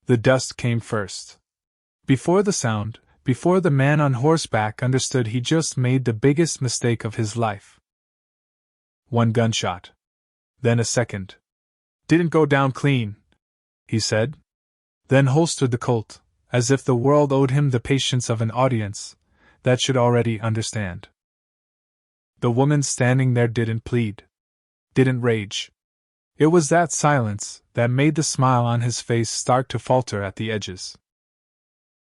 The dust came first. Before the sound, before the man on horseback understood, he just made the biggest mistake of his life. One gunshot. Then a second. Didn't go down clean, he said. Then holstered the Colt, as if the world owed him the patience of an audience that should already understand. The woman standing there didn't plead, didn't rage. It was that silence that made the smile on his face start to falter at the edges.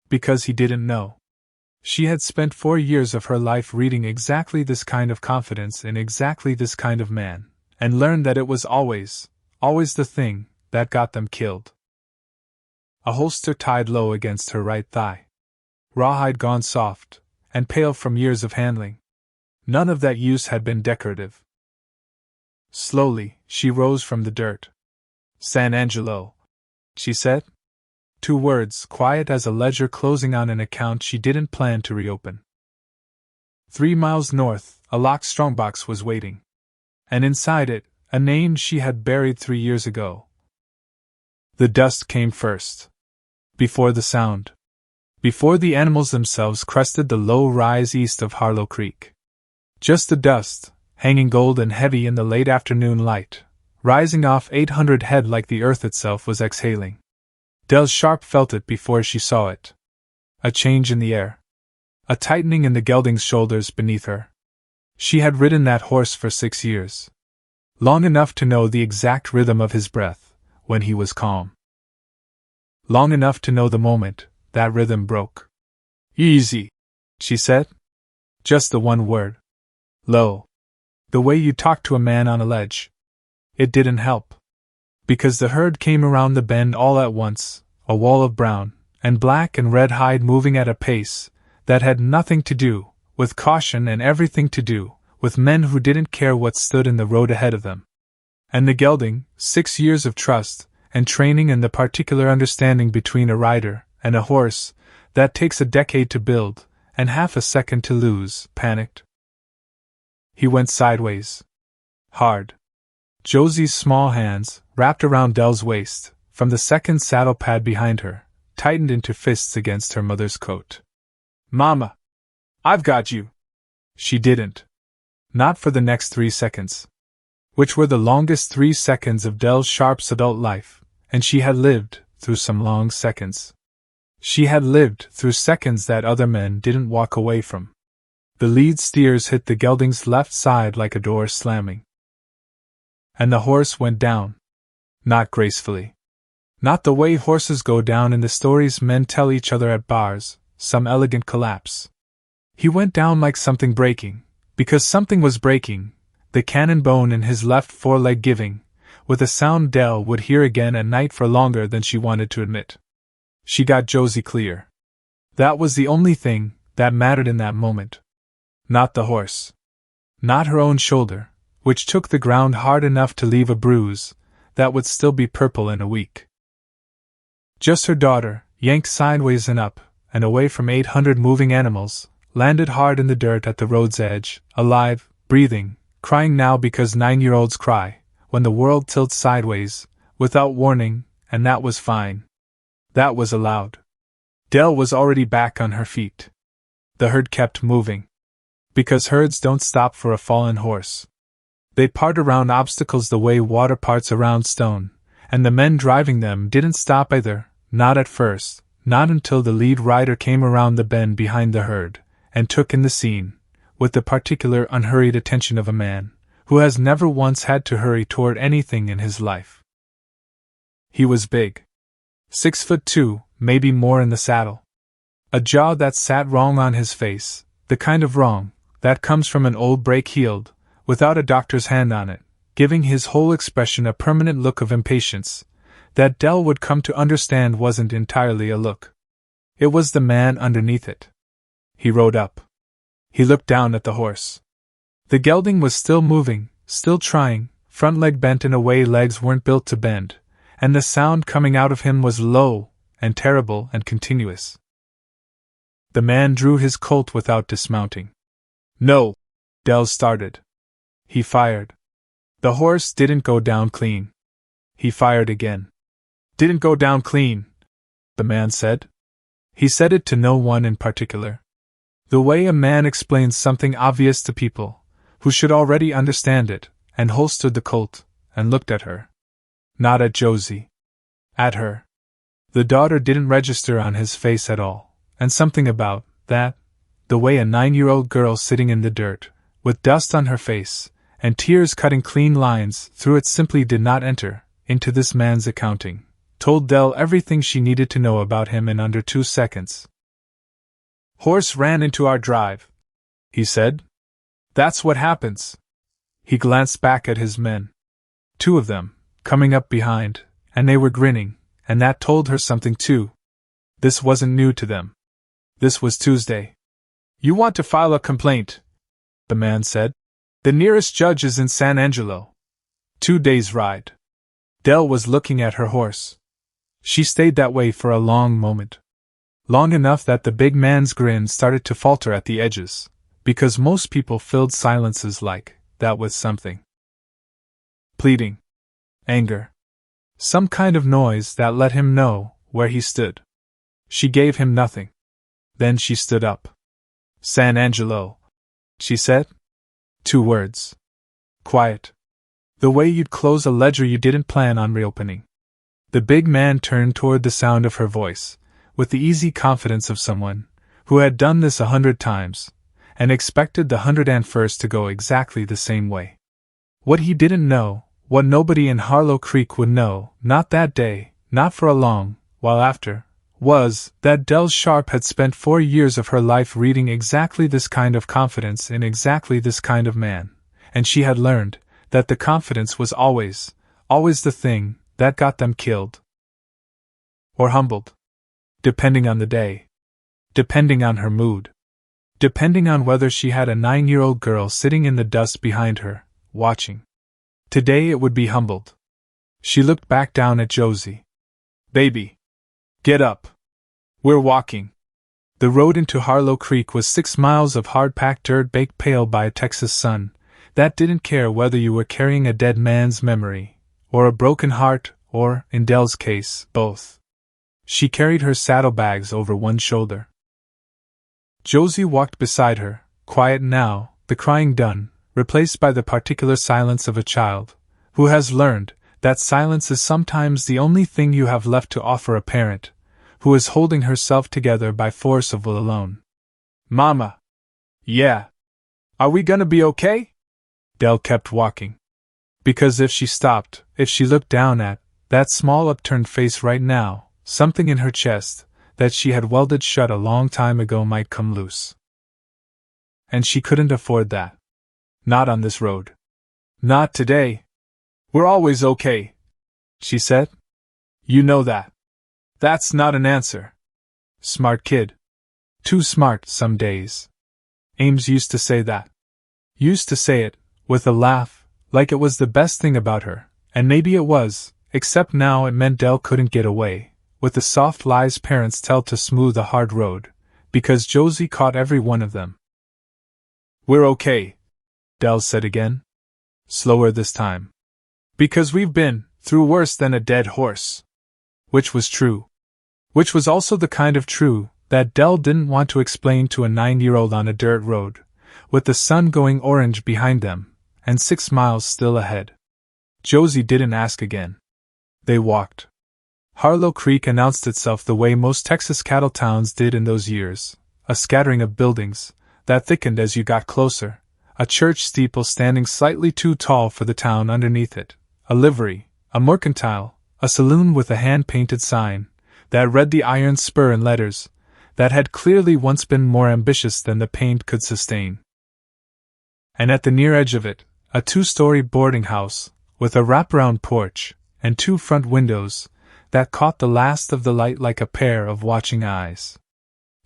Because he didn't know. She had spent 4 years of her life reading exactly this kind of confidence in exactly this kind of man, and learned that it was always the thing that got them killed. A holster tied low against her right thigh. Rawhide gone soft and pale from years of handling. None of that use had been decorative. Slowly, she rose from the dirt. San Angelo, she said. 2 words, quiet as a ledger closing on an account she didn't plan to reopen. 3 miles north, a locked strongbox was waiting. And inside it, a name she had buried 3 years ago. The dust came first. Before the sound. Before the animals themselves crested the low rise east of Harlow Creek. Just the dust, hanging gold and heavy in the late afternoon light, rising off 800 head like the earth itself was exhaling. Del Sharp felt it before she saw it. A change in the air. A tightening in the gelding's shoulders beneath her. She had ridden that horse for 6 years. Long enough to know the exact rhythm of his breath, when he was calm. Long enough to know the moment that rhythm broke. Easy, she said. Just the one word. Low. The way you talk to a man on a ledge. It didn't help. Because the herd came around the bend all at once, a wall of brown and black and red hide moving at a pace that had nothing to do with caution and everything to do with men who didn't care what stood in the road ahead of them. And the gelding, 6 years of trust and training and the particular understanding between a rider and a horse that takes a decade to build and half a second to lose, panicked. He went sideways. Hard. Josie's small hands, wrapped around Dell's waist, from the second saddle pad behind her, tightened into fists against her mother's coat. Mama! I've got you! She didn't. Not for the next 3 seconds. Which were the longest 3 seconds of Del Sharp's adult life, and she had lived through some long seconds. She had lived through seconds that other men didn't walk away from. The lead steers hit the gelding's left side like a door slamming. And the horse went down. Not gracefully. Not the way horses go down in the stories men tell each other at bars, some elegant collapse. He went down like something breaking, because something was breaking, the cannon bone in his left foreleg giving, with a sound Dell would hear again at night for longer than she wanted to admit. She got Josie clear. That was the only thing that mattered in that moment. Not the horse. Not her own shoulder, which took the ground hard enough to leave a bruise that would still be purple in a week. Just her daughter, yanked sideways and up, and away from 800 moving animals, landed hard in the dirt at the road's edge, alive, breathing, crying now because 9-year-olds cry, when the world tilts sideways, without warning, and that was fine. That was allowed. Dell was already back on her feet. The herd kept moving. Because herds don't stop for a fallen horse. They part around obstacles the way water parts around stone, and the men driving them didn't stop either, not at first, not until the lead rider came around the bend behind the herd, and took in the scene, with the particular unhurried attention of a man who has never once had to hurry toward anything in his life. He was big. 6'2", maybe more in the saddle. A jaw that sat wrong on his face, the kind of wrong that comes from an old break-heeled, without a doctor's hand on it, giving his whole expression a permanent look of impatience, that Dell would come to understand wasn't entirely a look. It was the man underneath it. He rode up. He looked down at the horse. The gelding was still moving, still trying, front leg bent in a way legs weren't built to bend, and the sound coming out of him was low, and terrible and continuous. The man drew his Colt without dismounting. No! Dell started. He fired. The horse didn't go down clean. He fired again. Didn't go down clean, the man said. He said it to no one in particular. The way a man explains something obvious to people, who should already understand it, and holstered the Colt, and looked at her. Not at Josie. At her. The daughter didn't register on his face at all, and something about that, the way a 9-year-old girl sitting in the dirt, with dust on her face, and tears cutting clean lines through it simply did not enter into this man's accounting, told Dell everything she needed to know about him in under 2 seconds. "Horse ran into our drive," he said. "That's what happens." He glanced back at his men. 2 of them, coming up behind, and they were grinning, and that told her something too. This wasn't new to them. This was Tuesday. "You want to file a complaint," the man said. "The nearest judge is in San Angelo. 2 days' ride." Dell was looking at her horse. She stayed that way for a long moment. Long enough that the big man's grin started to falter at the edges, because most people filled silences like that with something. Pleading. Anger. Some kind of noise that let him know where he stood. She gave him nothing. Then she stood up. "San Angelo," she said. 2 words. Quiet. The way you'd close a ledger you didn't plan on reopening. The big man turned toward the sound of her voice, with the easy confidence of someone who had done this 100 times, and expected the 101st to go exactly the same way. What he didn't know, what nobody in Harlow Creek would know, not that day, not for a long while after, was that Dell Sharp had spent 4 years of her life reading exactly this kind of confidence in exactly this kind of man, and she had learned that the confidence was always the thing that got them killed. Or humbled. Depending on the day. Depending on her mood. Depending on whether she had a 9-year-old girl sitting in the dust behind her, watching. Today it would be humbled. She looked back down at Josie. "Baby. Get up. We're walking." The road into Harlow Creek was 6 miles of hard-packed dirt baked pale by a Texas sun that didn't care whether you were carrying a dead man's memory, or a broken heart, or, in Dell's case, both. She carried her saddlebags over one shoulder. Josie walked beside her, quiet now, the crying done, replaced by the particular silence of a child, who has learned that silence is sometimes the only thing you have left to offer a parent, who is holding herself together by force of will alone. "Mama." "Yeah. Are we gonna be okay?" Dell kept walking. Because if she stopped, if she looked down at that small upturned face right now, something in her chest, that she had welded shut a long time ago might come loose. And she couldn't afford that. Not on this road. Not today. "We're always okay," she said. "You know that." "That's not an answer." "Smart kid. Too smart some days." Ames used to say that. Used to say it, with a laugh, like it was the best thing about her, and maybe it was, except now it meant Dell couldn't get away with the soft lies parents tell to smooth a hard road, because Josie caught every one of them. "We're okay," Dell said again. Slower this time. "Because we've been through worse than a dead horse." Which was true. Which was also the kind of true that Dell didn't want to explain to a 9-year-old on a dirt road, with the sun going orange behind them, and 6 miles still ahead. Josie didn't ask again. They walked. Harlow Creek announced itself the way most Texas cattle towns did in those years, a scattering of buildings that thickened as you got closer, a church steeple standing slightly too tall for the town underneath it, a livery, a mercantile, a saloon with a hand-painted sign that read the Iron Spur in letters that had clearly once been more ambitious than the paint could sustain. And at the near edge of it, a 2-story boarding house, with a wraparound porch, and 2 front windows, that caught the last of the light like a pair of watching eyes.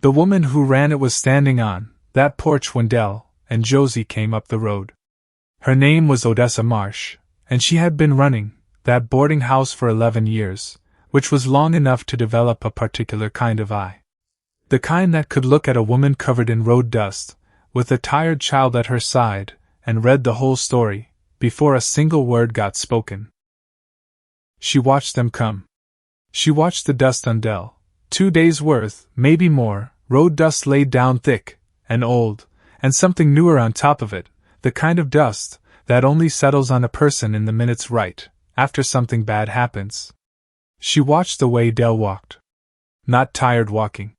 The woman who ran it was standing on that porch when Dell and Josie came up the road. Her name was Odessa Marsh, and she had been running that boarding house for 11 years, which was long enough to develop a particular kind of eye. The kind that could look at a woman covered in road dust, with a tired child at her side, and read the whole story, before a single word got spoken. She watched them come. She watched the dust on Dell, 2 days' worth, maybe more, road dust laid down thick, and old, and something newer on top of it, the kind of dust that only settles on a person in the minutes right after something bad happens. She watched the way Dell walked. Not tired walking.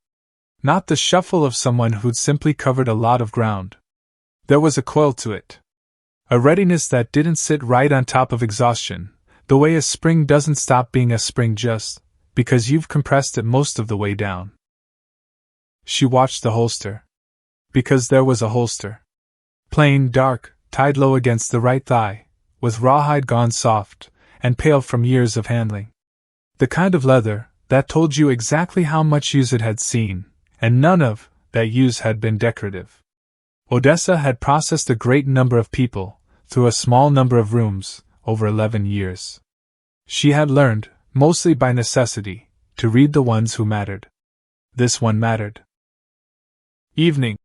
Not the shuffle of someone who'd simply covered a lot of ground. There was a coil to it. A readiness that didn't sit right on top of exhaustion, the way a spring doesn't stop being a spring just because you've compressed it most of the way down. She watched the holster. Because there was a holster. Plain, dark, tied low against the right thigh, with rawhide gone soft and pale from years of handling. The kind of leather that told you exactly how much use it had seen, and none of that use had been decorative. Odessa had processed a great number of people, through a small number of rooms, over 11 years. She had learned, mostly by necessity, to read the ones who mattered. This one mattered. "Evening,"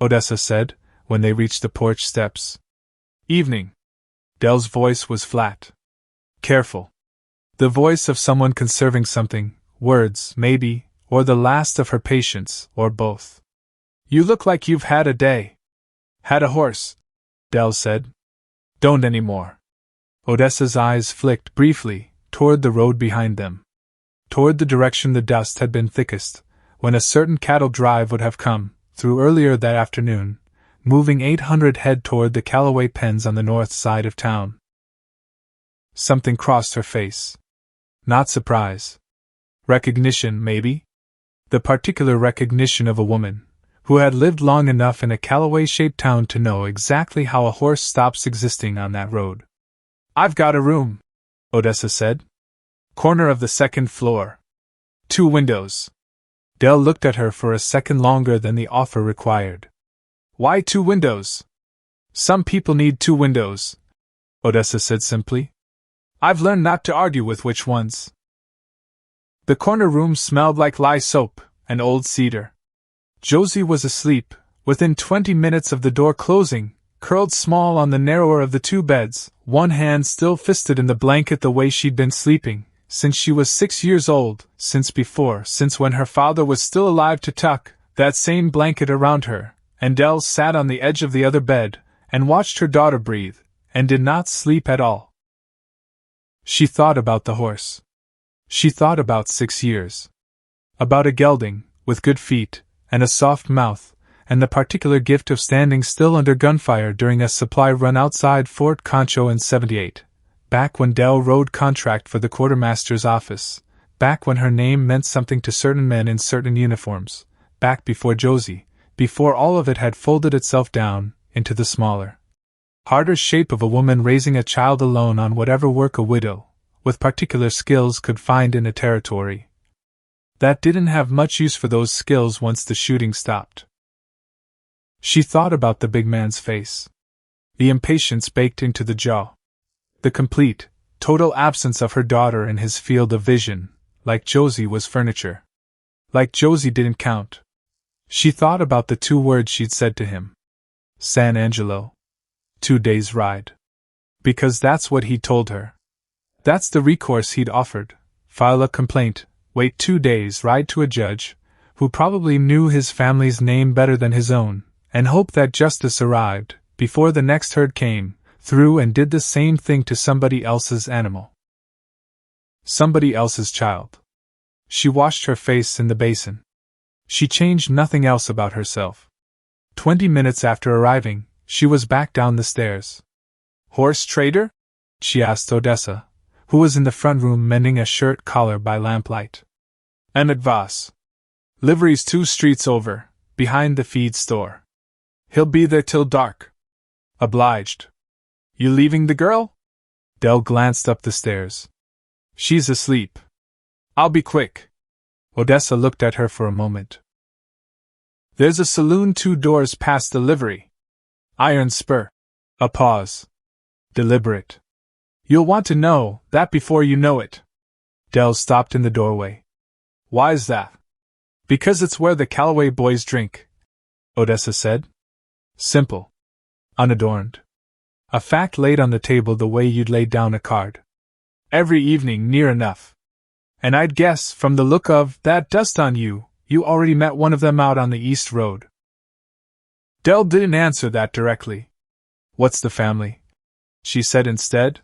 Odessa said, when they reached the porch steps. "Evening." Dell's voice was flat. Careful. The voice of someone conserving something, words, maybe, or the last of her patience, or both. "You look like you've had a day." "Had a horse," Dell said. "Don't anymore." Odessa's eyes flicked briefly toward the road behind them. Toward the direction the dust had been thickest, when a certain cattle drive would have come through earlier that afternoon, moving 800 head toward the Callaway pens on the north side of town. Something crossed her face. Not surprise. Recognition, maybe? The particular recognition of a woman who had lived long enough in a Callaway-shaped town to know exactly how a horse stops existing on that road. "I've got a room," Odessa said. "Corner of the second floor. 2 windows." Dell looked at her for a second longer than the offer required. "Why 2 windows?" "Some people need 2 windows," Odessa said simply. "I've learned not to argue with which ones." The corner room smelled like lye soap and old cedar. Josie was asleep, within 20 minutes of the door closing, curled small on the narrower of the 2 beds, one hand still fisted in the blanket the way she'd been sleeping, since she was 6 years old, since when her father was still alive to tuck that same blanket around her, and Dell sat on the edge of the other bed, and watched her daughter breathe, and did not sleep at all. She thought about the horse. She thought about 6 years. About a gelding, with good feet, and a soft mouth, and the particular gift of standing still under gunfire during a supply run outside Fort Concho in '78, back when Dell rode contract for the quartermaster's office, back when her name meant something to certain men in certain uniforms, back before Josie, before all of it had folded itself down into the smaller, harder shape of a woman raising a child alone on whatever work a widow, with particular skills, could find in a territory that didn't have much use for those skills once the shooting stopped. She thought about the big man's face. The impatience baked into the jaw. The complete, total absence of her daughter in his field of vision, like Josie was furniture. Like Josie didn't count. She thought about the 2 words she'd said to him. San Angelo. 2 days' ride. Because that's what he'd told her. That's the recourse he'd offered. File a complaint, wait 2 days, ride to a judge, who probably knew his family's name better than his own, and hope that justice arrived before the next herd came through and did the same thing to somebody else's animal. Somebody else's child. She washed her face in the basin. She changed nothing else about herself. 20 minutes after arriving, she was back down the stairs. "Horse trader?" she asked Odessa, who was in the front room mending a shirt collar by lamplight. "Emmett Voss. Livery's 2 streets over, behind the feed store. He'll be there till dark." "Obliged. You leaving the girl?" Dell glanced up the stairs. "She's asleep. I'll be quick." Odessa looked at her for a moment. "There's a saloon 2 doors past the livery. Iron Spur." A pause. Deliberate. "You'll want to know that before you know it." Dell stopped in the doorway. "Why's that?" "Because it's where the Callaway boys drink," Odessa said. Simple. Unadorned. A fact laid on the table the way you'd lay down a card. "Every evening, near enough." And I'd guess, from the look of that dust on you, you already met one of them out on the East Road. Dell didn't answer that directly. What's the family? She said instead.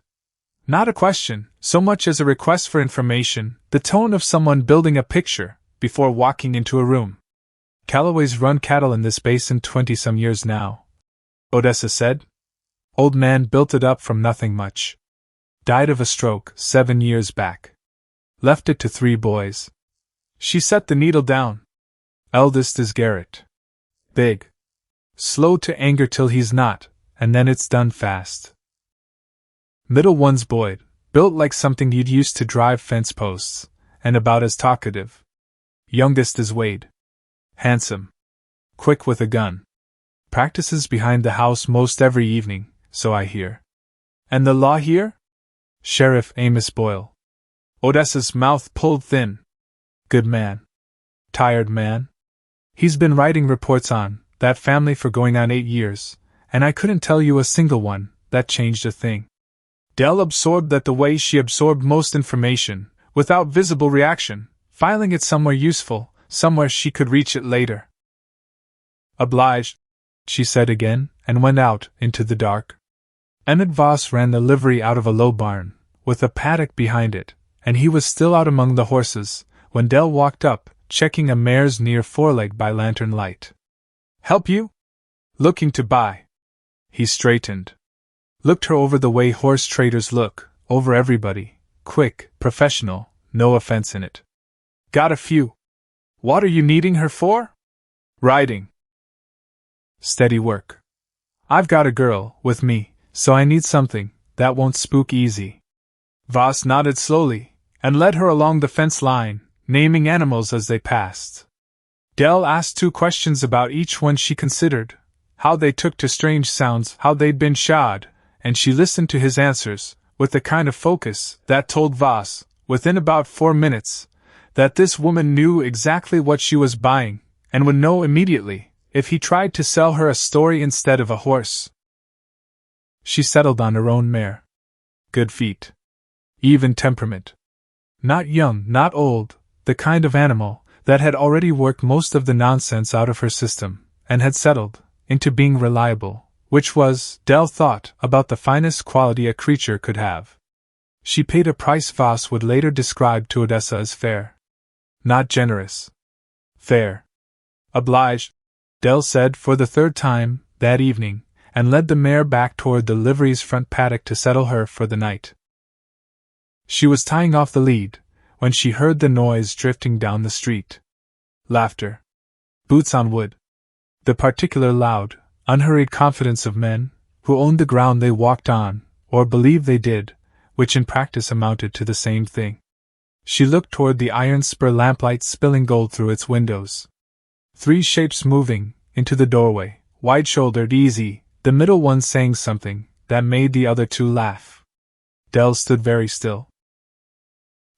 Not a question, so much as a request for information, the tone of someone building a picture, before walking into a room. Callaway's run cattle in this basin 20-some years now, Odessa said. Old man built it up from nothing much. Died of a stroke 7 years back. Left it to 3 boys. She set the needle down. Eldest is Garrett. Big. Slow to anger till he's not, and then it's done fast. Middle one's Boyd, built like something you'd used to drive fence posts, and about as talkative. Youngest is Wade. Handsome. Quick with a gun. Practices behind the house most every evening, so I hear. And the law here? Sheriff Amos Boyle. Odessa's mouth pulled thin. Good man. Tired man. He's been writing reports on that family for going on 8 years, and I couldn't tell you a single one that changed a thing. Dell absorbed that the way she absorbed most information, without visible reaction, filing it somewhere useful, somewhere she could reach it later. Obliged, she said again, and went out into the dark. Emmett Voss ran the livery out of a low barn, with a paddock behind it, and he was still out among the horses, when Dell walked up, checking a mare's near foreleg by lantern light. Help you? Looking to buy. He straightened. Looked her over the way horse traders look, over everybody, quick, professional, no offense in it. Got a few. What are you needing her for? Riding. Steady work. I've got a girl with me, so I need something that won't spook easy. Voss nodded slowly, and led her along the fence line, naming animals as they passed. Dell asked 2 questions about each one she considered, how they took to strange sounds, how they'd been shod, and she listened to his answers, with the kind of focus that told Voss, within about 4 minutes, that this woman knew exactly what she was buying, and would know immediately, if he tried to sell her a story instead of a horse. She settled on her own mare. Good feet. Even temperament. Not young, not old, the kind of animal that had already worked most of the nonsense out of her system, and had settled into being reliable, which was, Dell thought, about the finest quality a creature could have. She paid a price Voss would later describe to Odessa as fair. Not generous. Fair. Obliged, Dell said for the 3rd time, that evening, and led the mare back toward the livery's front paddock to settle her for the night. She was tying off the lead, when she heard the noise drifting down the street. Laughter. Boots on wood. The particular loud, unhurried confidence of men, who owned the ground they walked on, or believed they did, which in practice amounted to the same thing. She looked toward the iron spur lamplight spilling gold through its windows. 3 shapes moving, into the doorway, wide-shouldered, easy, the middle one saying something that made the other 2 laugh. Dell stood very still.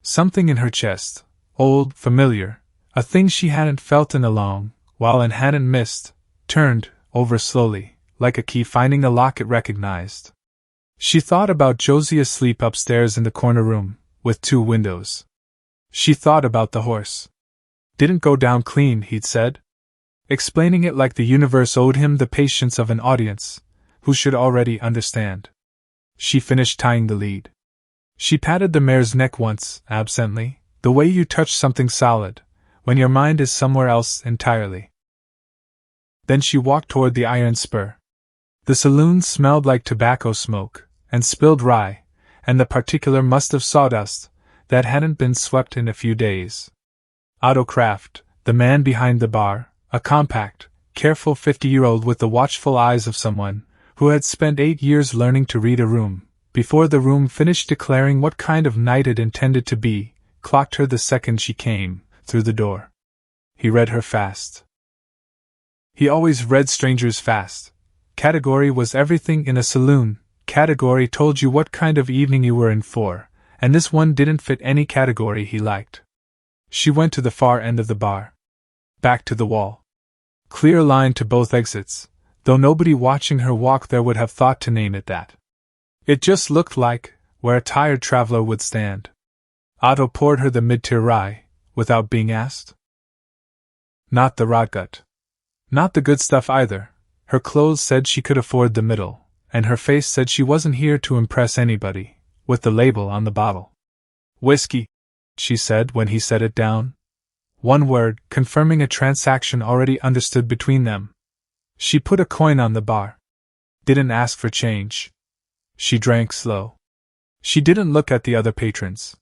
Something in her chest, old, familiar, a thing she hadn't felt in a long while and hadn't missed, turned over slowly, like a key finding a lock it recognized. She thought about Josie asleep upstairs in the corner room, with 2 windows. She thought about the horse. Didn't go down clean, he'd said. Explaining it like the universe owed him the patience of an audience, who should already understand. She finished tying the lead. She patted the mare's neck once, absently, the way you touch something solid, when your mind is somewhere else entirely. Then she walked toward the iron spur. The saloon smelled like tobacco smoke, and spilled rye, and the particular must of sawdust, that hadn't been swept in a few days. Otto Kraft, the man behind the bar, a compact, careful 50-year-old with the watchful eyes of someone who had spent 8 years learning to read a room, before the room finished declaring what kind of night it intended to be, clocked her the second she came through the door. He read her fast. He always read strangers fast. Category was everything in a saloon. Category told you what kind of evening you were in for, and this one didn't fit any category he liked. She went to the far end of the bar. Back to the wall. Clear line to both exits, though nobody watching her walk there would have thought to name it that. It just looked like where a tired traveler would stand. Otto poured her the mid-tier rye, without being asked. Not the rotgut. Not the good stuff either. Her clothes said she could afford the middle, and her face said she wasn't here to impress anybody, with the label on the bottle. Whiskey, she said when he set it down. One word, confirming a transaction already understood between them. She put a coin on the bar. Didn't ask for change. She drank slow. She didn't look at the other patrons.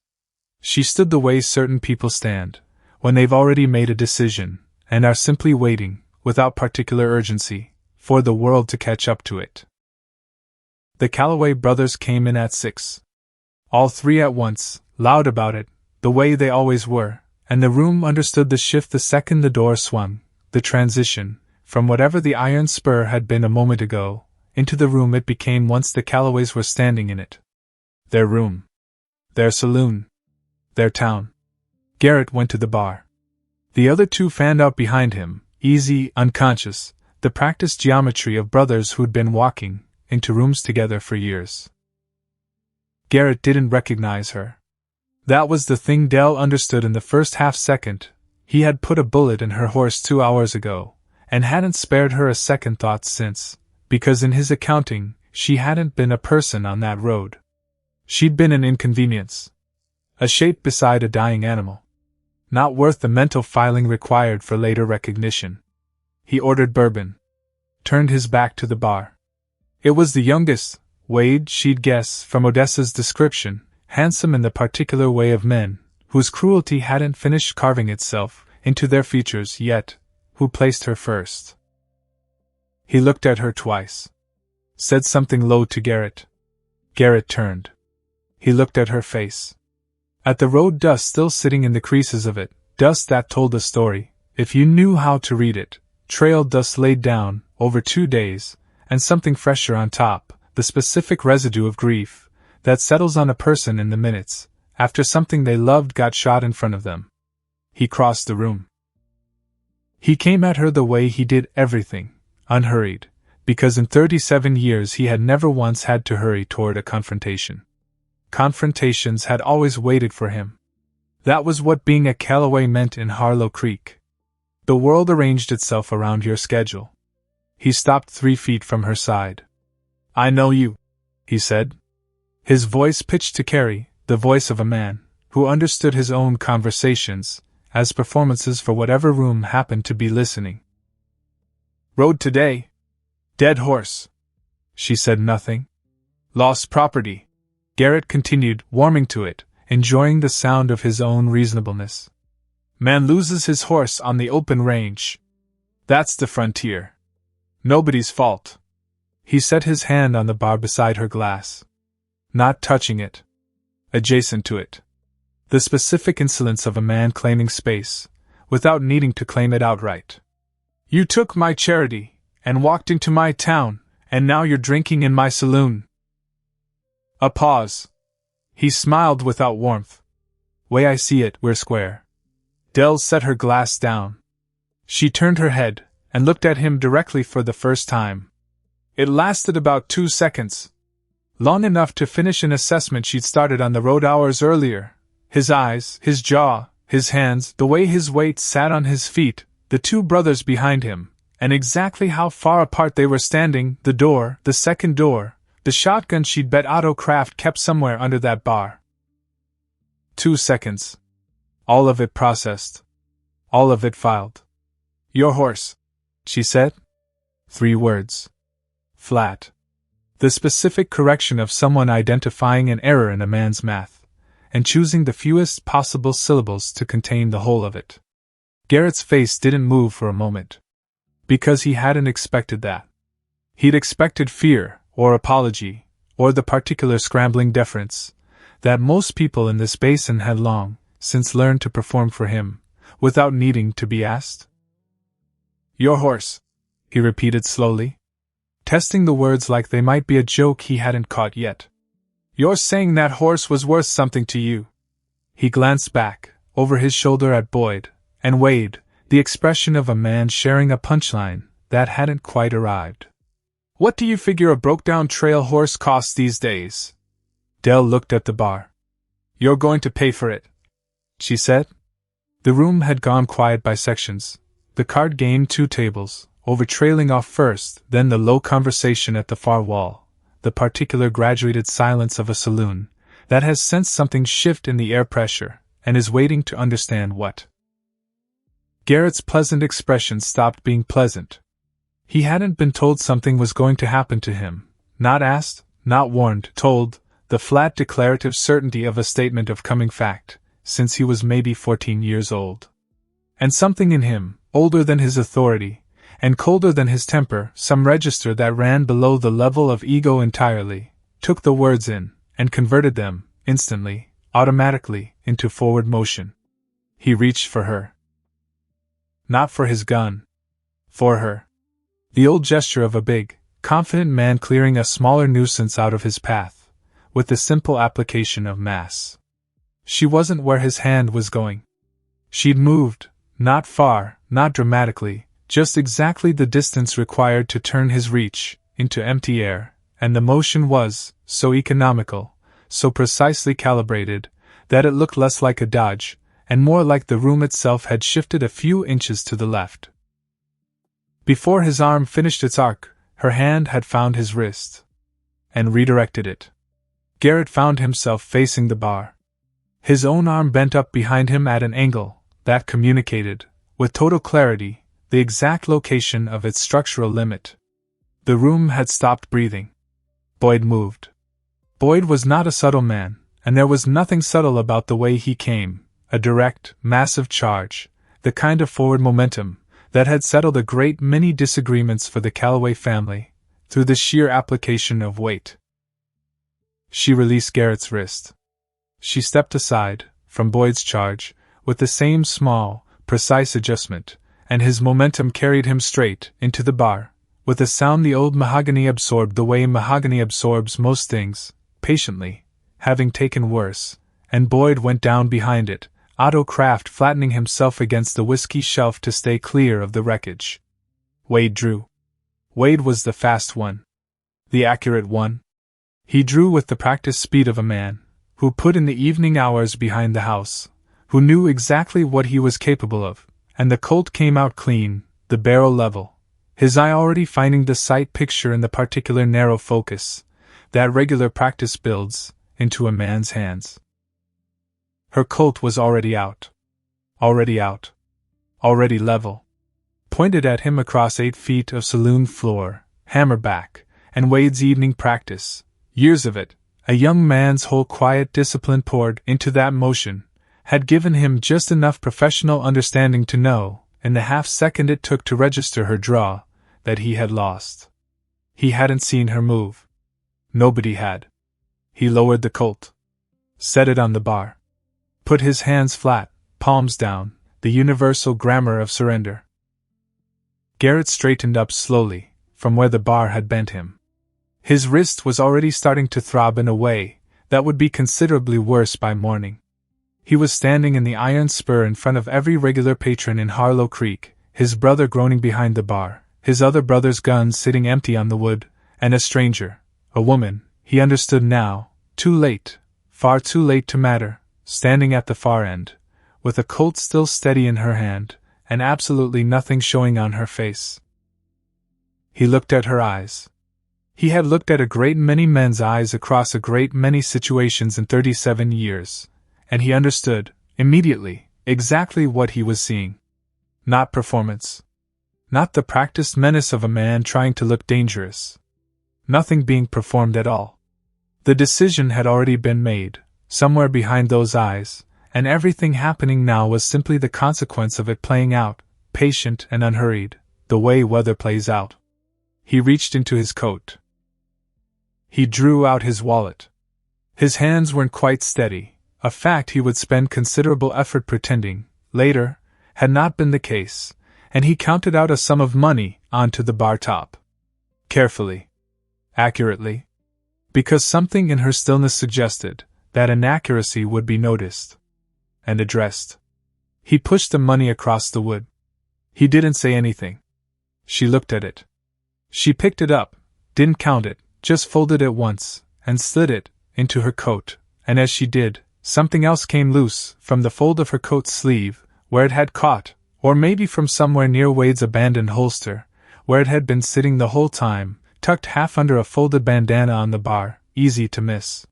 She stood the way certain people stand, when they've already made a decision, and are simply waiting, without particular urgency, for the world to catch up to it. The Calloway brothers came in at 6. All three at once, loud about it, the way they always were, and the room understood the shift the second the door swung, the transition, from whatever the iron spur had been a moment ago, into the room it became once the Calloways were standing in it. Their room. Their saloon. Their town. Garrett went to the bar. The other two fanned out behind him, easy, unconscious, the practiced geometry of brothers who'd been walking into rooms together for years. Garrett didn't recognize her. That was the thing Dell understood in the first half-second. He had put a bullet in her horse 2 hours ago, and hadn't spared her a second thought since, because in his accounting, she hadn't been a person on that road. She'd been an inconvenience. A shape beside a dying animal. Not worth the mental filing required for later recognition. He ordered bourbon. Turned his back to the bar. It was the youngest, Wade, she'd guess, from Odessa's description, handsome in the particular way of men, whose cruelty hadn't finished carving itself into their features yet, who placed her first. He looked at her twice. Said something low to Garrett. Garrett turned. He looked at her face. At the road dust still sitting in the creases of it, dust that told a story, if you knew how to read it, trail dust laid down, over 2 days, and something fresher on top, the specific residue of grief, that settles on a person in the minutes, after something they loved got shot in front of them. He crossed the room. He came at her the way he did everything, unhurried, because in 37 years he had never once had to hurry toward a confrontation. Confrontations had always waited for him. That was what being a Calloway meant in Harlow Creek. The world arranged itself around your schedule. He stopped 3 feet from her side. I know you, he said. His voice pitched to Carrie, the voice of a man who understood his own conversations as performances for whatever room happened to be listening. Rode today. Dead horse. She said nothing. Lost property. Garrett continued, warming to it, enjoying the sound of his own reasonableness. Man loses his horse on the open range. That's the frontier. Nobody's fault. He set his hand on the bar beside her glass. Not touching it. Adjacent to it. The specific insolence of a man claiming space, without needing to claim it outright. You took my charity, and walked into my town, and now you're drinking in my saloon. A pause. He smiled without warmth. Way I see it, we're square. Dell set her glass down. She turned her head, and looked at him directly for the first time. It lasted about 2 seconds. Long enough to finish an assessment she'd started on the road hours earlier. His eyes, his jaw, his hands, the way his weight sat on his feet, the 2 brothers behind him, and exactly how far apart they were standing, the door, the second door, the shotgun she'd bet Otto Kraft kept somewhere under that bar. 2 seconds. All of it processed. All of it filed. Your horse, she said. 3 words. Flat. The specific correction of someone identifying an error in a man's math, and choosing the fewest possible syllables to contain the whole of it. Garrett's face didn't move for a moment. Because he hadn't expected that. He'd expected fear, or apology, or the particular scrambling deference that most people in this basin had long since learned to perform for him, without needing to be asked. Your horse, he repeated slowly, testing the words like they might be a joke he hadn't caught yet. You're saying that horse was worth something to you. He glanced back, over his shoulder at Boyd and Wade, the expression of a man sharing a punchline that hadn't quite arrived. What do you figure a broke-down trail horse costs these days? Dell looked at the bar. "You're going to pay for it," she said. The room had gone quiet by sections, the card game 2 tables, over trailing off first, then the low conversation at the far wall, the particular graduated silence of a saloon, that has sensed something shift in the air pressure, and is waiting to understand what. Garrett's pleasant expression stopped being pleasant. He hadn't been told something was going to happen to him, not asked, not warned, told, the flat declarative certainty of a statement of coming fact, since he was maybe 14 years old. And something in him, older than his authority, and colder than his temper, some register that ran below the level of ego entirely, took the words in, and converted them, instantly, automatically, into forward motion. He reached for her. Not for his gun. For her. The old gesture of a big, confident man clearing a smaller nuisance out of his path, with the simple application of mass. She wasn't where his hand was going. She'd moved, not far, not dramatically, just exactly the distance required to turn his reach into empty air, and the motion was so economical, so precisely calibrated, that it looked less like a dodge, and more like the room itself had shifted a few inches to the left. Before his arm finished its arc, her hand had found his wrist, and redirected it. Garrett found himself facing the bar. His own arm bent up behind him at an angle that communicated, with total clarity, the exact location of its structural limit. The room had stopped breathing. Boyd moved. Boyd was not a subtle man, and there was nothing subtle about the way he came, a direct, massive charge, the kind of forward momentum that had settled a great many disagreements for the Calloway family, through the sheer application of weight. She released Garrett's wrist. She stepped aside, from Boyd's charge, with the same small, precise adjustment, and his momentum carried him straight into the bar, with a sound the old mahogany absorbed the way mahogany absorbs most things, patiently, having taken worse, and Boyd went down behind it, Otto Kraft flattening himself against the whiskey shelf to stay clear of the wreckage. Wade drew. Wade was the fast one. The accurate one. He drew with the practiced speed of a man who put in the evening hours behind the house, who knew exactly what he was capable of, and the Colt came out clean, the barrel level, his eye already finding the sight picture in the particular narrow focus that regular practice builds into a man's hands. Her Colt was already out. Already out. Already level. Pointed at him across 8 feet of saloon floor, hammerback, and Wade's evening practice, years of it, a young man's whole quiet discipline poured into that motion, had given him just enough professional understanding to know, in the half-second it took to register her draw, that he had lost. He hadn't seen her move. Nobody had. He lowered the Colt. Set it on the bar. Put his hands flat, palms down, the universal grammar of surrender. Garrett straightened up slowly, from where the bar had bent him. His wrist was already starting to throb in a way that would be considerably worse by morning. He was standing in the iron spur in front of every regular patron in Harlow Creek, his brother groaning behind the bar, his other brother's guns sitting empty on the wood, and a stranger, a woman, he understood now, too late, far too late to matter, standing at the far end, with a Colt still steady in her hand, and absolutely nothing showing on her face. He looked at her eyes. He had looked at a great many men's eyes across a great many situations in 37 years, and he understood, immediately, exactly what he was seeing. Not performance. Not the practiced menace of a man trying to look dangerous. Nothing being performed at all. The decision had already been made, somewhere behind those eyes, and everything happening now was simply the consequence of it playing out, patient and unhurried, the way weather plays out. He reached into his coat. He drew out his wallet. His hands weren't quite steady, a fact he would spend considerable effort pretending, later, had not been the case, and he counted out a sum of money onto the bar top. Carefully. Accurately. Because something in her stillness suggested that inaccuracy would be noticed and addressed. He pushed the money across the wood. He didn't say anything. She looked at it. She picked it up, didn't count it, just folded it once, and slid it into her coat, and as she did, Something else came loose from the fold of her coat sleeve, where it had caught, or maybe from somewhere near Wade's abandoned holster, where it had been sitting the whole time, tucked half under a folded bandana on the bar, easy to miss.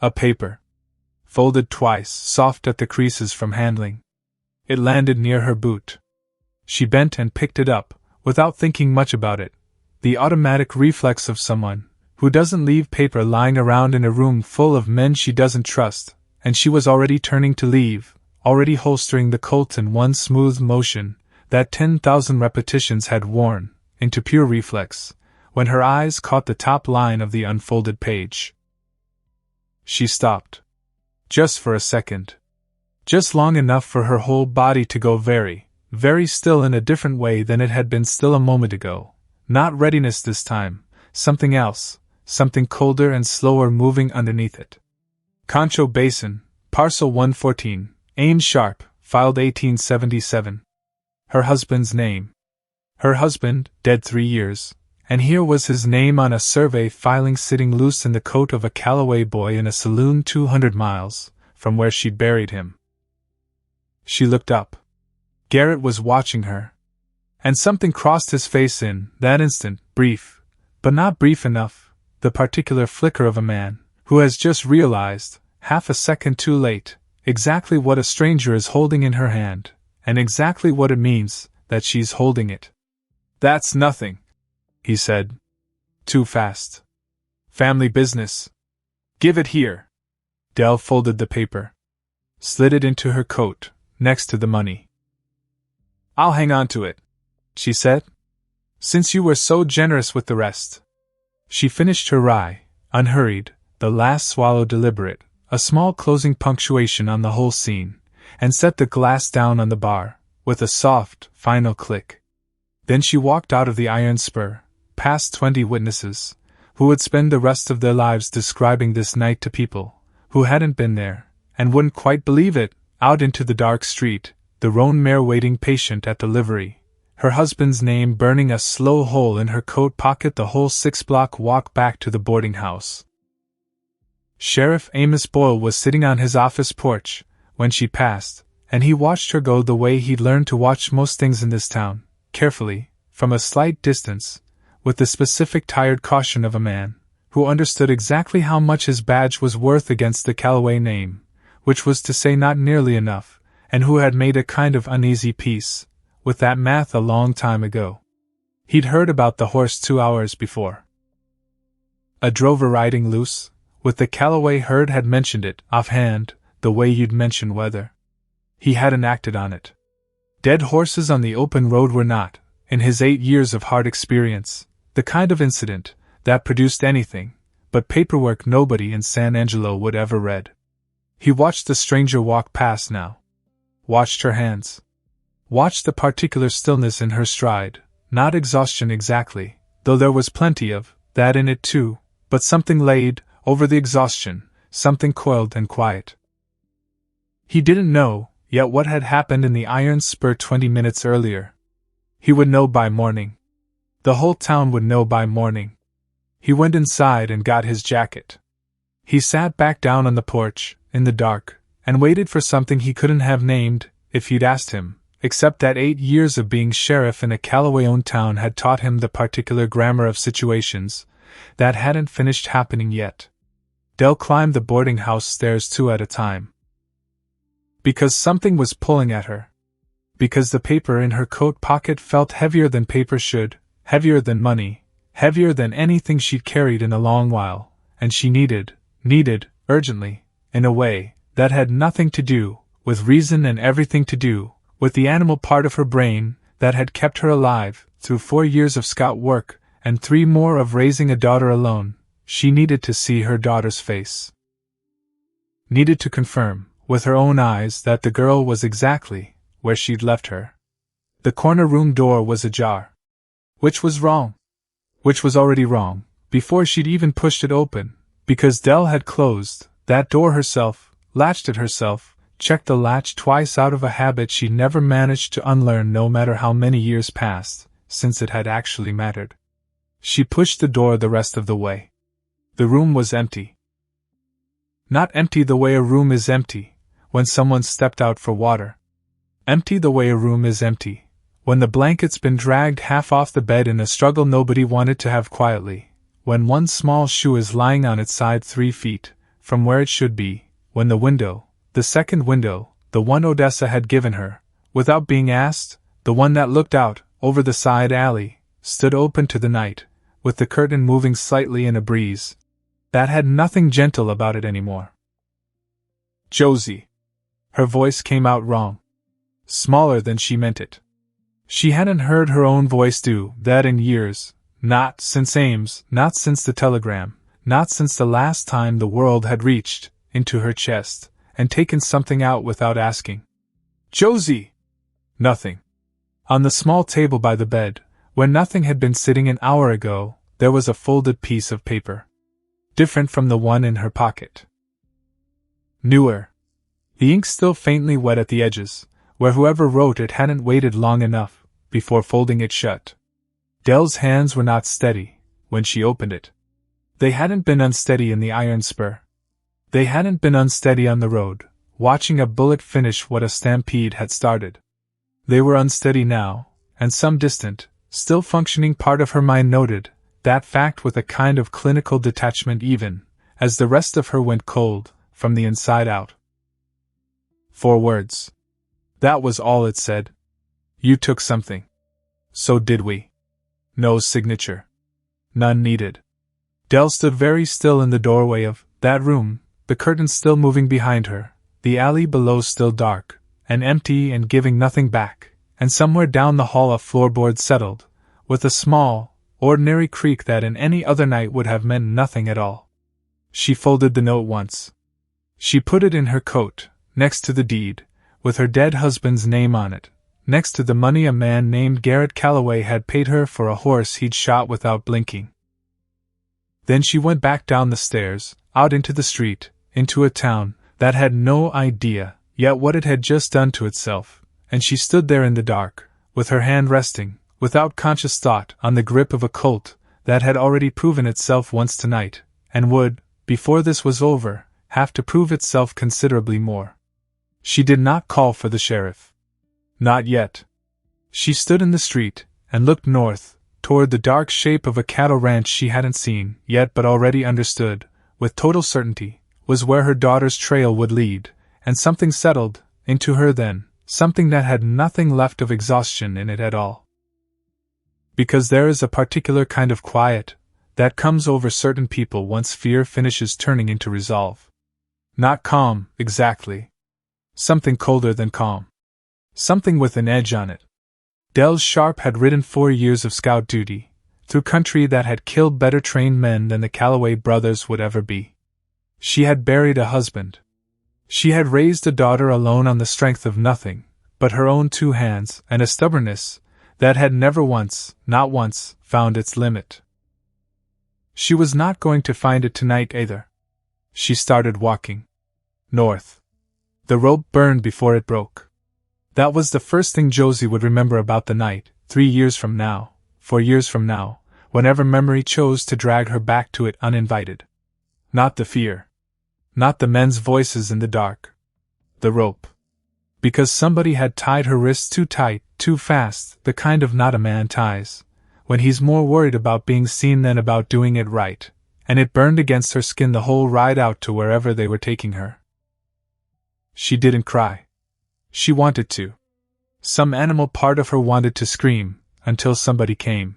A paper. Folded twice, soft at the creases from handling. It landed near her boot. She bent and picked it up, without thinking much about it, the automatic reflex of someone who doesn't leave paper lying around in a room full of men she doesn't trust, and she was already turning to leave, already holstering the Colt in one smooth motion that 10,000 repetitions had worn into pure reflex, when her eyes caught the top line of the unfolded page. She stopped. Just for a second. Just long enough for her whole body to go very, very still in a different way than it had been still a moment ago. Not readiness this time, something else, something colder and slower moving underneath it. Concho Basin, Parcel 114, Ames Sharp, filed 1877. Her husband's name. Her husband, dead 3 years, and here was his name on a survey filing sitting loose in the coat of a Callaway boy in a saloon 200 miles from where she'd buried him. She looked up. Garrett was watching her. And something crossed his face in that instant, brief, but not brief enough, the particular flicker of a man who has just realized, half a second too late, exactly what a stranger is holding in her hand, and exactly what it means that she's holding it. "That's nothing," he said. "Too fast. Family business. Give it here." Dell folded the paper. Slid it into her coat, next to the money. "I'll hang on to it," she said. "Since you were so generous with the rest." She finished her rye, unhurried, the last swallow deliberate, a small closing punctuation on the whole scene, and set the glass down on the bar, with a soft, final click. Then she walked out of the Iron Spur, past 20 witnesses, who would spend the rest of their lives describing this night to people who hadn't been there, and wouldn't quite believe it, out into the dark street, the roan mare waiting patient at the livery, her husband's name burning a slow hole in her coat pocket the whole 6-block walk back to the boarding house. Sheriff Amos Boyle was sitting on his office porch when she passed, and he watched her go the way he'd learned to watch most things in this town, carefully, from a slight distance, with the specific tired caution of a man who understood exactly how much his badge was worth against the Callaway name, which was to say not nearly enough, and who had made a kind of uneasy peace with that math a long time ago. He'd heard about the horse 2 hours before. A drover riding loose, with the Callaway herd had mentioned it, offhand, the way you'd mention weather. He hadn't acted on it. Dead horses on the open road were not, in his 8 years of hard experience, the kind of incident that produced anything but paperwork nobody in San Angelo would ever read. He watched the stranger walk past now. Watched her hands. Watched the particular stillness in her stride, not exhaustion exactly, though there was plenty of that in it too, but something laid over the exhaustion, something coiled and quiet. He didn't know yet what had happened in the Iron Spur 20 minutes earlier. He would know by morning. The whole town would know by morning. He went inside and got his jacket. He sat back down on the porch, in the dark, and waited for something he couldn't have named, if you'd asked him, except that 8 years of being sheriff in a Callaway-owned town had taught him the particular grammar of situations that hadn't finished happening yet. Dell climbed the boarding house stairs 2 at a time. Because something was pulling at her. Because the paper in her coat pocket felt heavier than paper should, heavier than money, heavier than anything she'd carried in a long while, and she needed, urgently, in a way that had nothing to do with reason and everything to do with the animal part of her brain that had kept her alive through 4 years of scout work and 3 more of raising a daughter alone. She needed to see her daughter's face. Needed to confirm, with her own eyes, that the girl was exactly where she'd left her. The corner room door was ajar. Which was wrong. Which was already wrong, before she'd even pushed it open, because Dell had closed that door herself, latched it herself, checked the latch twice out of a habit she'd never managed to unlearn no matter how many years passed, since it had actually mattered. She pushed the door the rest of the way. The room was empty. Not empty the way a room is empty when someone stepped out for water. Empty the way a room is empty when the blanket's been dragged half off the bed in a struggle nobody wanted to have quietly, when one small shoe is lying on its side 3 feet from where it should be, when the window, the second window, the one Odessa had given her, without being asked, the one that looked out over the side alley, stood open to the night, with the curtain moving slightly in a breeze that had nothing gentle about it anymore. Josie. Her voice came out wrong. Smaller than she meant it. She hadn't heard her own voice do that in years, not since Ames, not since the telegram, not since the last time the world had reached into her chest and taken something out without asking. Josie! Nothing. On the small table by the bed, where nothing had been sitting an hour ago, there was a folded piece of paper. Different from the one in her pocket. Newer. The ink still faintly wet at the edges, where whoever wrote it hadn't waited long enough before folding it shut. Del's hands were not steady when she opened it. They hadn't been unsteady in the iron spur. They hadn't been unsteady on the road, watching a bullet finish what a stampede had started. They were unsteady now, and some distant, still functioning part of her mind noted that fact with a kind of clinical detachment even, as the rest of her went cold, from the inside out. 4 words. That was all it said. You took something. So did we. No signature. None needed. Del stood very still in the doorway of that room, the curtains still moving behind her, the alley below still dark, and empty and giving nothing back, and somewhere down the hall a floorboard settled, with a small, ordinary creak that in any other night would have meant nothing at all. She folded the note once. She put it in her coat, next to the deed, with her dead husband's name on it, next to the money a man named Garrett Calloway had paid her for a horse he'd shot without blinking. Then she went back down the stairs, out into the street, into a town that had no idea yet what it had just done to itself, and she stood there in the dark, with her hand resting, without conscious thought, on the grip of a Colt that had already proven itself once tonight, and would, before this was over, have to prove itself considerably more. She did not call for the sheriff. Not yet. She stood in the street, and looked north, toward the dark shape of a cattle ranch she hadn't seen yet but already understood, with total certainty, was where her daughter's trail would lead, and something settled into her then, something that had nothing left of exhaustion in it at all. Because there is a particular kind of quiet that comes over certain people once fear finishes turning into resolve. Not calm, exactly. Something colder than calm. Something with an edge on it. Del Sharp had ridden 4 years of scout duty, through country that had killed better trained men than the Calloway brothers would ever be. She had buried a husband. She had raised a daughter alone on the strength of nothing but her own 2 hands and a stubbornness that had never once, not once, found its limit. She was not going to find it tonight either. She started walking. North. The rope burned before it broke. That was the first thing Josie would remember about the night, 3 years from now, 4 years from now, whenever memory chose to drag her back to it uninvited. Not the fear. Not the men's voices in the dark. The rope. Because somebody had tied her wrists too tight, too fast, the kind of knot a man ties, when he's more worried about being seen than about doing it right, and it burned against her skin the whole ride out to wherever they were taking her. She didn't cry. She wanted to. Some animal part of her wanted to scream, until somebody came.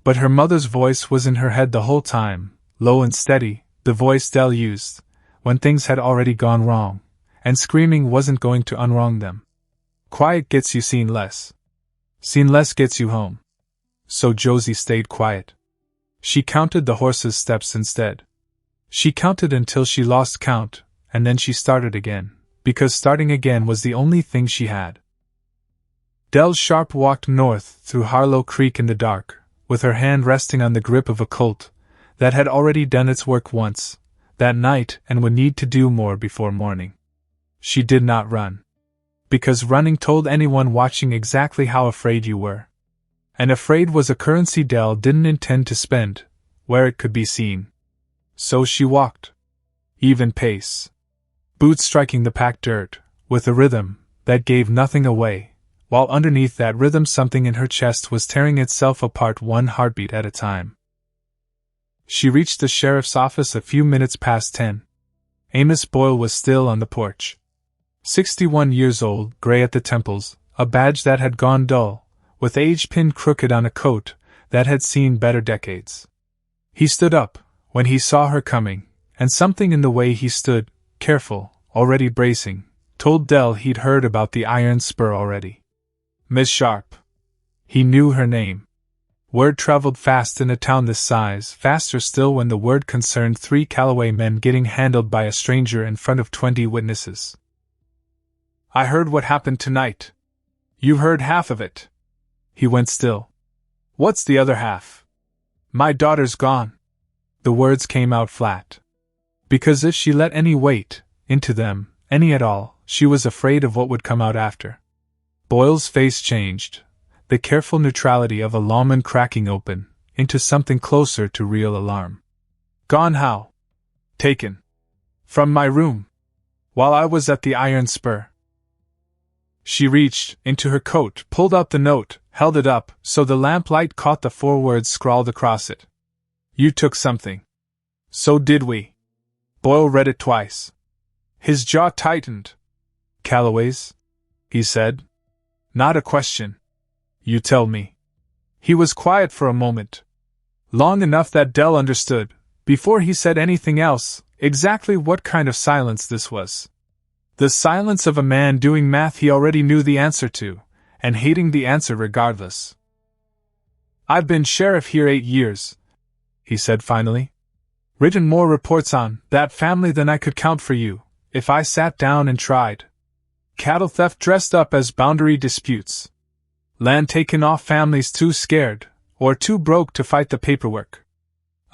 But her mother's voice was in her head the whole time, low and steady, the voice Del used, when things had already gone wrong, and screaming wasn't going to unwrong them. Quiet gets you seen less. Seen less gets you home. So Josie stayed quiet. She counted the horse's steps instead. She counted until she lost count, and then she started again, because starting again was the only thing she had. Del Sharp walked north through Harlow Creek in the dark, with her hand resting on the grip of a Colt that had already done its work once, that night, and would need to do more before morning. She did not run. Because running told anyone watching exactly how afraid you were. And afraid was a currency Del didn't intend to spend, where it could be seen. So she walked. Even pace. Boots striking the packed dirt, with a rhythm that gave nothing away, while underneath that rhythm something in her chest was tearing itself apart one heartbeat at a time. She reached the sheriff's office a few minutes past 10. Amos Boyle was still on the porch. 61 years old, gray at the temples, a badge that had gone dull, with age pinned crooked on a coat that had seen better decades. He stood up when he saw her coming, and something in the way he stood, careful, already bracing, told Dell he'd heard about the iron spur already. Miss Sharp. He knew her name. Word traveled fast in a town this size, faster still when the word concerned 3 Callaway men getting handled by a stranger in front of 20 witnesses. I heard what happened tonight. You heard half of it. He went still. What's the other half? My daughter's gone. The words came out flat. Because if she let any weight into them, any at all, she was afraid of what would come out after. Boyle's face changed, the careful neutrality of a lawman cracking open, into something closer to real alarm. Gone how? Taken. From my room. While I was at the iron spur. She reached into her coat, pulled out the note, held it up, so the lamplight caught the 4 words scrawled across it. You took something. So did we. Boyle read it twice. His jaw tightened. Callaway's? He said. Not a question. You tell me. He was quiet for a moment. Long enough that Dell understood, before he said anything else, exactly what kind of silence this was. The silence of a man doing math he already knew the answer to, and hating the answer regardless. I've been sheriff here 8 years, he said finally. Written more reports on that family than I could count for you, if I sat down and tried. Cattle theft dressed up as boundary disputes. Land taken off families too scared, or too broke to fight the paperwork.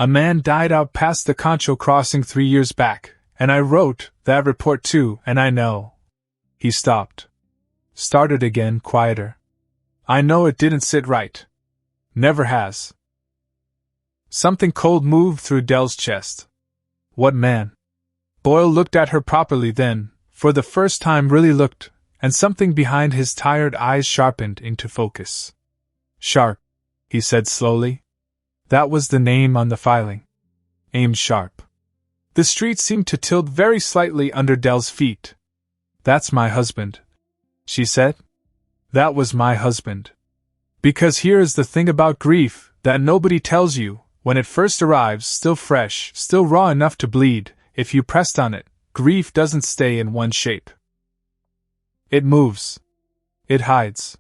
A man died out past the Concho crossing 3 years back, and I wrote that report too, and I know. He stopped. Started again, quieter. I know it didn't sit right. Never has. Something cold moved through Dell's chest. What man? Boyle looked at her properly then, for the first time really looked, and something behind his tired eyes sharpened into focus. Sharp, he said slowly. That was the name on the filing. Ames Sharp. The street seemed to tilt very slightly under Dell's feet. That's my husband, she said. That was my husband. Because here is the thing about grief that nobody tells you, when it first arrives, still fresh, still raw enough to bleed, if you pressed on it, grief doesn't stay in one shape. It moves. It hides.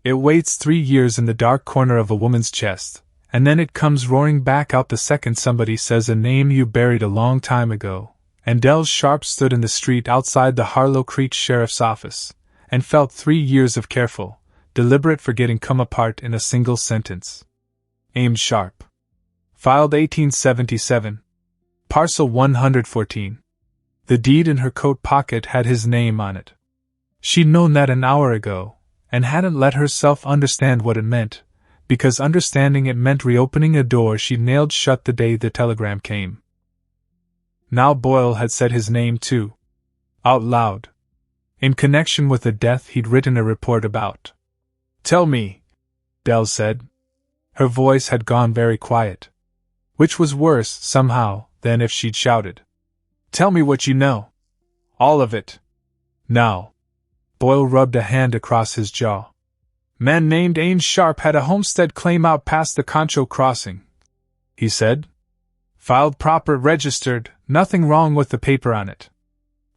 It waits 3 years in the dark corner of a woman's chest, and then it comes roaring back out the second somebody says a name you buried a long time ago. And Dell Sharp stood in the street outside the Harlow Creek Sheriff's office, and felt 3 years of careful, deliberate forgetting come apart in a single sentence. Ames Sharp. Filed 1877. Parcel 114. The deed in her coat pocket had his name on it. She'd known that an hour ago, and hadn't let herself understand what it meant, because understanding it meant reopening a door she'd nailed shut the day the telegram came. Now Boyle had said his name too. Out loud. In connection with a death he'd written a report about. Tell me, Dell said. Her voice had gone very quiet. Which was worse, somehow, than if she'd shouted. Tell me what you know. All of it. Now. Boyle rubbed a hand across his jaw. Man named Ames Sharp had a homestead claim out past the Concho crossing, he said. Filed proper, registered, nothing wrong with the paper on it.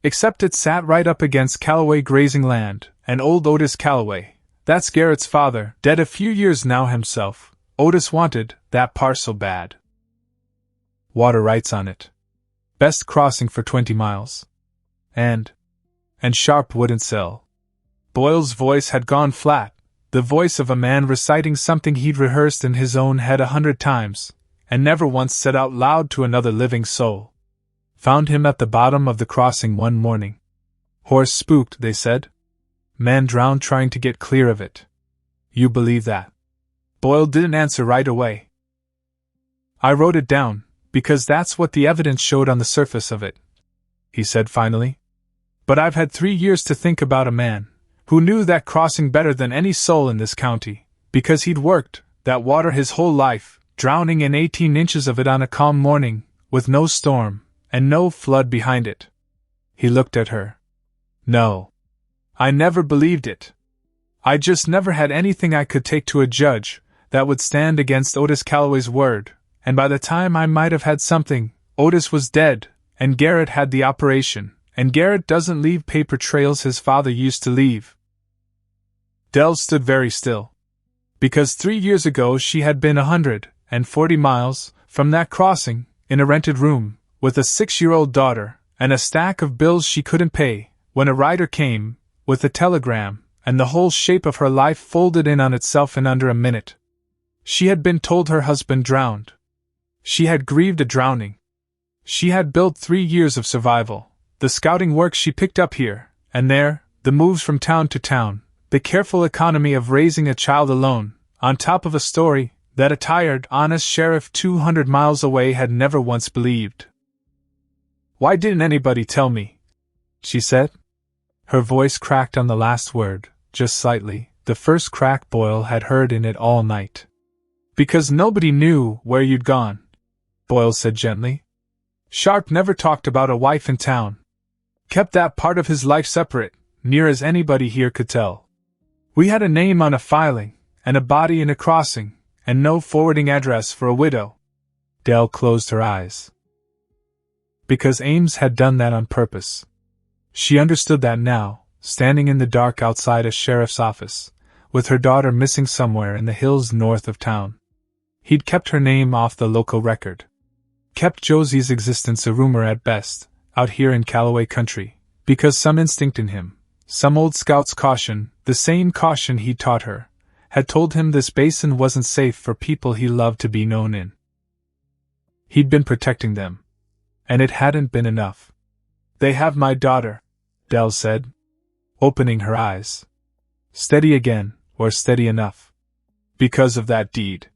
Except it sat right up against Callaway grazing land, and old Otis Callaway, that's Garrett's father, dead a few years now himself. Otis wanted that parcel bad. Water rights on it. Best crossing for 20 miles. And Sharp wouldn't sell. Boyle's voice had gone flat, the voice of a man reciting something he'd rehearsed in his own head 100 times, and never once said out loud to another living soul. Found him at the bottom of the crossing one morning. Horse spooked, they said. Man drowned trying to get clear of it. You believe that? Boyle didn't answer right away. I wrote it down, because that's what the evidence showed on the surface of it, he said finally. But I've had 3 years to think about a man who knew that crossing better than any soul in this county, because he'd worked that water his whole life, drowning in 18 inches of it on a calm morning, with no storm, and no flood behind it. He looked at her. No. I never believed it. I just never had anything I could take to a judge that would stand against Otis Calloway's word, and by the time I might have had something, Otis was dead, and Garrett had the operation, and Garrett doesn't leave paper trails his father used to leave. Dell stood very still. Because 3 years ago she had been 140 miles from that crossing, in a rented room, with a 6-year-old daughter, and a stack of bills she couldn't pay, when a rider came, with a telegram, and the whole shape of her life folded in on itself in under a minute. She had been told her husband drowned. She had grieved a drowning. She had built 3 years of survival, the scouting work she picked up here and there, the moves from town to town, the careful economy of raising a child alone, on top of a story that a tired, honest sheriff 200 miles away had never once believed. "Why didn't anybody tell me?" she said. Her voice cracked on the last word, just slightly, the first crack Boyle had heard in it all night. "Because nobody knew where you'd gone," Boyle said gently. "Sharp never talked about a wife in town. Kept that part of his life separate, near as anybody here could tell. We had a name on a filing, and a body in a crossing, and no forwarding address for a widow." Dell closed her eyes. Because Ames had done that on purpose. She understood that now, standing in the dark outside a sheriff's office, with her daughter missing somewhere in the hills north of town. He'd kept her name off the local record. Kept Josie's existence a rumor at best, out here in Callaway country, because some instinct in him, some old scout's caution, the same caution he'd taught her, had told him this basin wasn't safe for people he loved to be known in. He'd been protecting them. And it hadn't been enough. "They have my daughter," Dell said, opening her eyes. Steady again, or steady enough. "Because of that deed.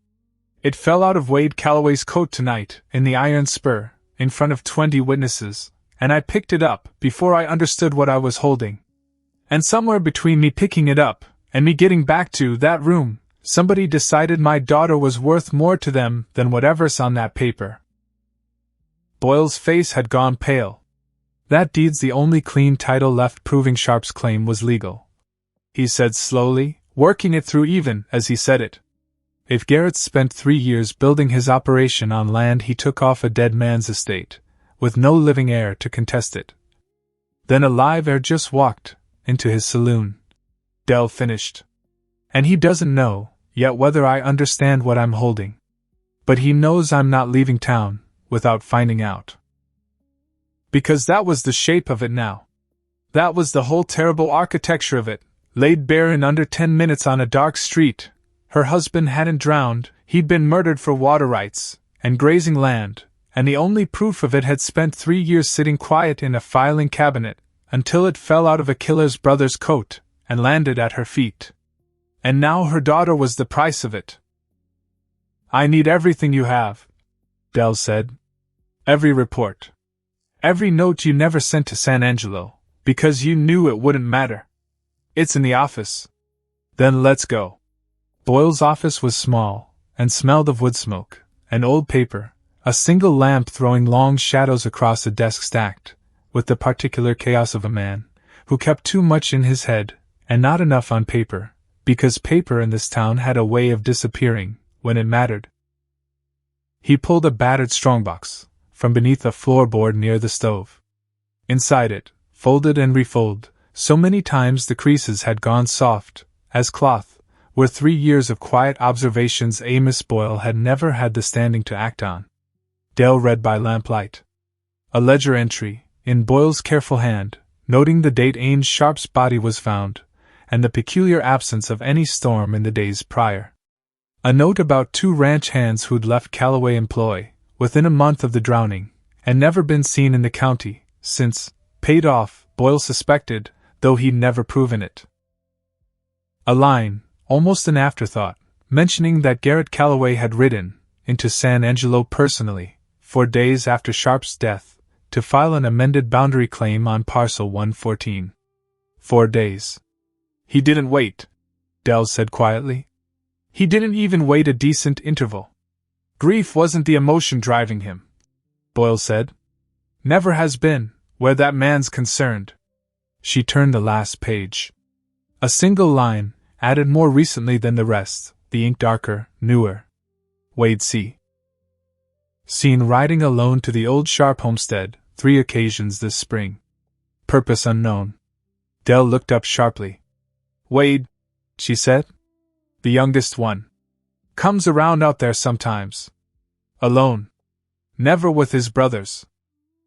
It fell out of Wade Calloway's coat tonight, in the iron spur, in front of 20 witnesses, and I picked it up before I understood what I was holding. And somewhere between me picking it up and me getting back to that room, somebody decided my daughter was worth more to them than whatever's on that paper." Boyle's face had gone pale. "That deed's the only clean title left proving Sharp's claim was legal," he said slowly, working it through even as he said it. "If Garrett spent 3 years building his operation on land he took off a dead man's estate, with no living heir to contest it, then a live heir just walked into his saloon," Dell finished. "And he doesn't know yet whether I understand what I'm holding. But he knows I'm not leaving town without finding out. Because that was the shape of it now. That was the whole terrible architecture of it, laid bare in under 10 minutes on a dark street. Her husband hadn't drowned, he'd been murdered for water rights and grazing land, and the only proof of it had spent 3 years sitting quiet in a filing cabinet, until it fell out of a killer's brother's coat and landed at her feet. And now her daughter was the price of it." "I need everything you have," Dell said. "Every report. Every note you never sent to San Angelo, because you knew it wouldn't matter. It's in the office." "Then let's go." Boyle's office was small, and smelled of wood smoke, and old paper, a single lamp throwing long shadows across a desk stacked, with the particular chaos of a man who kept too much in his head, and not enough on paper, because paper in this town had a way of disappearing when it mattered. He pulled a battered strongbox from beneath a floorboard near the stove. Inside it, folded and refolded, so many times the creases had gone soft as cloth, were 3 years of quiet observations Amos Boyle had never had the standing to act on. Dell read by lamplight. A ledger entry, in Boyle's careful hand, noting the date Ames Sharp's body was found, and the peculiar absence of any storm in the days prior. A note about 2 ranch hands who'd left Callaway employ within a month of the drowning, and never been seen in the county since, paid off, Boyle suspected, though he'd never proven it. A line, almost an afterthought, mentioning that Garrett Callaway had ridden into San Angelo personally, 4 days after Sharp's death, to file an amended boundary claim on parcel 114. 4 days. He didn't wait, Dell said quietly. He didn't even wait a decent interval. Grief wasn't the emotion driving him, Boyle said. Never has been, where that man's concerned. She turned the last page. A single line, added more recently than the rest, the ink darker, newer. Wade C. Seen riding alone to the old Sharp homestead, 3 occasions this spring. Purpose unknown. Dell looked up sharply. Wade, she said. The youngest one. Comes around out there sometimes. Alone. Never with his brothers.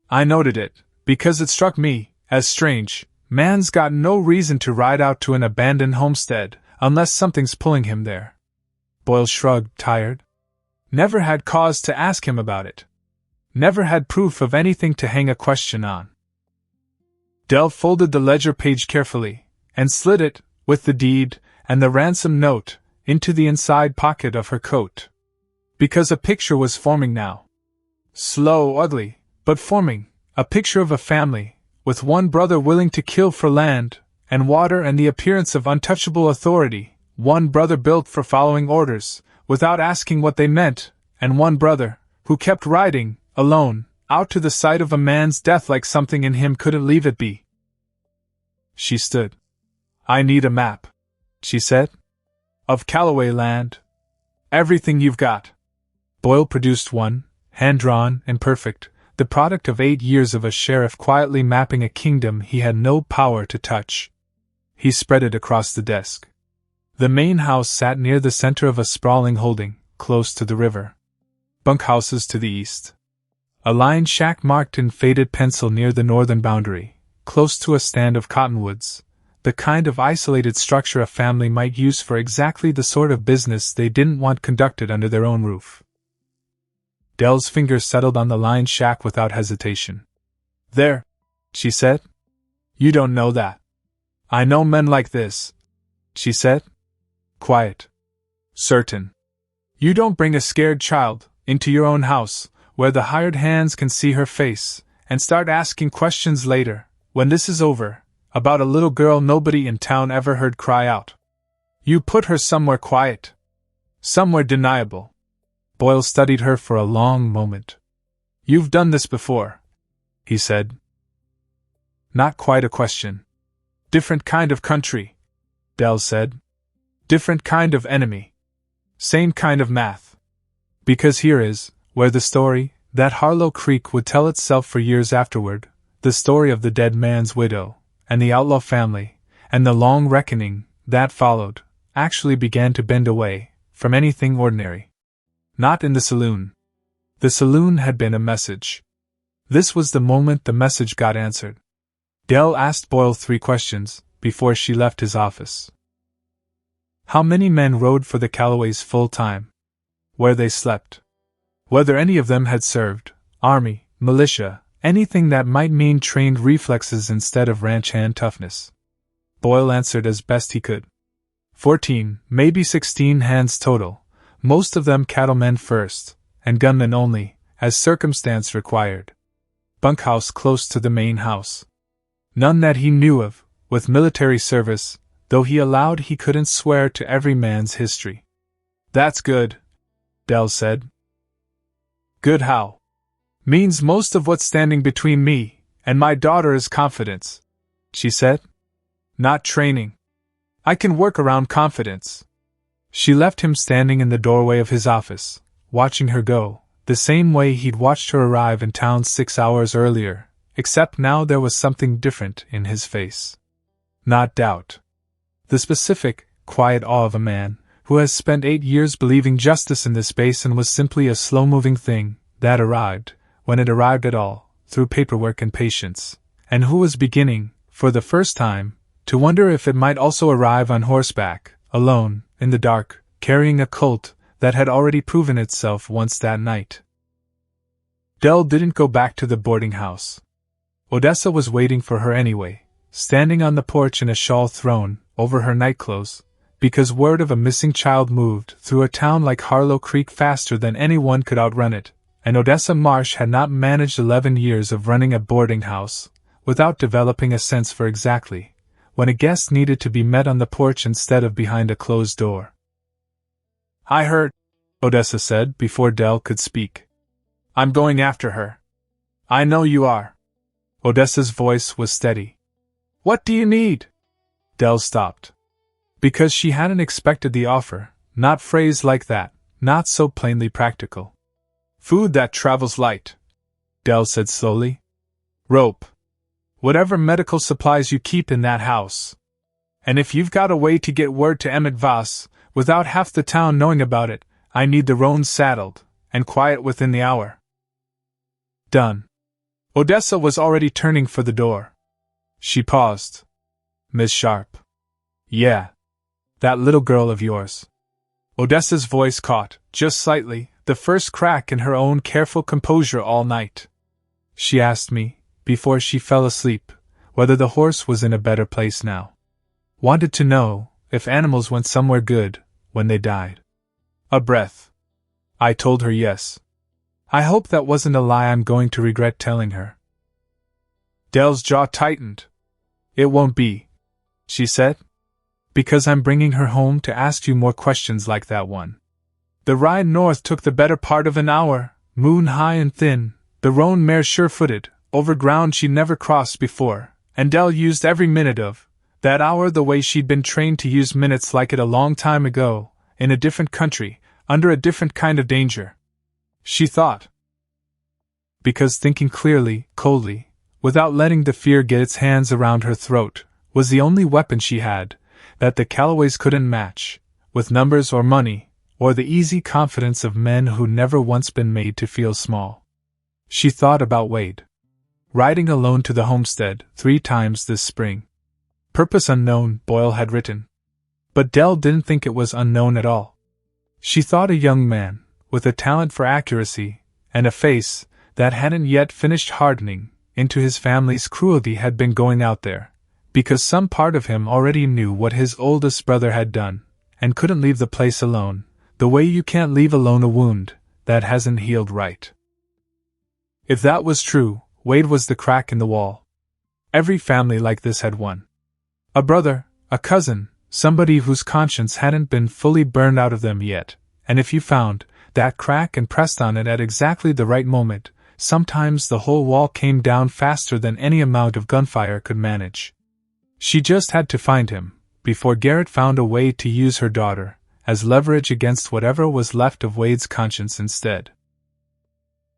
I noted it, because it struck me as strange. Man's got no reason to ride out to an abandoned homestead, unless something's pulling him there. Boyle shrugged, tired. Never had cause to ask him about it. Never had proof of anything to hang a question on. Dell folded the ledger page carefully, and slid it, with the deed and the ransom note, into the inside pocket of her coat. Because a picture was forming now. Slow, ugly, but forming, a picture of a family, with one brother willing to kill for land and water and the appearance of untouchable authority, one brother built for following orders, without asking what they meant, and one brother, who kept riding, alone, out to the site of a man's death like something in him couldn't leave it be. She stood. I need a map, she said. Of Callaway land. Everything you've got. Boyle produced one, hand-drawn and perfect, the product of 8 years of a sheriff quietly mapping a kingdom he had no power to touch. He spread it across the desk. The main house sat near the center of a sprawling holding, close to the river. Bunkhouses to the east. A lined shack marked in faded pencil near the northern boundary, close to a stand of cottonwoods, the kind of isolated structure a family might use for exactly the sort of business they didn't want conducted under their own roof. Dell's fingers settled on the lined shack without hesitation. There, she said. You don't know that. I know men like this, she said. Quiet. Certain. You don't bring a scared child into your own house, where the hired hands can see her face, and start asking questions later, when this is over, about a little girl nobody in town ever heard cry out. You put her somewhere quiet. Somewhere deniable. Boyle studied her for a long moment. You've done this before, he said. Not quite a question. Different kind of country, Dell said. Different kind of enemy. Same kind of math. Because here is, where the story, that Harlow Creek would tell itself for years afterward, the story of the dead man's widow, and the outlaw family, and the long reckoning that followed, actually began to bend away from anything ordinary. Not in the saloon. The saloon had been a message. This was the moment the message got answered. Dell asked Boyle 3 questions before she left his office. How many men rode for the Callaways full time? Where they slept? Whether any of them had served, army, militia, anything that might mean trained reflexes instead of ranch hand toughness. Boyle answered as best he could. 14, maybe 16 hands total, most of them cattlemen first, and gunmen only, as circumstance required. Bunkhouse close to the main house. None that he knew of, with military service, though he allowed he couldn't swear to every man's history. That's good, Dell said. Good how? Means most of what's standing between me and my daughter is confidence, she said. Not training. I can work around confidence. She left him standing in the doorway of his office, watching her go, the same way he'd watched her arrive in town 6 hours earlier, except now there was something different in his face. Not doubt. The specific, quiet awe of a man who has spent 8 years believing justice in this basin was simply a slow-moving thing that arrived, when it arrived at all, through paperwork and patience, and who was beginning, for the first time, to wonder if it might also arrive on horseback, alone, in the dark, carrying a Colt that had already proven itself once that night. Dell didn't go back to the boarding house. Odessa was waiting for her anyway, standing on the porch in a shawl thrown over her nightclothes, because word of a missing child moved through a town like Harlow Creek faster than anyone could outrun it, and Odessa Marsh had not managed 11 years of running a boarding house without developing a sense for exactly when a guest needed to be met on the porch instead of behind a closed door. "I heard," Odessa said before Dell could speak. "I'm going after her." "I know you are." Odessa's voice was steady. "What do you need?" Dell stopped. Because she hadn't expected the offer, not phrased like that, not so plainly practical. "Food that travels light," Dell said slowly. "Rope. Whatever medical supplies you keep in that house. And if you've got a way to get word to Emmett Voss, without half the town knowing about it, I need the roan saddled, and quiet within the hour." "Done." Odessa was already turning for the door. She paused. "Miss Sharp." "Yeah. That little girl of yours." Odessa's voice caught, just slightly, the first crack in her own careful composure all night. "She asked me, before she fell asleep, whether the horse was in a better place now. Wanted to know if animals went somewhere good when they died." A breath. I told her yes. I hope that wasn't a lie I'm going to regret telling her. Dell's jaw tightened. "It won't be," she said. "Because I'm bringing her home to ask you more questions like that one. The ride north took the better part of an hour, moon high and thin, the roan mare sure-footed, over ground she'd never crossed before, and Dell used every minute of that hour the way she'd been trained to use minutes like it a long time ago, in a different country, under a different kind of danger." She thought. Because thinking clearly, coldly, without letting the fear get its hands around her throat, was the only weapon she had, that the Callaways couldn't match, with numbers or money, or the easy confidence of men who'd never once been made to feel small. She thought about Wade. Riding alone to the homestead 3 times this spring. Purpose unknown, Boyle had written. But Dell didn't think it was unknown at all. She thought a young man, with a talent for accuracy, and a face that hadn't yet finished hardening into his family's cruelty had been going out there, because some part of him already knew what his oldest brother had done, and couldn't leave the place alone, the way you can't leave alone a wound that hasn't healed right. If that was true, Wade was the crack in the wall. Every family like this had one. A brother, a cousin, somebody whose conscience hadn't been fully burned out of them yet, and if you found that crack and pressed on it at exactly the right moment, sometimes the whole wall came down faster than any amount of gunfire could manage. She just had to find him, before Garrett found a way to use her daughter as leverage against whatever was left of Wade's conscience instead.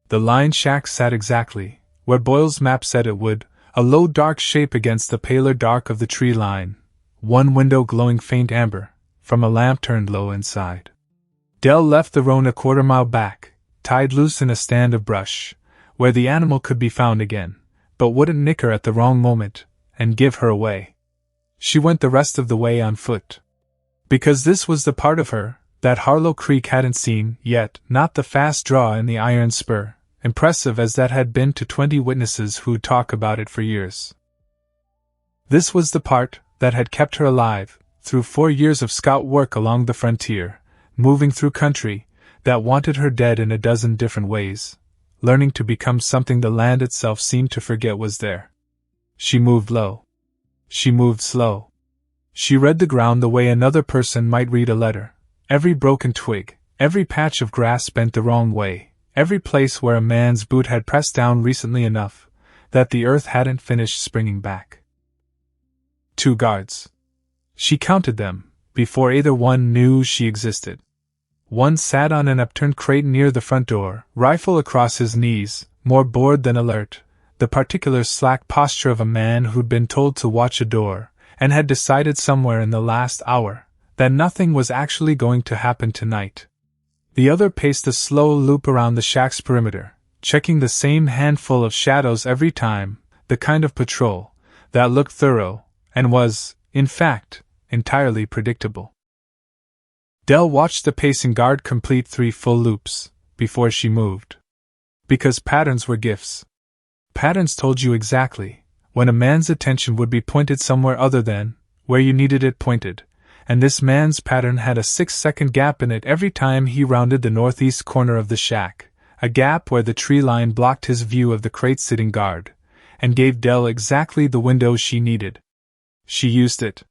The line shack sat exactly where Boyle's map said it would, a low dark shape against the paler dark of the tree line, one window glowing faint amber, from a lamp turned low inside. Dell left the roan a quarter-mile back, tied loose in a stand of brush, where the animal could be found again, but wouldn't nick her at the wrong moment, and give her away. She went the rest of the way on foot. Because this was the part of her that Harlow Creek hadn't seen yet, not the fast draw in the iron spur, impressive as that had been to 20 witnesses who'd talk about it for years. This was the part that had kept her alive, through 4 years of scout work along the frontier, moving through country that wanted her dead in a dozen different ways, learning to become something the land itself seemed to forget was there. She moved low. She moved slow. She read the ground the way another person might read a letter, every broken twig, every patch of grass bent the wrong way, every place where a man's boot had pressed down recently enough that the earth hadn't finished springing back. 2 guards. She counted them, before either one knew she existed. One sat on an upturned crate near the front door, rifle across his knees, more bored than alert, the particular slack posture of a man who'd been told to watch a door, and had decided somewhere in the last hour that nothing was actually going to happen tonight. The other paced a slow loop around the shack's perimeter, checking the same handful of shadows every time, the kind of patrol that looked thorough, and was, in fact, entirely predictable. Dell watched the pacing guard complete 3 full loops before she moved. Because patterns were gifts. Patterns told you exactly when a man's attention would be pointed somewhere other than where you needed it pointed, and this man's pattern had a 6-second gap in it every time he rounded the northeast corner of the shack, a gap where the tree line blocked his view of the crate-sitting guard, and gave Dell exactly the window she needed. She used it.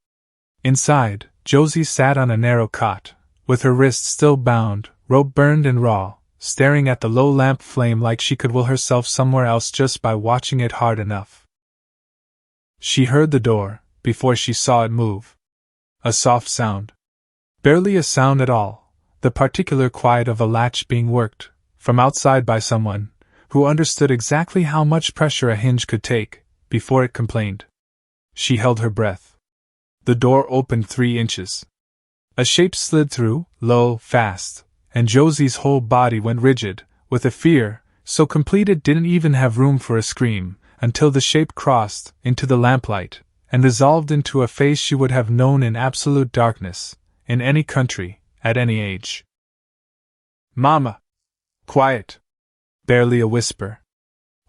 Inside, Josie sat on a narrow cot, with her wrists still bound, rope burned and raw, staring at the low lamp flame like she could will herself somewhere else just by watching it hard enough. She heard the door, before she saw it move. A soft sound. Barely a sound at all, the particular quiet of a latch being worked, from outside by someone, who understood exactly how much pressure a hinge could take, before it complained. She held her breath. The door opened 3 inches. A shape slid through, low, fast, and Josie's whole body went rigid, with a fear, so complete it didn't even have room for a scream, until the shape crossed into the lamplight, and dissolved into a face she would have known in absolute darkness, in any country, at any age. "Mama!" Quiet. Barely a whisper.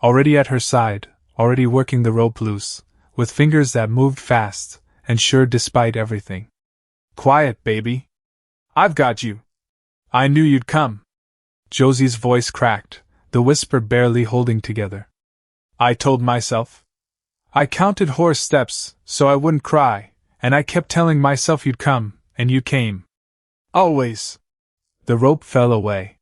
Already at her side, already working the rope loose, with fingers that moved fast, and sure despite everything. "Quiet, baby. I've got you. I knew you'd come." Josie's voice cracked, the whisper barely holding together. "I told myself. I counted horse steps, so I wouldn't cry, and I kept telling myself you'd come, and you came. Always." The rope fell away.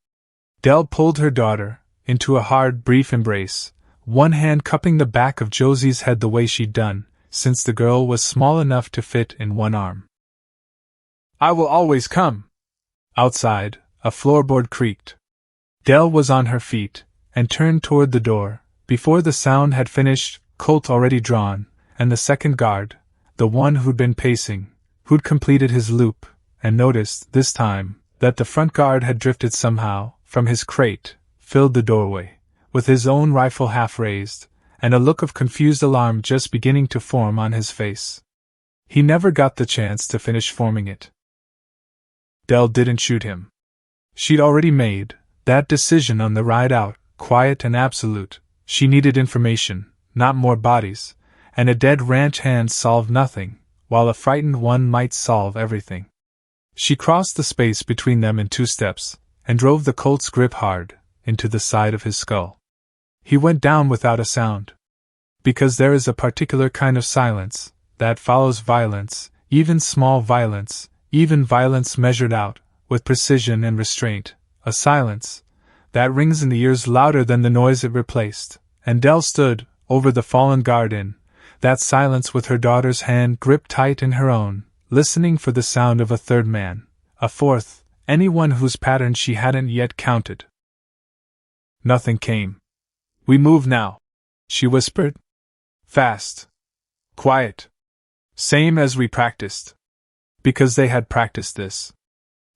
Dell pulled her daughter into a hard, brief embrace, one hand cupping the back of Josie's head the way she'd done, since the girl was small enough to fit in one arm. "I will always come." Outside, a floorboard creaked. Dell was on her feet, and turned toward the door, before the sound had finished, Colt already drawn, and the second guard, the one who'd been pacing, who'd completed his loop, and noticed, this time, that the front guard had drifted somehow, from his crate, filled the doorway, with his own rifle half raised, and a look of confused alarm just beginning to form on his face. He never got the chance to finish forming it. Dell didn't shoot him. She'd already made that decision on the ride out, quiet and absolute. She needed information, not more bodies, and a dead ranch hand solved nothing, while a frightened one might solve everything. She crossed the space between them in 2 steps, and drove the Colt's grip hard into the side of his skull. He went down without a sound. Because there is a particular kind of silence that follows violence, even small violence, even violence measured out, with precision and restraint, a silence that rings in the ears louder than the noise it replaced, and Dell stood, over the fallen guard in that silence with her daughter's hand gripped tight in her own, listening for the sound of a third man, a fourth, anyone whose pattern she hadn't yet counted. Nothing came. "We move now," she whispered. "Fast. Quiet. Same as we practiced." Because they had practiced this.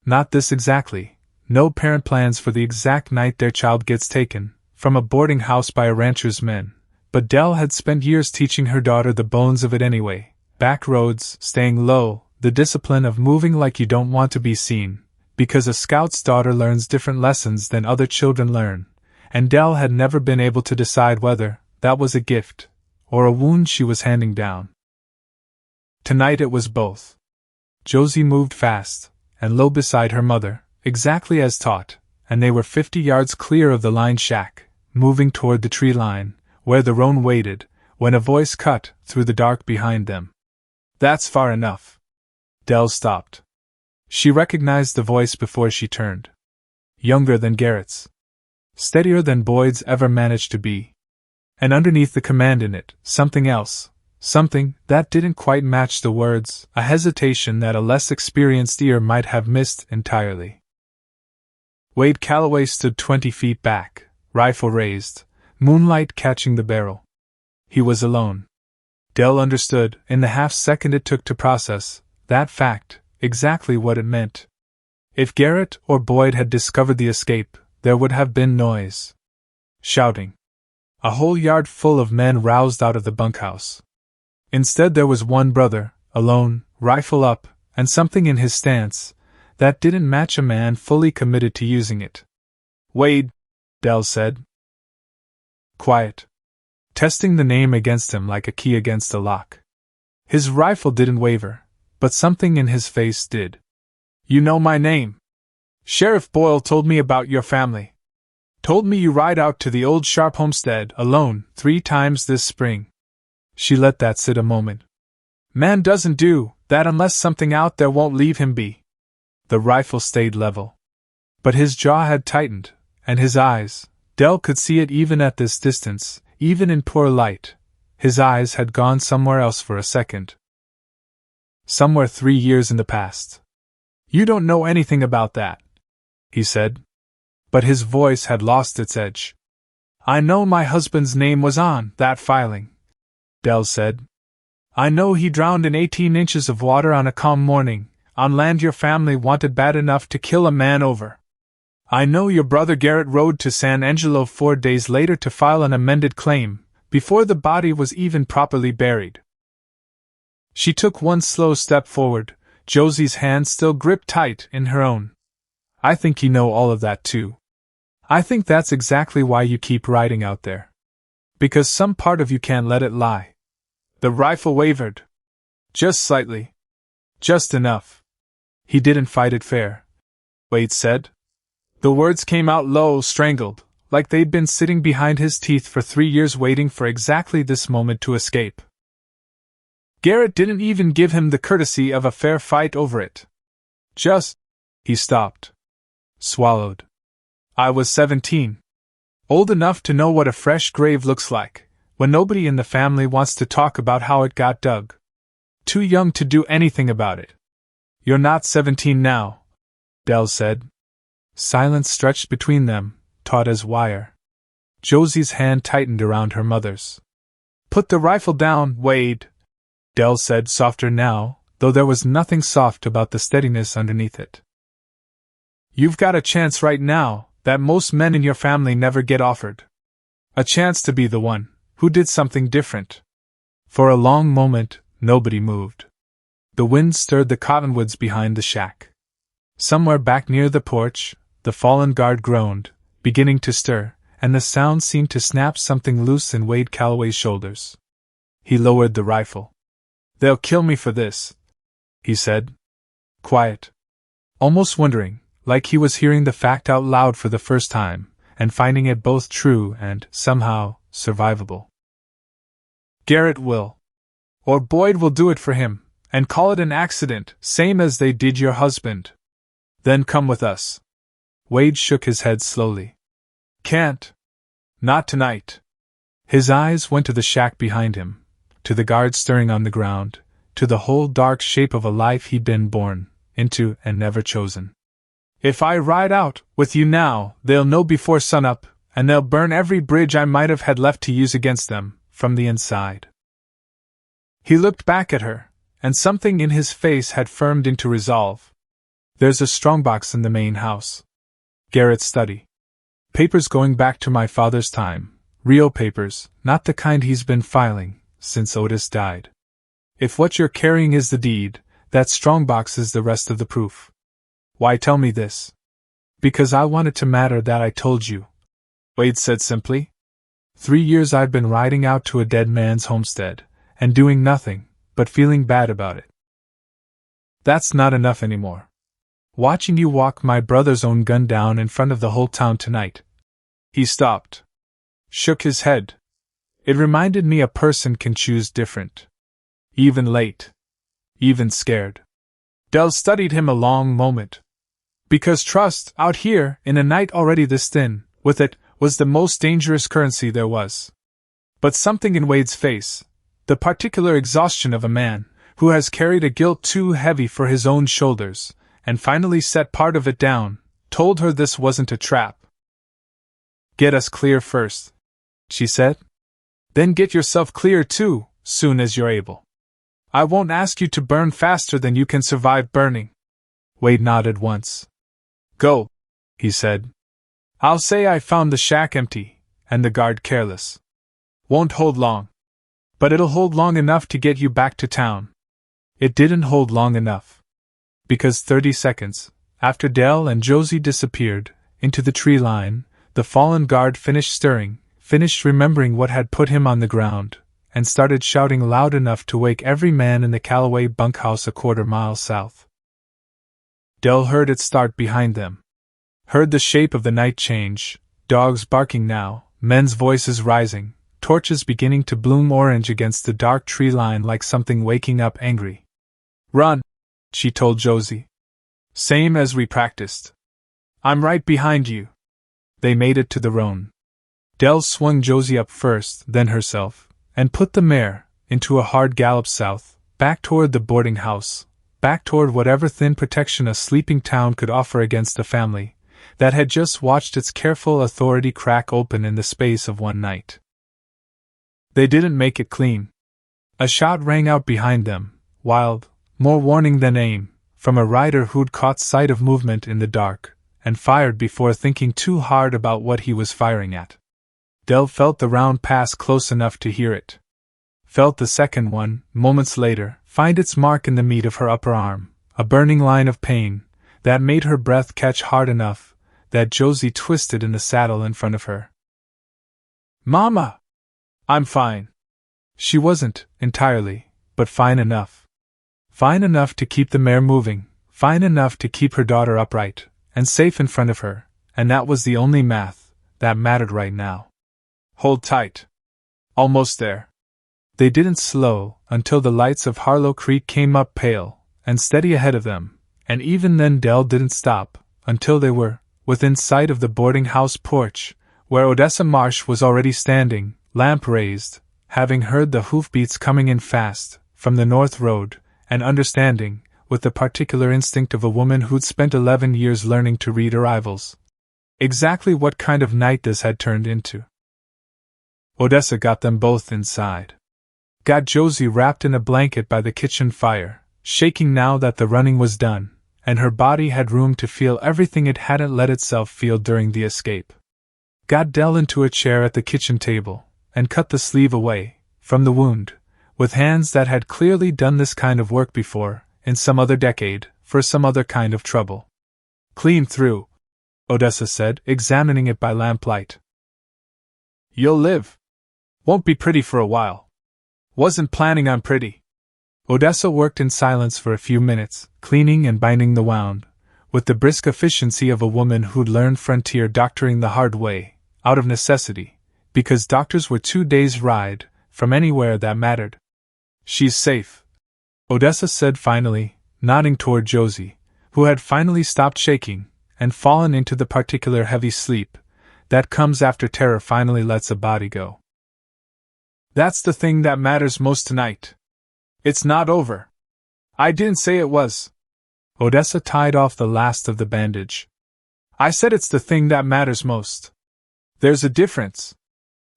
Not this exactly. No parent plans for the exact night their child gets taken from a boarding house by a rancher's men, but Dell had spent years teaching her daughter the bones of it anyway. Back roads, staying low, the discipline of moving like you don't want to be seen, because a scout's daughter learns different lessons than other children learn, and Dell had never been able to decide whether that was a gift or a wound she was handing down. Tonight it was both. Josie moved fast and low beside her mother, exactly as taught, and they were 50 yards clear of the line shack, moving toward the tree line, where the roan waited, when a voice cut through the dark behind them. "That's far enough." Dell stopped. She recognized the voice before she turned. Younger than Garrett's. Steadier than Boyd's ever managed to be. And underneath the command in it, something else. Something that didn't quite match the words, a hesitation that a less experienced ear might have missed entirely. Wade Calloway stood 20 feet back, rifle raised, moonlight catching the barrel. He was alone. Dell understood, in the half-second it took to process that fact, exactly what it meant. If Garrett or Boyd had discovered the escape, there would have been noise. Shouting. A whole yard full of men roused out of the bunkhouse. Instead there was one brother, alone, rifle up, and something in his stance that didn't match a man fully committed to using it. "Wade," Dell said. Quiet. Testing the name against him like a key against a lock. His rifle didn't waver, but something in his face did. "You know my name. Sheriff Boyle told me about your family. Told me you ride out to the old Sharp homestead alone 3 times this spring. She let that sit a moment. Man doesn't do that unless something out there won't leave him be. The rifle stayed level. But his jaw had tightened, and his eyes, Dell could see it even at this distance, even in poor light, his eyes had gone somewhere else for a second. Somewhere 3 years in the past. You don't know anything about that, he said. But his voice had lost its edge. I know my husband's name was on that filing, Dell said. I know he drowned in 18 inches of water on a calm morning, on land your family wanted bad enough to kill a man over. I know your brother Garrett rode to San Angelo 4 days later to file an amended claim, before the body was even properly buried. She took one slow step forward, Josie's hand still gripped tight in her own. I think you know all of that too. I think that's exactly why you keep riding out there. Because some part of you can't let it lie. The rifle wavered. Just slightly. Just enough. He didn't fight it fair, Wade said. The words came out low, strangled, like they'd been sitting behind his teeth for 3 years waiting for exactly this moment to escape. Garrett didn't even give him the courtesy of a fair fight over it. He stopped. Swallowed. I was 17. Old enough to know what a fresh grave looks like, when nobody in the family wants to talk about how it got dug. Too young to do anything about it. You're not 17 now, Dell said. Silence stretched between them, taut as wire. Josie's hand tightened around her mother's. Put the rifle down, Wade, Dell said, softer now, though there was nothing soft about the steadiness underneath it. You've got a chance right now that most men in your family never get offered. A chance to be the one who did something different. For a long moment, nobody moved. The wind stirred the cottonwoods behind the shack. Somewhere back near the porch, the fallen guard groaned, beginning to stir, and the sound seemed to snap something loose in Wade Calloway's shoulders. He lowered the rifle. They'll kill me for this, he said. Quiet. Almost wondering, like he was hearing the fact out loud for the first time, and finding it both true and, somehow, survivable. Garrett will. Or Boyd will do it for him, and call it an accident, same as they did your husband. Then come with us. Wade shook his head slowly. Can't. Not tonight. His eyes went to the shack behind him, to the guard stirring on the ground, to the whole dark shape of a life he'd been born into and never chosen. If I ride out with you now, they'll know before sunup, and they'll burn every bridge I might have had left to use against them, from the inside. He looked back at her, and something in his face had firmed into resolve. There's a strongbox in the main house. Garrett's study. Papers going back to my father's time, real papers, not the kind he's been filing since Otis died. If what you're carrying is the deed, that strongbox is the rest of the proof. Why tell me this? Because I want it to matter that I told you, Wade said simply. 3 years I've been riding out to a dead man's homestead, and doing nothing, but feeling bad about it. That's not enough anymore. Watching you walk my brother's own gun down in front of the whole town tonight. He stopped. Shook his head. It reminded me a person can choose different. Even late. Even scared. Dell studied him a long moment. Because trust, out here, in a night already this thin, with it, was the most dangerous currency there was. But something in Wade's face, the particular exhaustion of a man who has carried a guilt too heavy for his own shoulders, and finally set part of it down, told her this wasn't a trap. Get us clear first, she said. Then get yourself clear too, soon as you're able. I won't ask you to burn faster than you can survive burning. Wade nodded once. Go, he said. I'll say I found the shack empty, and the guard careless. Won't hold long. But it'll hold long enough to get you back to town. It didn't hold long enough. Because 30 seconds, after Dell and Josie disappeared into the tree line, the fallen guard finished stirring, finished remembering what had put him on the ground, and started shouting loud enough to wake every man in the Calloway bunkhouse a quarter-mile south. Dell heard it start behind them. Heard the shape of the night change, Dogs barking now, men's voices rising, torches beginning to bloom orange against the dark tree line like something waking up angry. "Run," she told Josie. "Same as we practiced. I'm right behind you." They made it to the roan. Dell swung Josie up first, then herself, and put the mare into a hard gallop south, back toward the boarding house, back toward whatever thin protection a sleeping town could offer against a family that had just watched its careful authority crack open in the space of one night. They didn't make it clean. A shot rang out behind them, wild, more warning than aim, from a rider who'd caught sight of movement in the dark, and fired before thinking too hard about what he was firing at. Dell felt the round pass close enough to hear it. Felt the second one, moments later, find its mark in the meat of her upper arm, a burning line of pain that made her breath catch hard enough that Josie twisted in the saddle in front of her. "Mama! I'm fine." She wasn't, entirely, but fine enough. Fine enough to keep the mare moving, fine enough to keep her daughter upright and safe in front of her, and that was the only math that mattered right now. "Hold tight. Almost there." They didn't slow until the lights of Harlow Creek came up pale and steady ahead of them, and even then Dell didn't stop until they were within sight of the boarding house porch, where Odessa Marsh was already standing, lamp raised, having heard the hoofbeats coming in fast from the north road, and understanding, with the particular instinct of a woman who'd spent 11 years learning to read arrivals, exactly what kind of night this had turned into. Odessa got them both inside. Got Josie wrapped in a blanket by the kitchen fire, shaking now that the running was done, and her body had room to feel everything it hadn't let itself feel during the escape. Got Dell into a chair at the kitchen table, and cut the sleeve away from the wound, with hands that had clearly done this kind of work before, in some other decade, for some other kind of trouble. "Clean through," Odessa said, examining it by lamplight. "You'll live. Won't be pretty for a while. Wasn't planning on pretty." Odessa worked in silence for a few minutes, cleaning and binding the wound, with the brisk efficiency of a woman who'd learned frontier doctoring the hard way, out of necessity, because doctors were 2 days' ride from anywhere that mattered. "She's safe," Odessa said finally, nodding toward Josie, who had finally stopped shaking and fallen into the particular heavy sleep that comes after terror finally lets a body go. "That's the thing that matters most tonight. It's not over. I didn't say it was." Odessa tied off the last of the bandage. "I said it's the thing that matters most. There's a difference."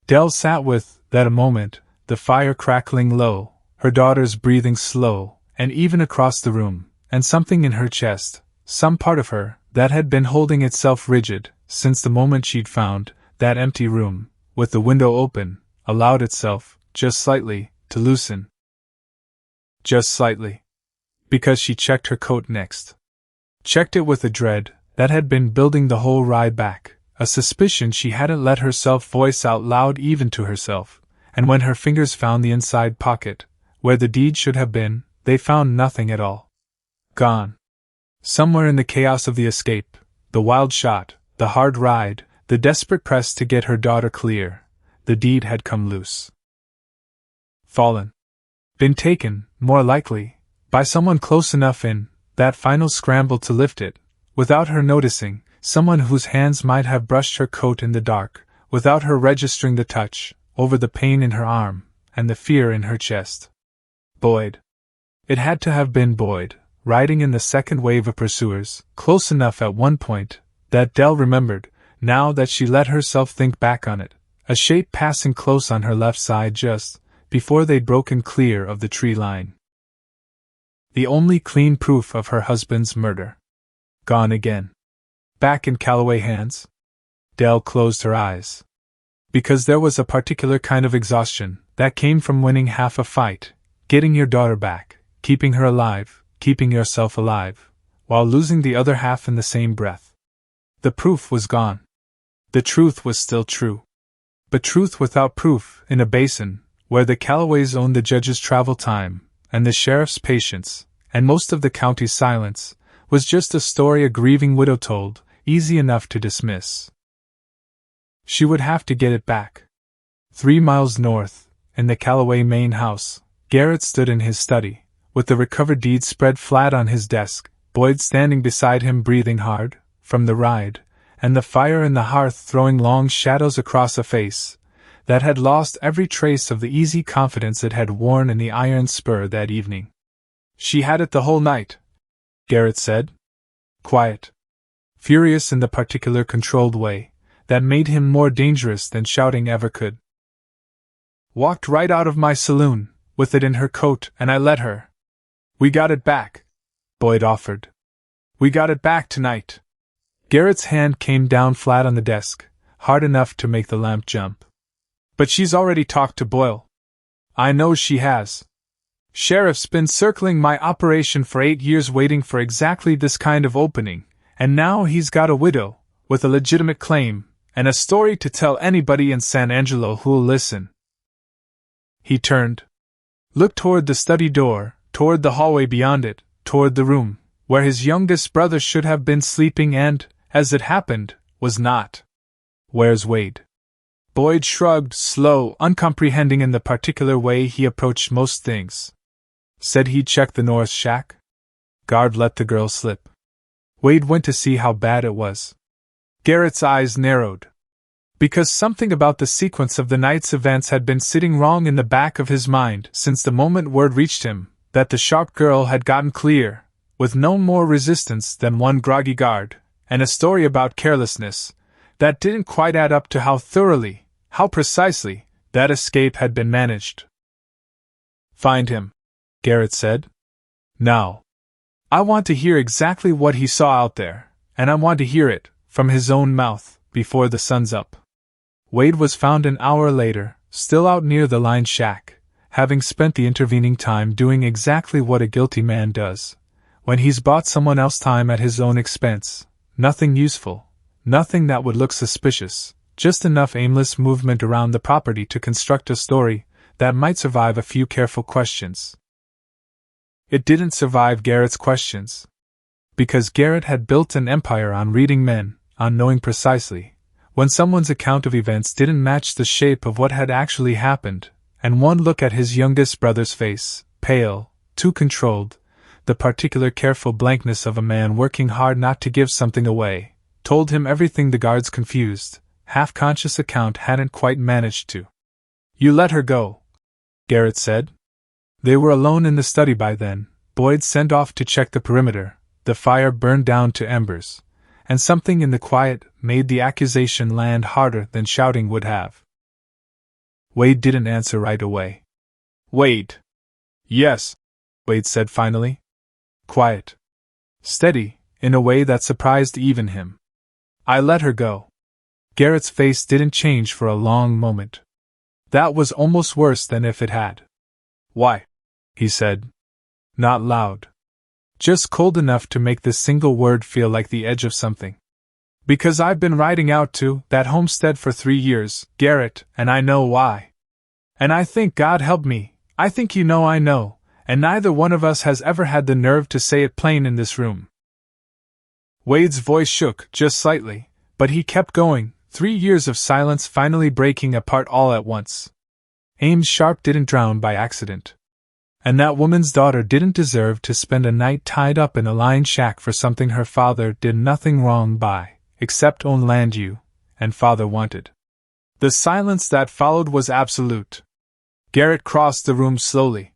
Dell sat with that a moment, the fire crackling low, her daughter's breathing slow, and even across the room, and something in her chest, some part of her, that had been holding itself rigid since the moment she'd found that empty room, with the window open, allowed itself, just slightly, to loosen. Just slightly. Because she checked her coat next. Checked it with a dread that had been building the whole ride back, a suspicion she hadn't let herself voice out loud even to herself, and when her fingers found the inside pocket, where the deed should have been, they found nothing at all. Gone. Somewhere in the chaos of the escape, the wild shot, the hard ride, the desperate press to get her daughter clear, the deed had come loose. Fallen. Been taken, more likely, by someone close enough in that final scramble to lift it, without her noticing, someone whose hands might have brushed her coat in the dark, without her registering the touch, over the pain in her arm, and the fear in her chest. Boyd. It had to have been Boyd, riding in the second wave of pursuers, close enough at one point, that Dell remembered, now that she let herself think back on it, a shape passing close on her left side just before they'd broken clear of the tree line. The only clean proof of her husband's murder. Gone again. Back in Calloway hands? Dell closed her eyes. Because there was a particular kind of exhaustion that came from winning half a fight, getting your daughter back, keeping her alive, keeping yourself alive, while losing the other half in the same breath. The proof was gone. The truth was still true. But truth without proof, in a basin where the Calloways owned the judge's travel time, and the sheriff's patience, and most of the county's silence, was just a story a grieving widow told, easy enough to dismiss. she would have to get it back. 3 miles north, in the Callaway main house, Garrett stood in his study, with the recovered deed spread flat on his desk, Boyd standing beside him breathing hard, from the ride, and the fire in the hearth throwing long shadows across a face that had lost every trace of the easy confidence it had worn in the iron spur that evening. "She had it the whole night," Garrett said. Quiet. Furious in the particular controlled way that made him more dangerous than shouting ever could. "Walked right out of my saloon, with it in her coat, and I let her. We got it back," Boyd offered. "We got it back tonight." Garrett's hand came down flat on the desk, hard enough to make the lamp jump. "But she's already talked to Boyle." "I know she has. Sheriff's been circling my operation for 8 years waiting for exactly this kind of opening, and now he's got a widow, with a legitimate claim, and a story to tell anybody in San Angelo who'll listen." He turned. Looked toward the study door, toward the hallway beyond it, toward the room, where his youngest brother should have been sleeping and, as it happened, was not. "Where's Wade?" Boyd shrugged, slow, uncomprehending in the particular way he approached most things. "Said he'd check the North shack." Guard let the girl slip. "Wade went to see how bad it was." Garrett's eyes narrowed. Because something about the sequence of the night's events had been sitting wrong in the back of his mind since the moment word reached him that the sharp girl had gotten clear, with no more resistance than one groggy guard, and a story about carelessness that didn't quite add up to how thoroughly, how precisely, that escape had been managed. "Find him," Garrett said. "Now. I want to hear exactly what he saw out there, and I want to hear it, from his own mouth, before the sun's up." Wade was found an hour later, still out near the line shack, having spent the intervening time doing exactly what a guilty man does, when he's bought someone else time at his own expense. Nothing useful. Nothing that would look suspicious, just enough aimless movement around the property to construct a story that might survive a few careful questions. It didn't survive Garrett's questions. Because Garrett had built an empire on reading men, on knowing precisely when someone's account of events didn't match the shape of what had actually happened, and one look at his youngest brother's face, pale, too controlled, the particular careful blankness of a man working hard not to give something away, told him everything the guard's confused, half-conscious account hadn't quite managed to. "You let her go," Garrett said. They were alone in the study by then, Boyd sent off to check the perimeter, the fire burned down to embers, and something in the quiet made the accusation land harder than shouting would have. Wade didn't answer right away. "Wade." "Yes," Wade said finally. Quiet. Steady, in a way that surprised even him. "I let her go." Garrett's face didn't change for a long moment. That was almost worse than if it had. "Why?" he said. Not loud. Just cold enough to make this single word feel like the edge of something. "Because I've been riding out to that homestead for 3 years, Garrett, and I know why. And I think God help me, I think you know I know, and neither one of us has ever had the nerve to say it plain in this room." Wade's voice shook, just slightly, but he kept going, 3 years of silence finally breaking apart all at once. Ames Sharp didn't drown by accident. And that woman's daughter didn't deserve to spend a night tied up in a line shack for something her father did nothing wrong by, except own land and father wanted. The silence that followed was absolute. Garrett crossed the room slowly.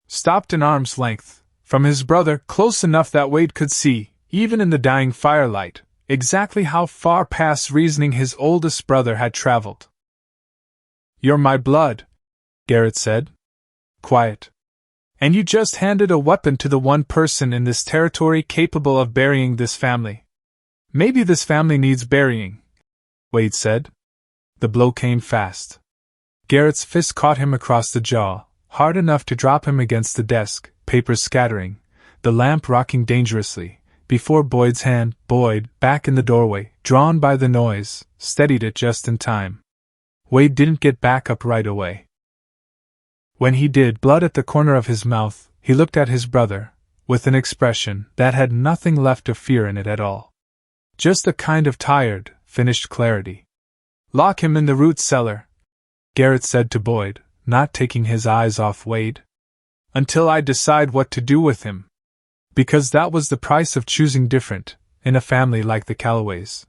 Stopped an arm's length, from his brother, close enough that Wade could see, even in the dying firelight, exactly how far past reasoning his oldest brother had traveled. "You're my blood," Garrett said. Quiet. "And you just handed a weapon to the one person in this territory capable of burying this family. Maybe this family needs burying," Wade said. The blow came fast. Garrett's fist caught him across the jaw, hard enough to drop him against the desk, papers scattering, the lamp rocking dangerously, before Boyd's hand, Boyd, back in the doorway, drawn by the noise, steadied it just in time. Wade didn't get back up right away. When he did, blood at the corner of his mouth, he looked at his brother, with an expression that had nothing left of fear in it at all. Just a kind of tired, finished clarity. Lock him in the root cellar, Garrett said to Boyd, not taking his eyes off Wade. Until I decide what to do with him. Because that was the price of choosing different, in a family like the Callaways.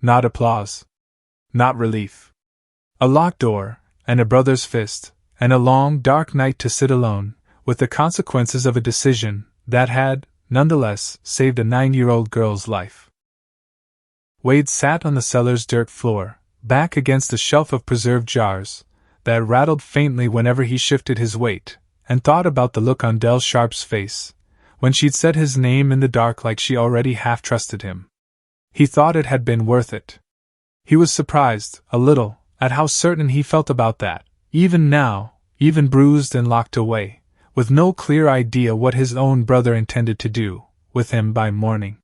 Not applause. Not relief. A locked door, and a brother's fist, and a long, dark night to sit alone, with the consequences of a decision that had, nonetheless, saved a 9-year-old girl's life. Wade sat on the cellar's dirt floor, back against a shelf of preserved jars, that rattled faintly whenever he shifted his weight, and thought about the look on Del Sharp's face, when she'd said his name in the dark like she already half-trusted him. He thought it had been worth it. He was surprised, a little, at how certain he felt about that, even now, even bruised and locked away, with no clear idea what his own brother intended to do with him by morning.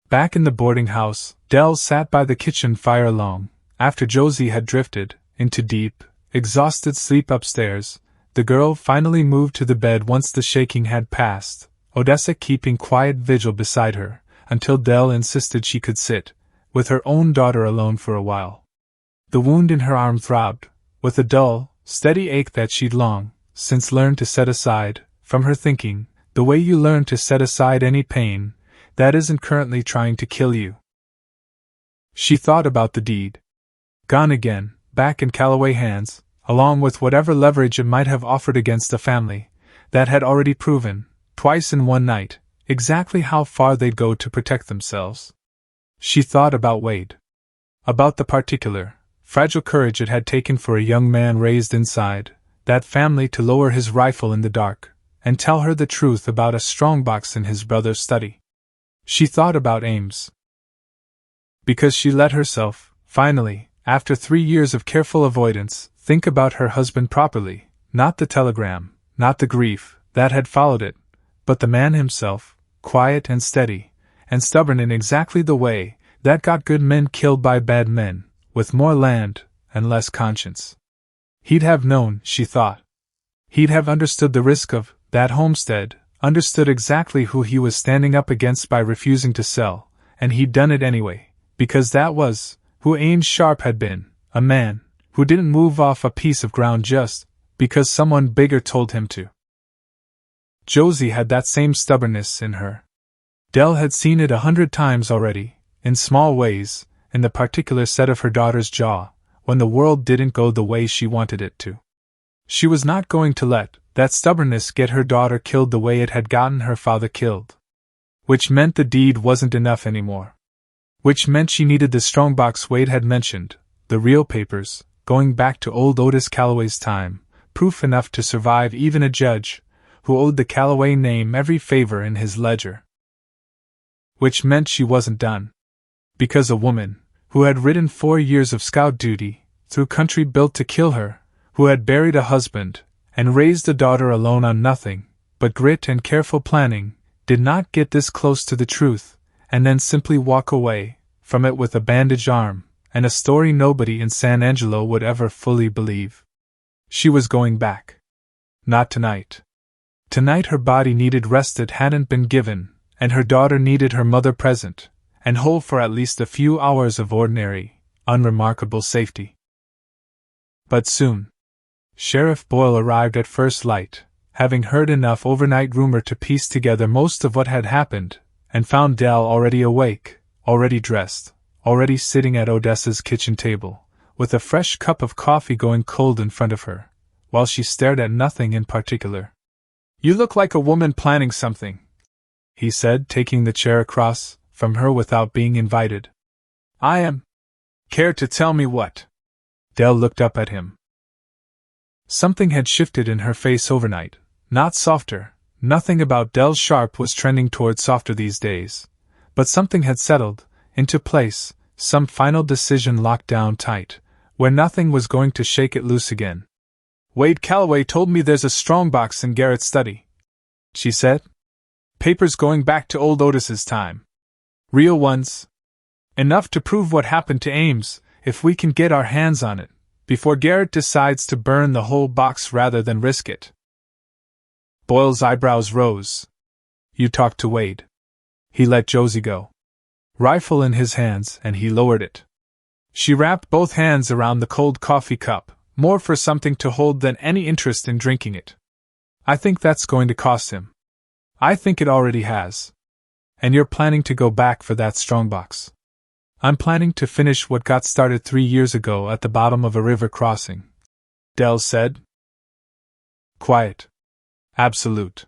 Back in the boarding house, Del sat by the kitchen fire long, after Josie had drifted into deep, exhausted sleep upstairs. The girl finally moved to the bed once the shaking had passed, Odessa keeping quiet vigil beside her, until Del insisted she could sit, with her own daughter alone for a while. The wound in her arm throbbed, with a dull, steady ache that she'd long since learned to set aside, from her thinking, the way you learn to set aside any pain that isn't currently trying to kill you. She thought about the deed. Gone again, back in Callaway hands, along with whatever leverage it might have offered against a family that had already proven, twice in one night, exactly how far they'd go to protect themselves. She thought about Wade. About the particular, fragile courage it had taken for a young man raised inside that family to lower his rifle in the dark and tell her the truth about a strongbox in his brother's study. She thought about Ames. Because she let herself, finally, after 3 years of careful avoidance, think about her husband properly, not the telegram, not the grief that had followed it, but the man himself, quiet and steady, and stubborn in exactly the way that got good men killed by bad men, with more land and less conscience. He'd have known, she thought. He'd have understood the risk of that homestead, understood exactly who he was standing up against by refusing to sell, and he'd done it anyway, because that was who Ames Sharp had been, a man who didn't move off a piece of ground just because someone bigger told him to. Josie had that same stubbornness in her. Del had seen it 100 times already, in small ways, in the particular set of her daughter's jaw, when the world didn't go the way she wanted it to. She was not going to let that stubbornness get her daughter killed the way it had gotten her father killed. Which meant the deed wasn't enough anymore. Which meant she needed the strongbox Wade had mentioned, the real papers, going back to old Otis Callaway's time, proof enough to survive even a judge who owed the Callaway name every favor in his ledger. Which meant she wasn't done. Because a woman, who had ridden 4 years of scout duty, through country built to kill her, who had buried a husband, and raised a daughter alone on nothing but grit and careful planning, did not get this close to the truth, and then simply walk away from it with a bandaged arm, and a story nobody in San Angelo would ever fully believe. She was going back. Not tonight. Tonight her body needed rest it hadn't been given, and her daughter needed her mother present, and whole for at least a few hours of ordinary, unremarkable safety. But soon. Sheriff Boyle arrived at first light, having heard enough overnight rumor to piece together most of what had happened, and found Del already awake, already dressed, already sitting at Odessa's kitchen table, with a fresh cup of coffee going cold in front of her, while she stared at nothing in particular. "You look like a woman planning something," he said, taking the chair across from her without being invited. "I am. Care to tell me what?" Del looked up at him. Something had shifted in her face overnight, not softer. Nothing about Del Sharp was trending toward softer these days, but something had settled into place, some final decision locked down tight, where nothing was going to shake it loose again. "Wade Callaway told me there's a strongbox in Garrett's study," she said. "Papers going back to old Otis's time. Real ones. Enough to prove what happened to Ames, if we can get our hands on it, before Garrett decides to burn the whole box rather than risk it." Boyle's eyebrows rose. "You talked to Wade." He let Josie go. Rifle in his hands, and he lowered it. She wrapped both hands around the cold coffee cup, more for something to hold than any interest in drinking it. I think that's going to cost him. I think it already has. And you're planning to go back for that strongbox. I'm planning to finish what got started 3 years ago at the bottom of a river crossing, Dell said. Quiet. Absolute.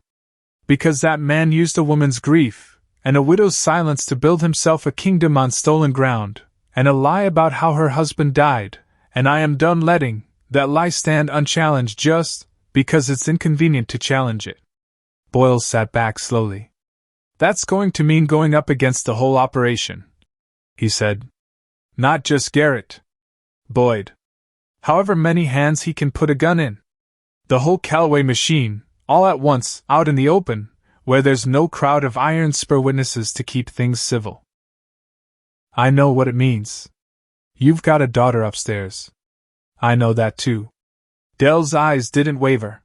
Because that man used a woman's grief and a widow's silence to build himself a kingdom on stolen ground, and a lie about how her husband died, and I am done letting that lie stand unchallenged just because it's inconvenient to challenge it. Boyle sat back slowly. That's going to mean going up against the whole operation, he said. Not just Garrett. Boyd. However many hands he can put a gun in. The whole Callaway machine, all at once, out in the open, where there's no crowd of iron spur witnesses to keep things civil. I know what it means. You've got a daughter upstairs. I know that too. Dell's eyes didn't waver.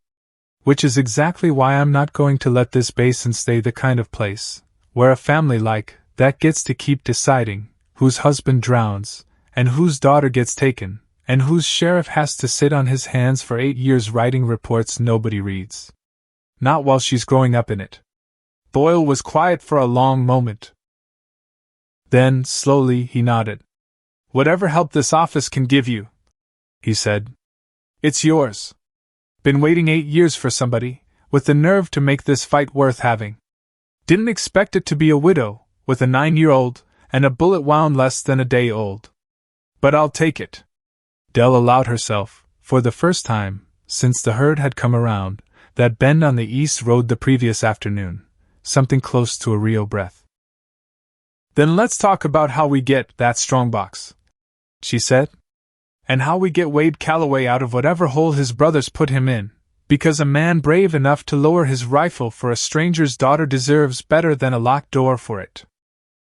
Which is exactly why I'm not going to let this basin stay the kind of place where a family like that gets to keep deciding whose husband drowns, and whose daughter gets taken, and whose sheriff has to sit on his hands for 8 years writing reports nobody reads. Not while she's growing up in it. Boyle was quiet for a long moment. Then, slowly, he nodded. Whatever help this office can give you, he said. It's yours. Been waiting 8 years for somebody, with the nerve to make this fight worth having. Didn't expect it to be a widow, with a 9-year-old, and a bullet wound less than a day old. But I'll take it. Dell allowed herself, for the first time, since the herd had come around, that bend on the east road the previous afternoon, something close to a real breath. Then let's talk about how we get that strongbox, she said. And how we get Wade Calloway out of whatever hole his brothers put him in, because a man brave enough to lower his rifle for a stranger's daughter deserves better than a locked door for it.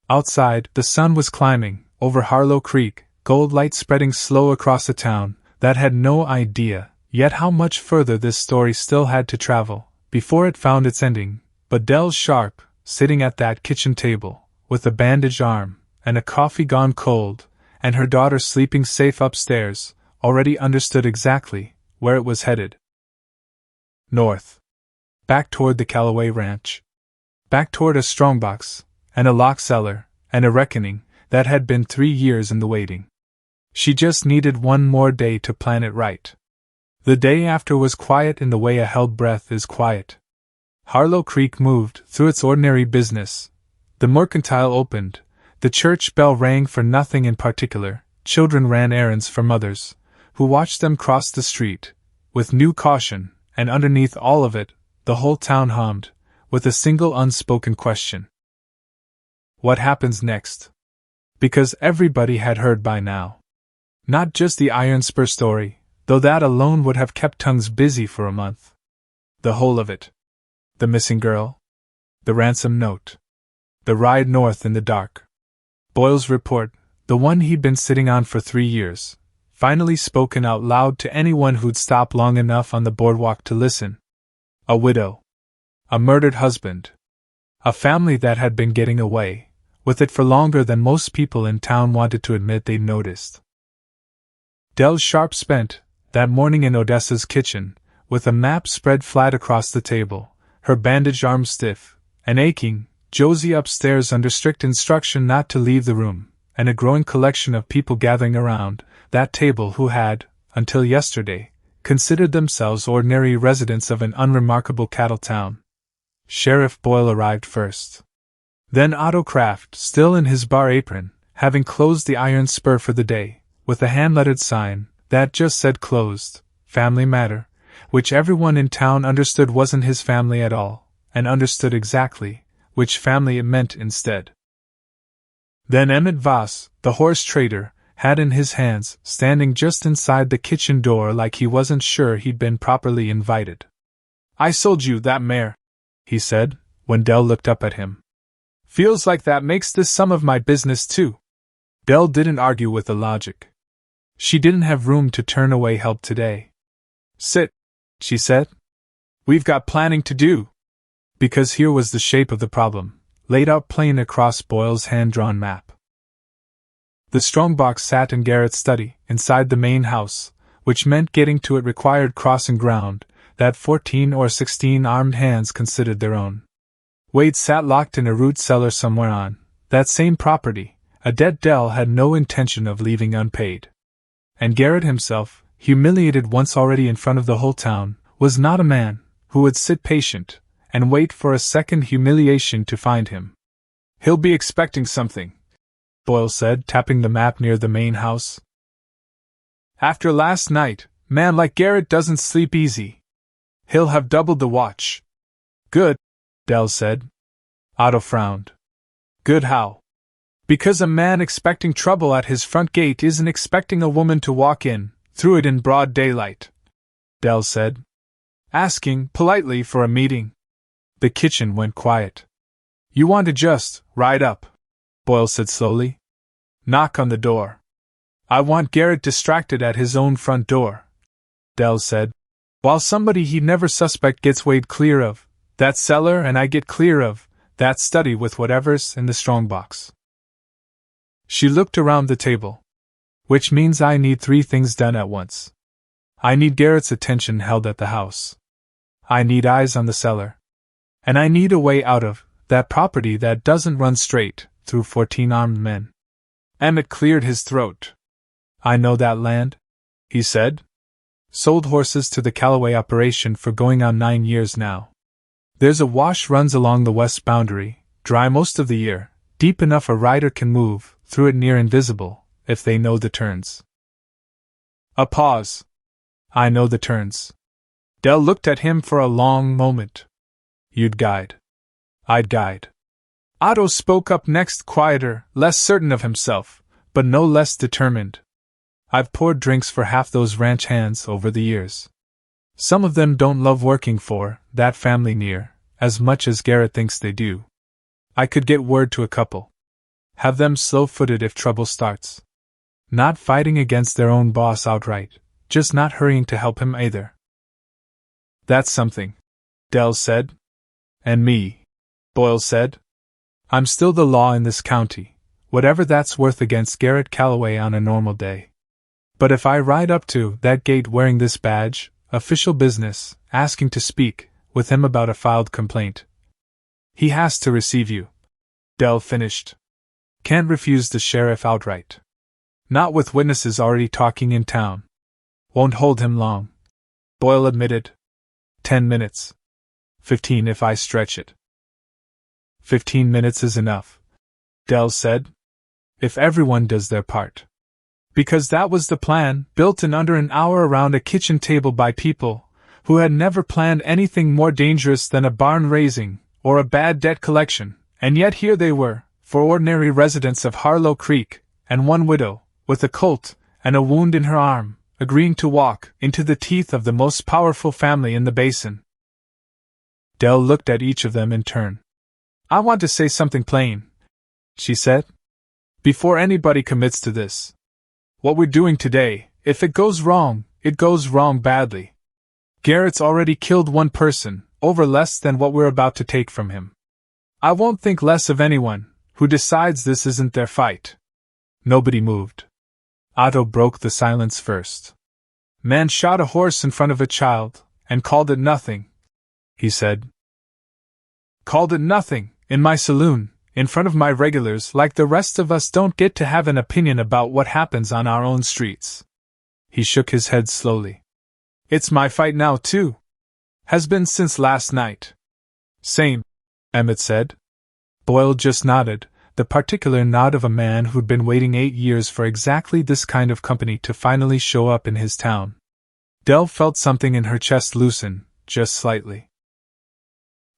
Outside, the sun was climbing, over Harlow Creek, gold light spreading slow across a town that had no idea yet how much further this story still had to travel before it found its ending, but Dell Sharp, sitting at that kitchen table, with a bandaged arm, and a coffee gone cold, and her daughter sleeping safe upstairs, already understood exactly where it was headed. North. Back toward the Callaway Ranch. Back toward a strongbox, and a lock cellar, and a reckoning that had been 3 years in the waiting. She just needed one more day to plan it right. The day after was quiet in the way a held breath is quiet. Harlow Creek moved through its ordinary business. The mercantile opened. The church bell rang for nothing in particular. Children ran errands for mothers, who watched them cross the street, with new caution, and underneath all of it, the whole town hummed, with a single unspoken question. What happens next? Because everybody had heard by now. Not just the iron spur story, though that alone would have kept tongues busy for a month. The whole of it. The missing girl. The ransom note. The ride north in the dark. Boyle's report, the one he'd been sitting on for 3 years, finally spoken out loud to anyone who'd stop long enough on the boardwalk to listen. A widow. A murdered husband. A family that had been getting away with it for longer than most people in town wanted to admit they'd noticed. Dell Sharp spent that morning in Odessa's kitchen, with a map spread flat across the table, her bandaged arm stiff and aching, Josie upstairs under strict instruction not to leave the room, and a growing collection of people gathering around that table who had, until yesterday, considered themselves ordinary residents of an unremarkable cattle town. Sheriff Boyle arrived first. Then Otto Kraft, still in his bar apron, having closed the iron spur for the day, with a hand-lettered sign that just said closed, family matter, which everyone in town understood wasn't his family at all, and understood exactly which family it meant instead. Then Emmett Voss, the horse trader, had in his hands, standing just inside the kitchen door like he wasn't sure he'd been properly invited. I sold you that mare, he said, when Dell looked up at him. Feels like that makes this some of my business too. Dell didn't argue with the logic. She didn't have room to turn away help today. Sit, she said. We've got planning to do. Because here was the shape of the problem, laid out plain across Boyle's hand-drawn map. The strongbox sat in Garrett's study, inside the main house, which meant getting to it required crossing ground that 14 or 16 armed hands considered their own. Wade sat locked in a root cellar somewhere on that same property, a debt Dell had no intention of leaving unpaid. And Garrett himself, humiliated once already in front of the whole town, was not a man who would sit patient and wait for a second humiliation to find him. "He'll be expecting something," Boyle said, tapping the map near the main house. "After last night, man like Garrett doesn't sleep easy. He'll have doubled the watch." "Good," Dell said. Otto frowned. "Good how?" "Because a man expecting trouble at his front gate isn't expecting a woman to walk in, through it in broad daylight," Dell said. "Asking, politely, for a meeting." The kitchen went quiet. "You want to just ride up," Boyle said slowly. "Knock on the door." "I want Garrett distracted at his own front door," Dell said. "While somebody he'd never suspect gets Wade clear of that cellar and I get clear of that study with whatever's in the strongbox." She looked around the table. "Which means I need 3 things done at once. I need Garrett's attention held at the house. I need eyes on the cellar. And I need a way out of that property that doesn't run straight through 14 armed men." Emmett cleared his throat. "I know that land," he said. "Sold horses to the Callaway operation for going on 9 years now. There's a wash runs along the west boundary, dry most of the year, deep enough a rider can move through it near invisible, if they know the turns." A pause. "I know the turns." Dell looked at him for a long moment. "You'd guide." "I'd guide." Otto spoke up next, quieter, less certain of himself, but no less determined. "I've poured drinks for half those ranch hands over the years. Some of them don't love working for that family near as much as Garrett thinks they do. I could get word to a couple. Have them slow-footed if trouble starts. Not fighting against their own boss outright, just not hurrying to help him either." "That's something," Dell said. "And me," Boyle said. "I'm still the law in this county, whatever that's worth against Garrett Callaway on a normal day. But if I ride up to that gate wearing this badge, official business, asking to speak with him about a filed complaint, he has to receive you," Dell finished. "Can't refuse the sheriff outright. Not with witnesses already talking in town. Won't hold him long," Boyle admitted. 10 minutes. 15 if I stretch it." 15 minutes is enough," Dell said. "If everyone does their part." Because that was the plan, built in under an hour around a kitchen table by people who had never planned anything more dangerous than a barn raising or a bad debt collection, and yet here they were, 4 ordinary residents of Harlow Creek, and one widow, with a colt and a wound in her arm, agreeing to walk into the teeth of the most powerful family in the basin. Dell looked at each of them in turn. "I want to say something plain," she said, "before anybody commits to this. What we're doing today, if it goes wrong, it goes wrong badly. Garrett's already killed one person, over less than what we're about to take from him. I won't think less of anyone who decides this isn't their fight." Nobody moved. Otto broke the silence first. "Man shot a horse in front of a child, and called it nothing," he said. "Called it nothing, in my saloon, in front of my regulars, like the rest of us don't get to have an opinion about what happens on our own streets." He shook his head slowly. "It's my fight now, too. Has been since last night." "Same," Emmett said. Boyle just nodded, the particular nod of a man who'd been waiting 8 years for exactly this kind of company to finally show up in his town. Dell felt something in her chest loosen, just slightly.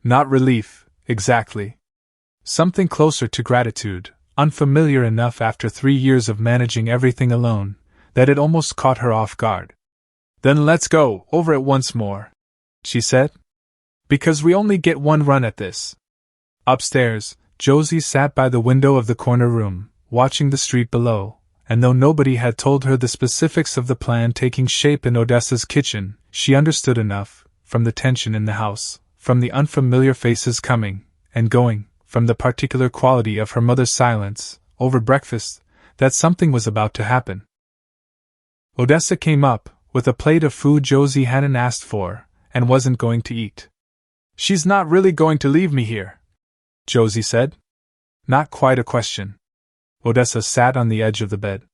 Not relief, exactly. Something closer to gratitude, unfamiliar enough after 3 years of managing everything alone, that it almost caught her off guard. "Then let's go over it once more," she said. "Because we only get one run at this." Upstairs, Josie sat by the window of the corner room, watching the street below, and though nobody had told her the specifics of the plan taking shape in Odessa's kitchen, she understood enough, from the tension in the house, from the unfamiliar faces coming and going, from the particular quality of her mother's silence over breakfast, that something was about to happen. Odessa came up, with a plate of food Josie hadn't asked for, and wasn't going to eat. "She's not really going to leave me here," Josie said. Not quite a question. Odessa sat on the edge of the bed.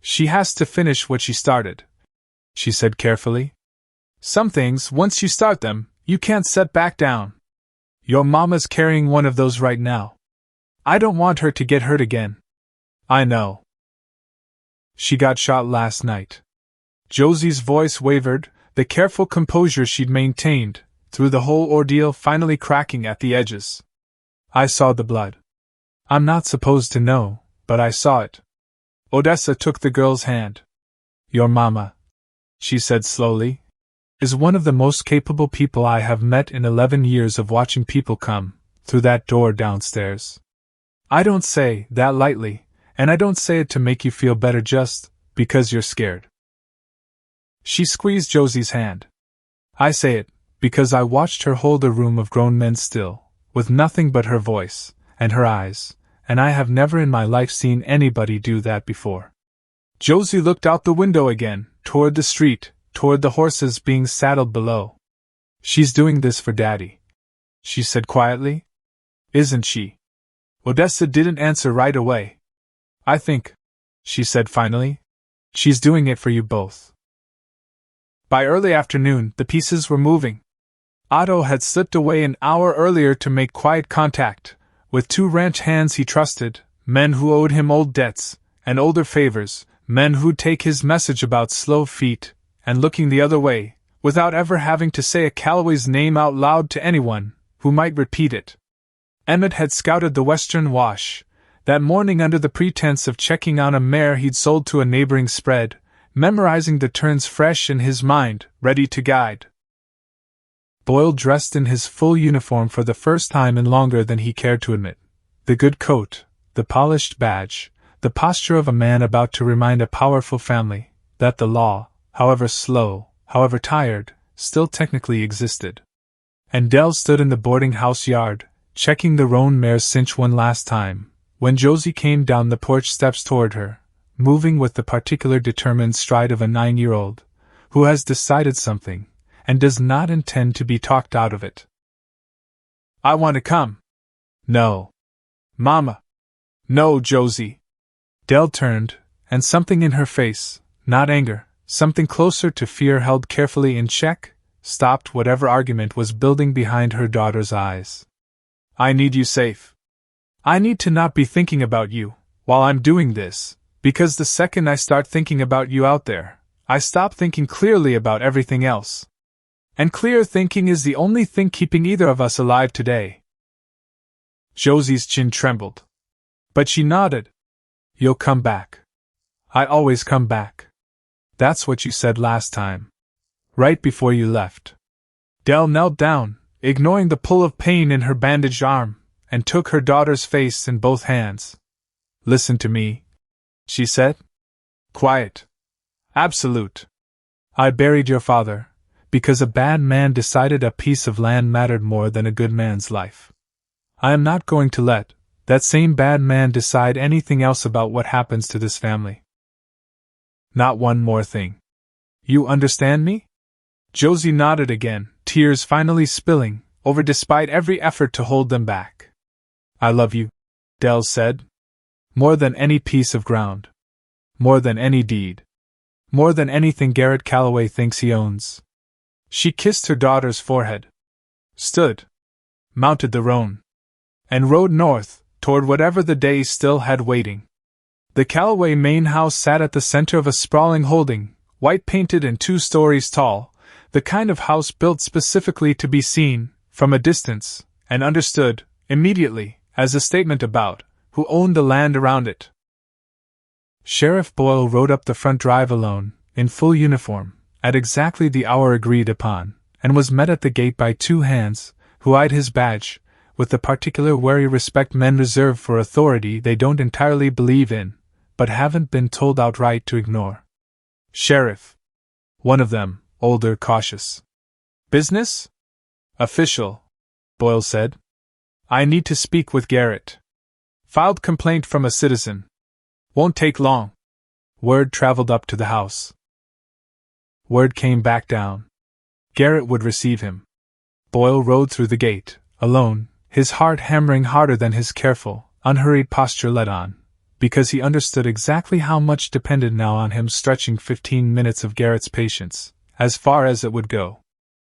"She has to finish what she started," she said carefully. "Some things, once you start them, you can't set back down. Your mama's carrying one of those right now. I don't want her to get hurt again." "I know. She got shot last night." Josie's voice wavered, the careful composure she'd maintained through the whole ordeal finally cracking at the edges. "I saw the blood. I'm not supposed to know, but I saw it." Odessa took the girl's hand. "Your mama," she said slowly, "is one of the most capable people I have met in 11 years of watching people come through that door downstairs. I don't say that lightly, and I don't say it to make you feel better just because you're scared." She squeezed Josie's hand. "I say it because I watched her hold a room of grown men still, with nothing but her voice and her eyes, and I have never in my life seen anybody do that before." Josie looked out the window again, toward the street, toward the horses being saddled below. "She's doing this for Daddy," she said quietly. "Isn't she?" Odessa didn't answer right away. "I think," she said finally, "she's doing it for you both." By early afternoon, the pieces were moving. Otto had slipped away an hour earlier to make quiet contact with 2 ranch hands he trusted, men who owed him old debts and older favors, men who'd take his message about slow feet and looking the other way, without ever having to say a Calloway's name out loud to anyone who might repeat it. Emmett had scouted the Western Wash that morning under the pretense of checking on a mare he'd sold to a neighboring spread, memorizing the turns fresh in his mind, ready to guide. Boyle dressed in his full uniform for the first time in longer than he cared to admit. The good coat, the polished badge, the posture of a man about to remind a powerful family that the law, however slow, however tired, still technically existed. And Dell stood in the boarding house yard, checking the roan mare's cinch one last time, when Josie came down the porch steps toward her, moving with the particular determined stride of a 9-year-old, who has decided something, and does not intend to be talked out of it. "I want to come." "No. Mama." "No, Josie." Dell turned, and something in her face, not anger, something closer to fear held carefully in check, stopped whatever argument was building behind her daughter's eyes. "I need you safe. I need to not be thinking about you while I'm doing this, because the second I start thinking about you out there, I stop thinking clearly about everything else. And clear thinking is the only thing keeping either of us alive today." Josie's chin trembled. But she nodded. "You'll come back. I always come back. That's what you said last time. Right before you left." Dell knelt down, ignoring the pull of pain in her bandaged arm, and took her daughter's face in both hands. "Listen to me," she said. "Quiet. Absolute. I buried your father, because a bad man decided a piece of land mattered more than a good man's life. I am not going to let that same bad man decide anything else about what happens to this family. Not one more thing. You understand me?" Josie nodded again, tears finally spilling over despite every effort to hold them back. "I love you," Dell said. "More than any piece of ground. More than any deed. More than anything Garrett Calloway thinks he owns." She kissed her daughter's forehead, stood, mounted the roan, and rode north, toward whatever the day still had waiting. The Calloway main house sat at the center of a sprawling holding, white-painted and 2 stories tall, the kind of house built specifically to be seen, from a distance, and understood, immediately, as a statement about who owned the land around it. Sheriff Boyle rode up the front drive alone, in full uniform, at exactly the hour agreed upon, and was met at the gate by 2 hands, who eyed his badge, with the particular wary respect men reserve for authority they don't entirely believe in, but haven't been told outright to ignore. "Sheriff." One of them, older, cautious. "Business?" "Official," Boyle said. "I need to speak with Garrett. Filed complaint from a citizen." Won't take long. Word traveled up to the house. Word came back down. Garrett would receive him. Boyle rode through the gate, alone, his heart hammering harder than his careful, unhurried posture let on, because he understood exactly how much depended now on him stretching 15 minutes of Garrett's patience, as far as it would go.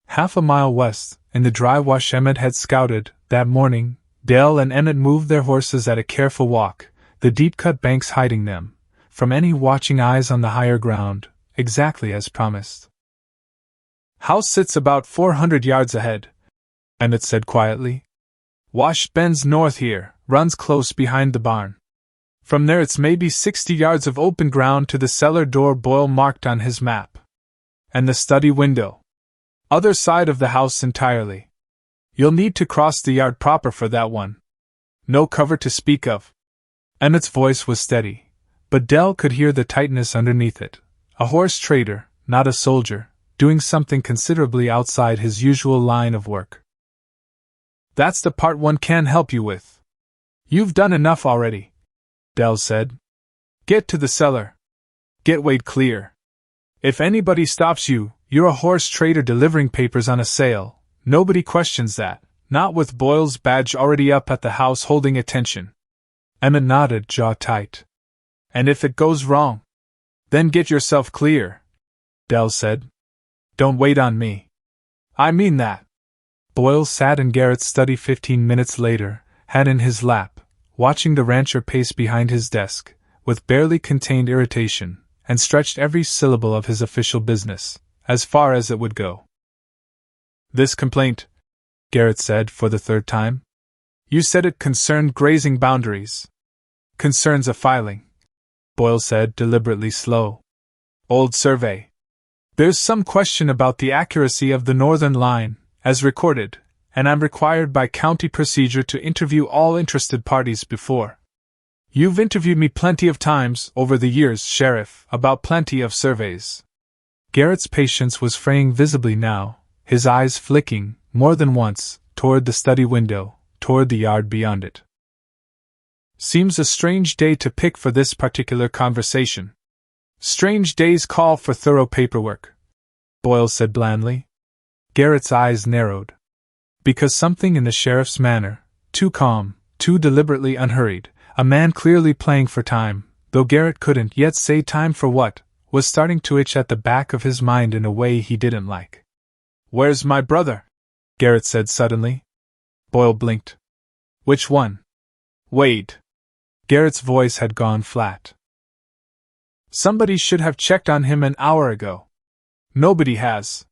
Half a mile west, in the dry wash Emmett had scouted, that morning, Dell and Emmett moved their horses at a careful walk, the deep-cut banks hiding them from any watching eyes on the higher ground, exactly as promised. House sits about 400 yards ahead, Emmett said quietly. Wash bends north here, runs close behind the barn. From there it's maybe 60 yards of open ground to the cellar door Boyle marked on his map. And the study window. Other side of the house entirely. You'll need to cross the yard proper for that one. No cover to speak of. Emmett's voice was steady, but Dell could hear the tightness underneath it. A horse trader, not a soldier, doing something considerably outside his usual line of work. That's the part one can help you with. You've done enough already, Dell said. Get to the cellar. Get Wade clear. If anybody stops you, you're a horse trader delivering papers on a sale. Nobody questions that, not with Boyle's badge already up at the house holding attention. Emmett nodded, jaw tight. And if it goes wrong? Then get yourself clear, Dell said. Don't wait on me. I mean that. Boyle sat in Garrett's study 15 minutes later, hat in his lap, watching the rancher pace behind his desk, with barely contained irritation, and stretched every syllable of his official business, as far as it would go. This complaint, Garrett said for the third time. You said it concerned grazing boundaries. Concerns a filing, Boyle said, deliberately slow. Old survey. There's some question about the accuracy of the northern line, as recorded, and I'm required by county procedure to interview all interested parties before. You've interviewed me plenty of times over the years, Sheriff, about plenty of surveys. Garrett's patience was fraying visibly now, his eyes flicking, more than once, toward the study window, toward the yard beyond it. Seems a strange day to pick for this particular conversation. Strange days call for thorough paperwork, Boyle said blandly. Garrett's eyes narrowed. Because something in the sheriff's manner, too calm, too deliberately unhurried, a man clearly playing for time, though Garrett couldn't yet say time for what, was starting to itch at the back of his mind in a way he didn't like. Where's my brother? Garrett said suddenly. Boyle blinked. Which one? Wade. Garrett's voice had gone flat. Somebody should have checked on him an hour ago. Nobody has.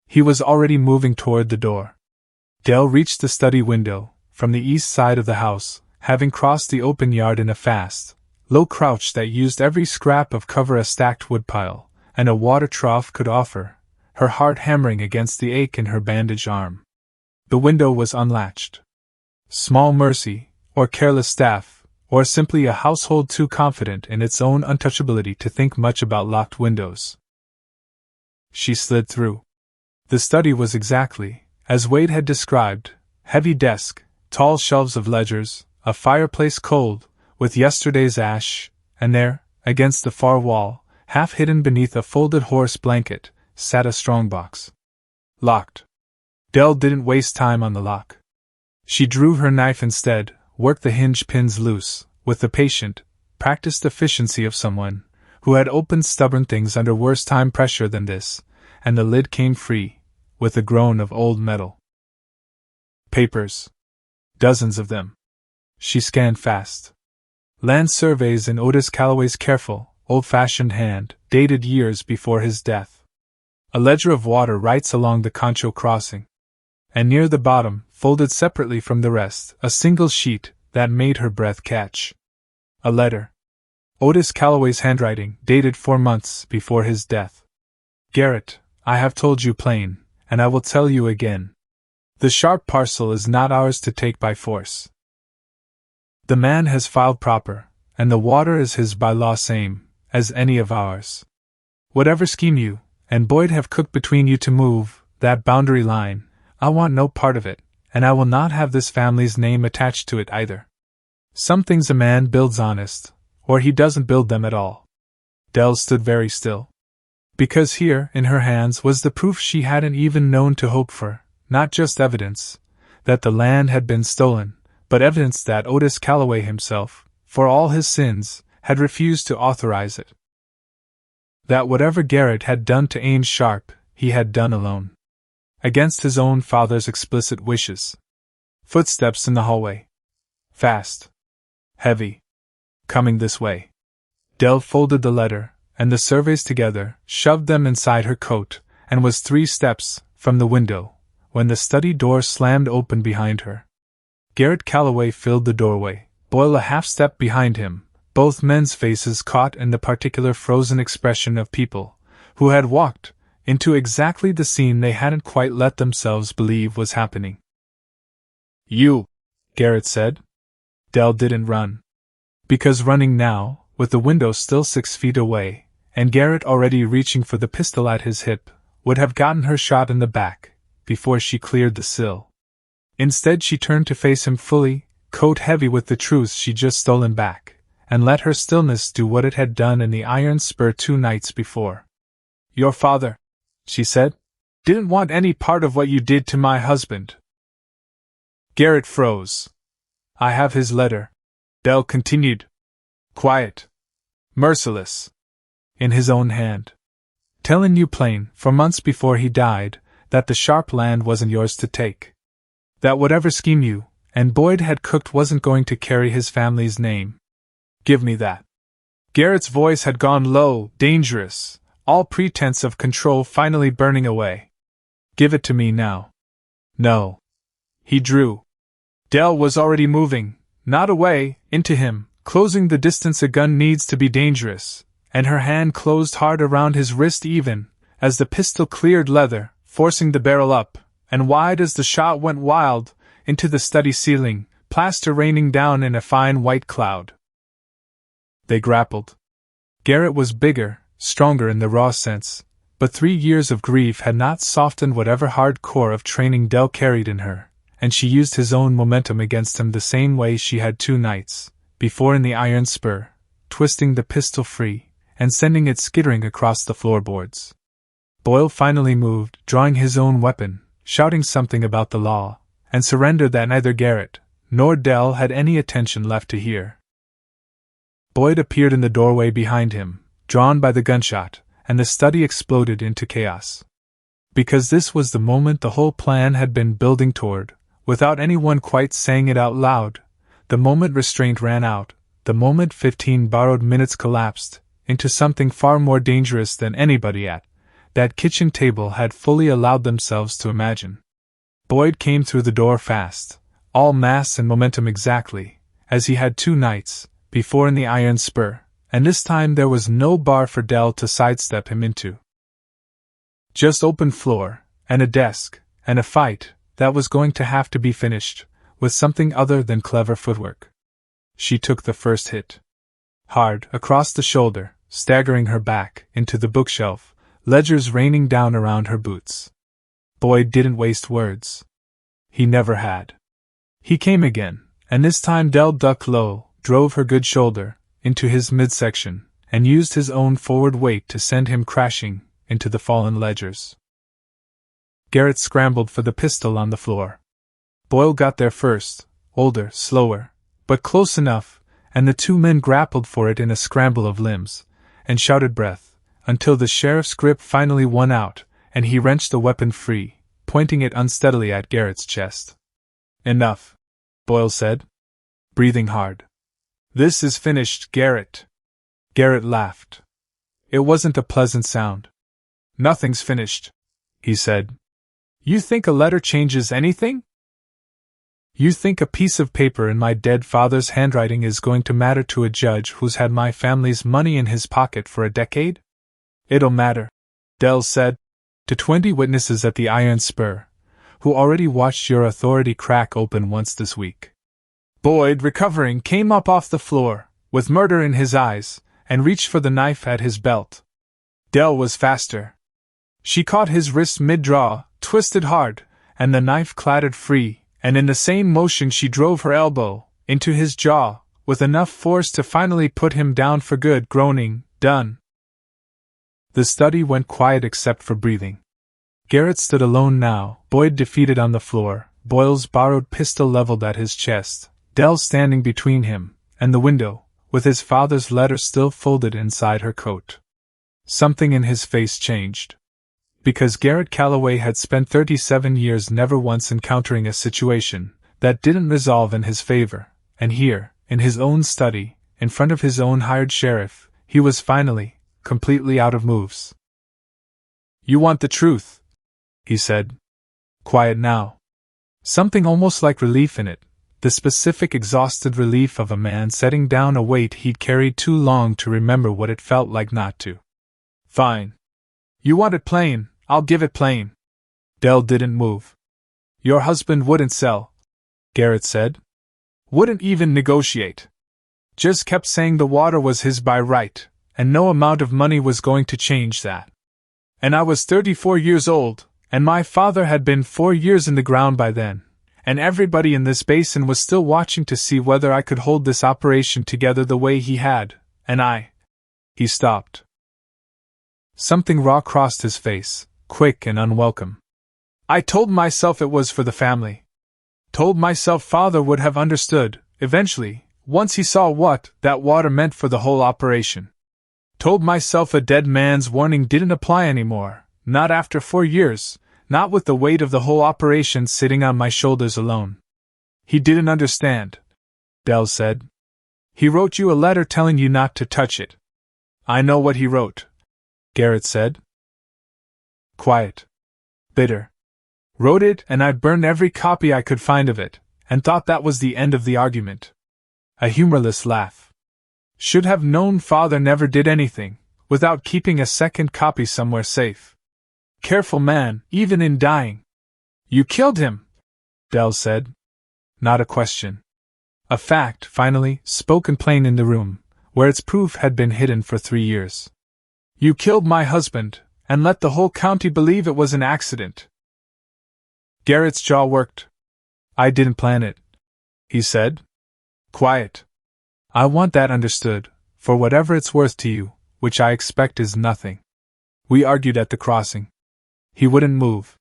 He was already moving toward the door. Dell reached the study window, from the east side of the house, having crossed the open yard in a fast, low crouch that used every scrap of cover a stacked woodpile and a water trough could offer, her heart hammering against the ache in her bandaged arm. The window was unlatched. Small mercy, or careless staff, or simply a household too confident in its own untouchability to think much about locked windows. She slid through. The study was exactly as Wade had described: heavy desk, tall shelves of ledgers, a fireplace cold with yesterday's ash, and there, against the far wall, half hidden beneath a folded horse blanket, sat a strongbox. Locked. Dell didn't waste time on the lock. She drew her knife instead, worked the hinge pins loose, with the patient, practiced efficiency of someone who had opened stubborn things under worse time pressure than this, and the lid came free, with a groan of old metal. Papers. Dozens of them. She scanned fast. Land surveys in Otis Calloway's careful, old-fashioned hand, dated years before his death. A ledger of water rights along the Concho crossing. And near the bottom, folded separately from the rest, a single sheet that made her breath catch. A letter. Otis Calloway's handwriting, dated 4 months before his death. Garrett, I have told you plain, and I will tell you again. The sharp parcel is not ours to take by force. The man has filed proper, and the water is his by law same as any of ours. Whatever scheme you and Boyd have cooked between you to move that boundary line, I want no part of it, and I will not have this family's name attached to it either. Some things a man builds honest, or he doesn't build them at all. Dell stood very still. Because here, in her hands, was the proof she hadn't even known to hope for, not just evidence that the land had been stolen, but evidence that Otis Calloway himself, for all his sins, had refused to authorize it. That whatever Garrett had done to Ames Sharp, he had done alone. Against his own father's explicit wishes. Footsteps in the hallway. Fast. Heavy. Coming this way. Dell folded the letter and the surveys together, shoved them inside her coat, and was 3 steps from the window when the study door slammed open behind her. Garrett Calloway filled the doorway, Boyle a half-step behind him, both men's faces caught in the particular frozen expression of people who had walked into exactly the scene they hadn't quite let themselves believe was happening. "You," Garrett said. Dell didn't run. Because running now, with the window still 6 feet away, and Garrett already reaching for the pistol at his hip, would have gotten her shot in the back before she cleared the sill. Instead she turned to face him fully, coat heavy with the truth she'd just stolen back, and let her stillness do what it had done in the Iron Spur 2 nights before. "Your father," she said, "didn't want any part of what you did to my husband." Garrett froze. "I have his letter," Dell continued. Quiet. Merciless. In his own hand. "Tellin' you plain, for months before he died, that the Sharp land wasn't yours to take. That whatever scheme you and Boyd had cooked wasn't going to carry his family's name. Give me that." Garrett's voice had gone low, dangerous, all pretense of control finally burning away. "Give it to me now." "No." He drew. Dell was already moving, not away, into him, closing the distance a gun needs to be dangerous, and her hand closed hard around his wrist even as the pistol cleared leather, forcing the barrel up, and wide as the shot went wild, into the study ceiling, plaster raining down in a fine white cloud. They grappled. Garrett was bigger, stronger in the raw sense, but 3 years of grief had not softened whatever hard core of training Dell carried in her, and she used his own momentum against him the same way she had 2 nights before in the Iron Spur, twisting the pistol free and sending it skittering across the floorboards. Boyle finally moved, drawing his own weapon, shouting something about the law, and surrender that neither Garrett nor Dell had any attention left to hear. Boyd appeared in the doorway behind him, drawn by the gunshot, and the study exploded into chaos. Because this was the moment the whole plan had been building toward, without anyone quite saying it out loud, the moment restraint ran out, the moment 15 borrowed minutes collapsed into something far more dangerous than anybody at that kitchen table had fully allowed themselves to imagine. Boyd came through the door fast, all mass and momentum exactly as he had 2 nights before in the Iron Spur, and this time there was no bar for Dell to sidestep him into. Just open floor, and a desk, and a fight that was going to have to be finished with something other than clever footwork. She took the first hit. Hard, across the shoulder, staggering her back into the bookshelf, ledgers raining down around her boots. Boyd didn't waste words. He never had. He came again, and this time Dell ducked low, drove her good shoulder into his midsection, and used his own forward weight to send him crashing into the fallen ledgers. Garrett scrambled for the pistol on the floor. Boyle got there first, older, slower, but close enough, and the 2 men grappled for it in a scramble of limbs, and shouted breath, until the sheriff's grip finally won out, and he wrenched the weapon free, pointing it unsteadily at Garrett's chest. "Enough," Boyle said, breathing hard. "This is finished, Garrett." Garrett laughed. It wasn't a pleasant sound. "Nothing's finished," he said. "You think a letter changes anything? You think a piece of paper in my dead father's handwriting is going to matter to a judge who's had my family's money in his pocket for a decade? It'll matter," Dell said, "to 20 witnesses at the Iron Spur, who already watched your authority crack open once this week." Boyd, recovering, came up off the floor, with murder in his eyes, and reached for the knife at his belt. Dell was faster. She caught his wrist mid-draw, twisted hard, and the knife clattered free, and in the same motion she drove her elbow into his jaw, with enough force to finally put him down for good, groaning, "Done." The study went quiet except for breathing. Garrett stood alone now, Boyd defeated on the floor, Boyle's borrowed pistol leveled at his chest, Dell standing between him and the window, with his father's letter still folded inside her coat. Something in his face changed. Because Garrett Calloway had spent 37 years never once encountering a situation that didn't resolve in his favor, and here, in his own study, in front of his own hired sheriff, he was finally, completely out of moves. "You want the truth," he said. Quiet now. Something almost like relief in it, the specific exhausted relief of a man setting down a weight he'd carried too long to remember what it felt like not to. "Fine. You want it plain, I'll give it plain." Dell didn't move. "Your husband wouldn't sell," Garrett said. "Wouldn't even negotiate. Just kept saying the water was his by right, and no amount of money was going to change that. And I was 34 years old, and my father had been 4 years in the ground by then, and everybody in this basin was still watching to see whether I could hold this operation together the way he had, and I—" He stopped. Something raw crossed his face, quick and unwelcome. "I told myself it was for the family. Told myself father would have understood, eventually, once he saw what that water meant for the whole operation. Told myself a dead man's warning didn't apply anymore, not after 4 years, not with the weight of the whole operation sitting on my shoulders alone. He didn't understand," Dell said. "He wrote you a letter telling you not to touch it." "I know what he wrote," Garrett said. Quiet. Bitter. "Wrote it, and I burned every copy I could find of it, and thought that was the end of the argument." A humorless laugh. "Should have known father never did anything, without keeping a second copy somewhere safe. Careful man, even in dying." "You killed him," Dell said. Not a question. A fact, finally, spoken plain in the room, where its proof had been hidden for 3 years. "You killed my husband, and let the whole county believe it was an accident." Garrett's jaw worked. "I didn't plan it," he said. Quiet. "I want that understood, for whatever it's worth to you, which I expect is nothing. We argued at the crossing. He wouldn't move.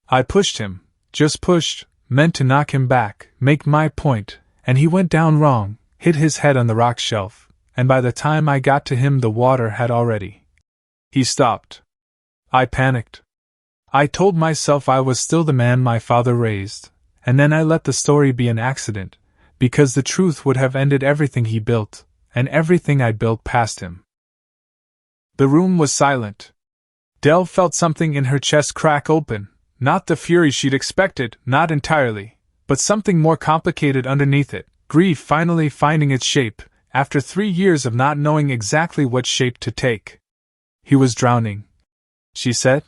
I pushed him, just pushed, meant to knock him back, make my point, and he went down wrong, hit his head on the rock shelf, and by the time I got to him the water had already—" He stopped. "I panicked. I told myself I was still the man my father raised, and then I let the story be an accident, because the truth would have ended everything he built, and everything I built past him." The room was silent. Dell felt something in her chest crack open, not the fury she'd expected, not entirely, but something more complicated underneath it, grief finally finding its shape, after 3 years of not knowing exactly what shape to take. "He was drowning," she said.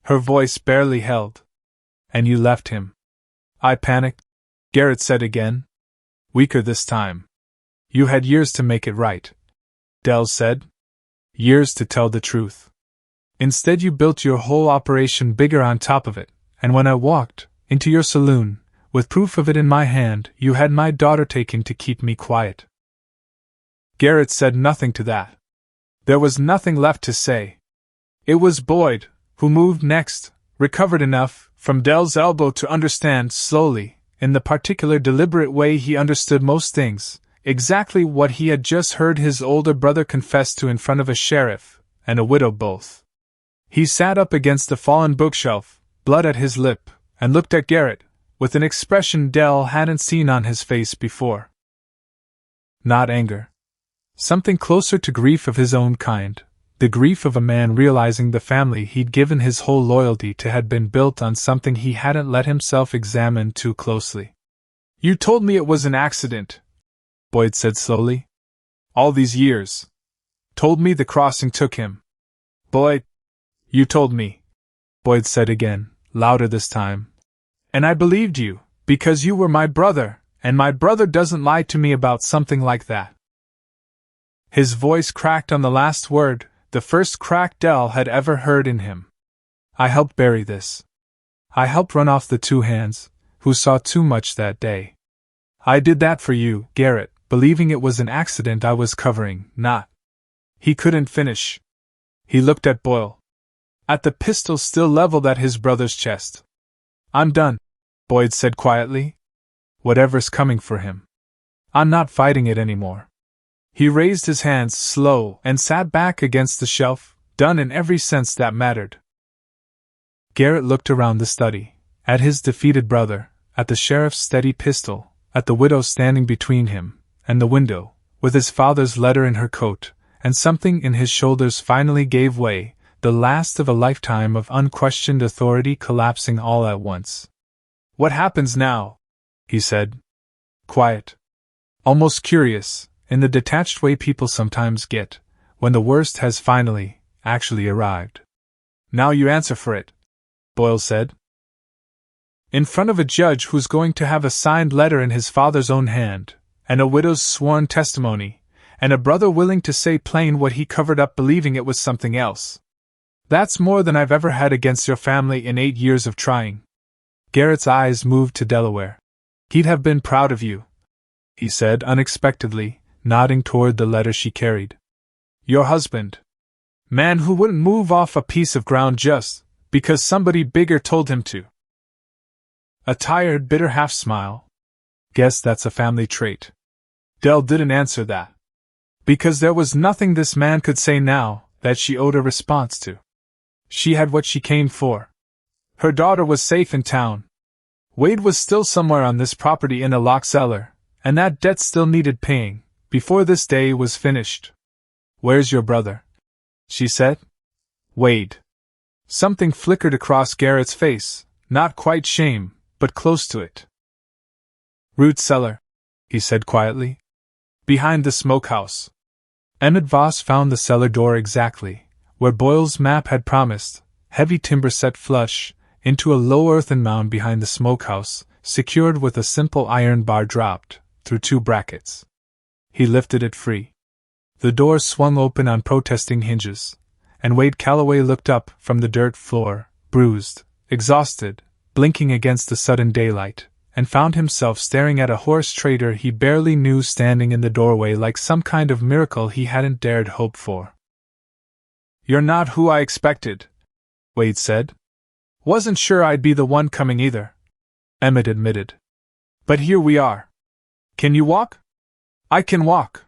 Her voice barely held. "And you left him." "I panicked," Garrett said again. Weaker this time. "You had years to make it right," Dell said. "Years to tell the truth. Instead you built your whole operation bigger on top of it, and when I walked into your saloon, with proof of it in my hand, you had my daughter taken to keep me quiet." Garrett said nothing to that. There was nothing left to say. It was Boyd who moved next, recovered enough from Dell's elbow to understand slowly, in the particular deliberate way he understood most things, exactly what he had just heard his older brother confess to in front of a sheriff and a widow both. He sat up against the fallen bookshelf, blood at his lip, and looked at Garrett, with an expression Dell hadn't seen on his face before. Not anger. Something closer to grief of his own kind, the grief of a man realizing the family he'd given his whole loyalty to had been built on something he hadn't let himself examine too closely. "You told me it was an accident," Boyd said slowly. "All these years. Told me the crossing took him. Boyd, you told me," Boyd said again, louder this time. "And I believed you, because you were my brother, and my brother doesn't lie to me about something like that." His voice cracked on the last word, the first crack Dell had ever heard in him. "I helped bury this. I helped run off the 2 hands, who saw too much that day. I did that for you, Garrett, believing it was an accident I was covering, not. He couldn't finish. He looked at Boyle. At the pistol still leveled at his brother's chest. I'm done, Boyd said quietly. Whatever's coming for him. I'm not fighting it anymore. He raised his hands slow and sat back against the shelf, done in every sense that mattered. Garrett looked around the study, at his defeated brother, at the sheriff's steady pistol, at the widow standing between him and the window, with his father's letter in her coat, and something in his shoulders finally gave way, the last of a lifetime of unquestioned authority collapsing all at once. What happens now? He said. Quiet. Almost curious, in the detached way people sometimes get, when the worst has finally, actually arrived. Now you answer for it, Boyle said. In front of a judge who's going to have a signed letter in his father's own hand, and a widow's sworn testimony, and a brother willing to say plain what he covered up believing it was something else. That's more than I've ever had against your family in 8 years of trying. Garrett's eyes moved to Delaware. He'd have been proud of you, he said unexpectedly, nodding toward the letter she carried. Your husband. Man who wouldn't move off a piece of ground just because somebody bigger told him to. A tired, bitter half-smile. Guess that's a family trait. Dell didn't answer that. Because there was nothing this man could say now that she owed a response to. She had what she came for. Her daughter was safe in town. Wade was still somewhere on this property in a locked cellar, and that debt still needed paying, before this day was finished. Where's your brother? She said. Wade. Something flickered across Garrett's face, not quite shame, but close to it. Root cellar, he said quietly. Behind the smokehouse. Emmett Voss found the cellar door exactly where Boyle's map had promised, heavy timber set flush into a low earthen mound behind the smokehouse, secured with a simple iron bar dropped through 2 brackets. He lifted it free. The door swung open on protesting hinges, and Wade Calloway looked up from the dirt floor, bruised, exhausted, blinking against the sudden daylight, and found himself staring at a horse trader he barely knew standing in the doorway like some kind of miracle he hadn't dared hope for. You're not who I expected, Wade said. Wasn't sure I'd be the one coming either, Emmett admitted. But here we are. Can you walk? I can walk.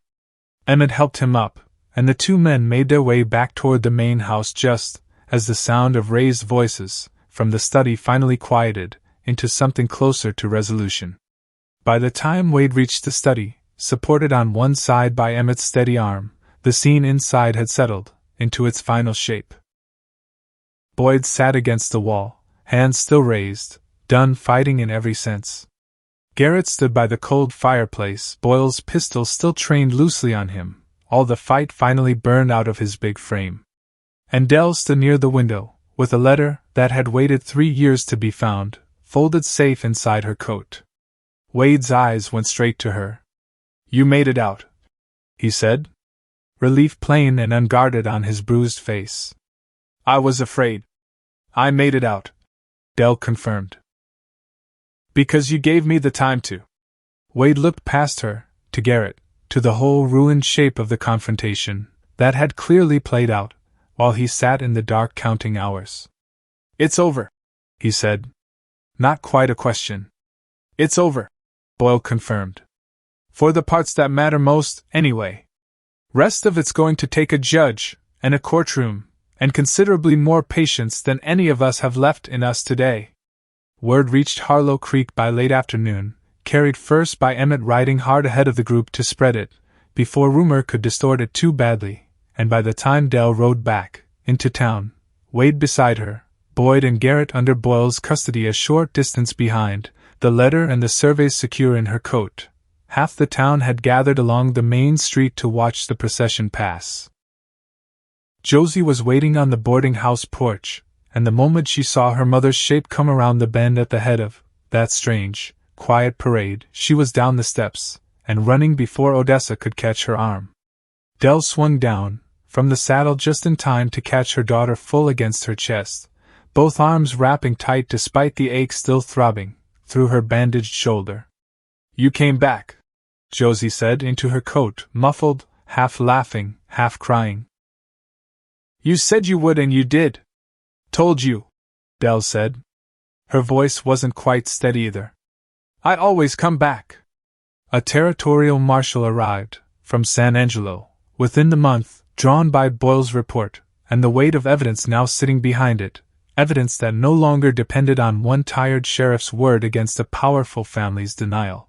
Emmett helped him up, and the 2 men made their way back toward the main house just as the sound of raised voices from the study finally quieted into something closer to resolution. By the time Wade reached the study, supported on one side by Emmett's steady arm, the scene inside had settled into its final shape. Boyd sat against the wall, hands still raised, done fighting in every sense. Garrett stood by the cold fireplace, Boyle's pistol still trained loosely on him, all the fight finally burned out of his big frame. And Dell stood near the window, with a letter that had waited 3 years to be found, folded safe inside her coat. Wade's eyes went straight to her. You made it out, he said, relief plain and unguarded on his bruised face. I was afraid. I made it out, Dell confirmed. Because you gave me the time to. Wade looked past her, to Garrett, to the whole ruined shape of the confrontation that had clearly played out, while he sat in the dark counting hours. It's over, he said. Not quite a question. It's over, Boyle confirmed. For the parts that matter most, anyway. Rest of it's going to take a judge, and a courtroom, and considerably more patience than any of us have left in us today. Word reached Harlow Creek by late afternoon, carried first by Emmett riding hard ahead of the group to spread it, before rumor could distort it too badly, and by the time Dell rode back into town, Wade beside her, Boyd and Garrett under Boyle's custody a short distance behind, the letter and the surveys secure in her coat, half the town had gathered along the main street to watch the procession pass. Josie was waiting on the boarding house porch, and the moment she saw her mother's shape come around the bend at the head of that strange, quiet parade, she was down the steps, and running before Odessa could catch her arm. Dell swung down from the saddle just in time to catch her daughter full against her chest, both arms wrapping tight despite the ache still throbbing through her bandaged shoulder. You came back, Josie said into her coat, muffled, half laughing, half crying. You said you would and you did. Told you, Dell said. Her voice wasn't quite steady either. I always come back. A territorial marshal arrived, from San Angelo, within the month, drawn by Boyle's report, and the weight of evidence now sitting behind it, evidence that no longer depended on one tired sheriff's word against a powerful family's denial.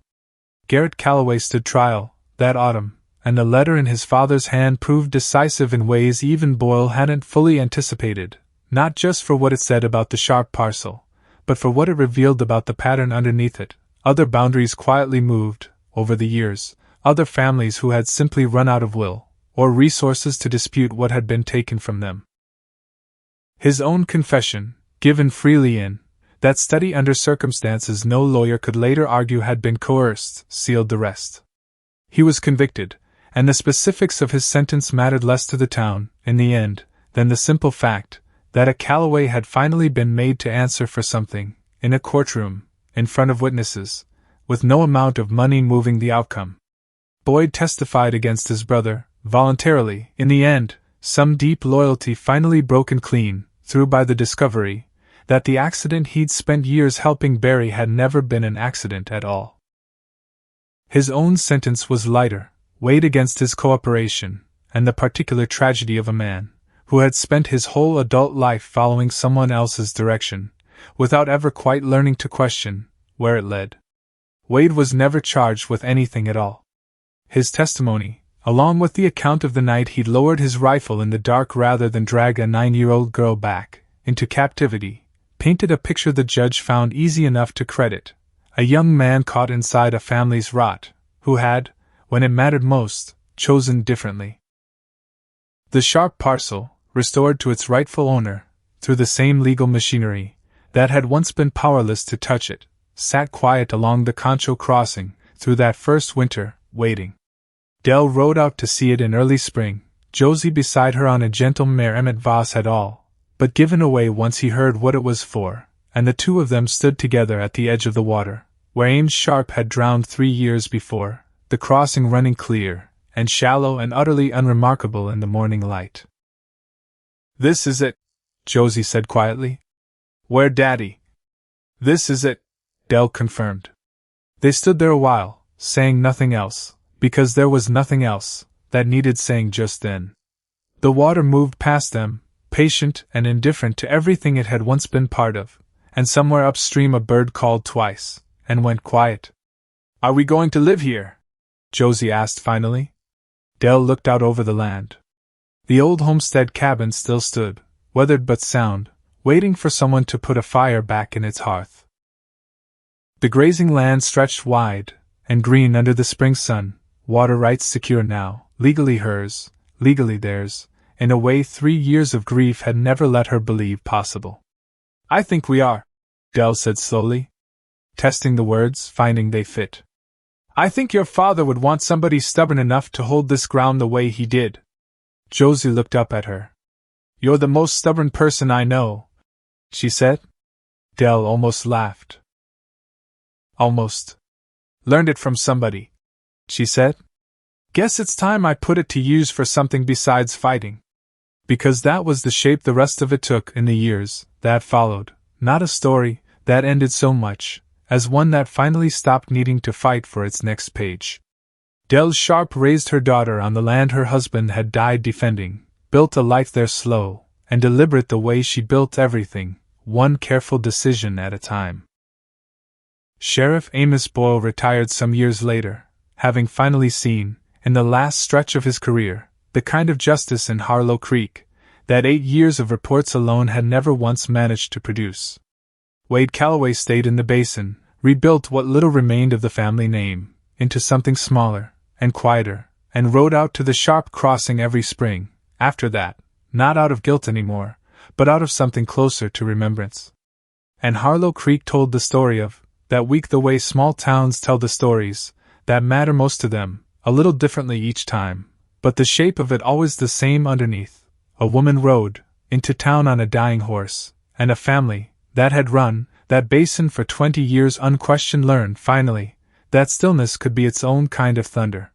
Garrett Calloway stood trial, that autumn, and the letter in his father's hand proved decisive in ways even Boyle hadn't fully anticipated, not just for what it said about the sharp parcel, but for what it revealed about the pattern underneath it. Other boundaries quietly moved, over the years, other families who had simply run out of will, or resources to dispute what had been taken from them. His own confession, given freely in that study under circumstances no lawyer could later argue had been coerced, sealed the rest. He was convicted, and the specifics of his sentence mattered less to the town, in the end, than the simple fact that a Calloway had finally been made to answer for something, in a courtroom, in front of witnesses, with no amount of money moving the outcome. Boyd testified against his brother, voluntarily, in the end, some deep loyalty finally broken clean, through by the discovery that the accident he'd spent years helping bury had never been an accident at all. His own sentence was lighter, weighed against his cooperation, and the particular tragedy of a man who had spent his whole adult life following someone else's direction, without ever quite learning to question where it led. Wade was never charged with anything at all. His testimony, along with the account of the night he'd lowered his rifle in the dark rather than drag a 9-year-old girl back into captivity, painted a picture the judge found easy enough to credit: a young man caught inside a family's rot, who had, when it mattered most, chosen differently. The sharp parcel, restored to its rightful owner, through the same legal machinery that had once been powerless to touch it, sat quiet along the Concho crossing through that first winter, waiting. Dell rode out to see it in early spring, Josie beside her on a gentle mare Emmett Voss had all but given away once he heard what it was for, and the two of them stood together at the edge of the water, where Ames Sharp had drowned 3 years before, the crossing running clear and shallow and utterly unremarkable in the morning light. This is it, Josie said quietly. Where Daddy? This is it, Dell confirmed. They stood there a while, saying nothing else, because there was nothing else that needed saying just then. The water moved past them, patient and indifferent to everything it had once been part of, and somewhere upstream a bird called twice, and went quiet. Are we going to live here? Josie asked finally. Dell looked out over the land. The old homestead cabin still stood, weathered but sound, waiting for someone to put a fire back in its hearth. The grazing land stretched wide and green under the spring sun, water rights secure now, legally hers, legally theirs, in a way 3 years of grief had never let her believe possible. I think we are, Dell said slowly, testing the words, finding they fit. I think your father would want somebody stubborn enough to hold this ground the way he did. Josie looked up at her. You're the most stubborn person I know, she said. Dell almost laughed. Almost. Learned it from somebody, she said. Guess it's time I put it to use for something besides fighting. Because that was the shape the rest of it took in the years that followed, not a story that ended so much as one that finally stopped needing to fight for its next page. Dell Sharp raised her daughter on the land her husband had died defending, built a life there slow and deliberate the way she built everything, one careful decision at a time. Sheriff Amos Boyle retired some years later, having finally seen, in the last stretch of his career, the kind of justice in Harlow Creek that 8 years of reports alone had never once managed to produce. Wade Calloway stayed in the basin, rebuilt what little remained of the family name, into something smaller and quieter, and rode out to the Sharp crossing every spring, after that, not out of guilt anymore, but out of something closer to remembrance. And Harlow Creek told the story of that week the way small towns tell the stories that matter most to them, a little differently each time, but the shape of it always the same underneath. A woman rode into town on a dying horse, and a family that had run that basin for 20 years unquestioned learned, finally, That stillness could be its own kind of thunder.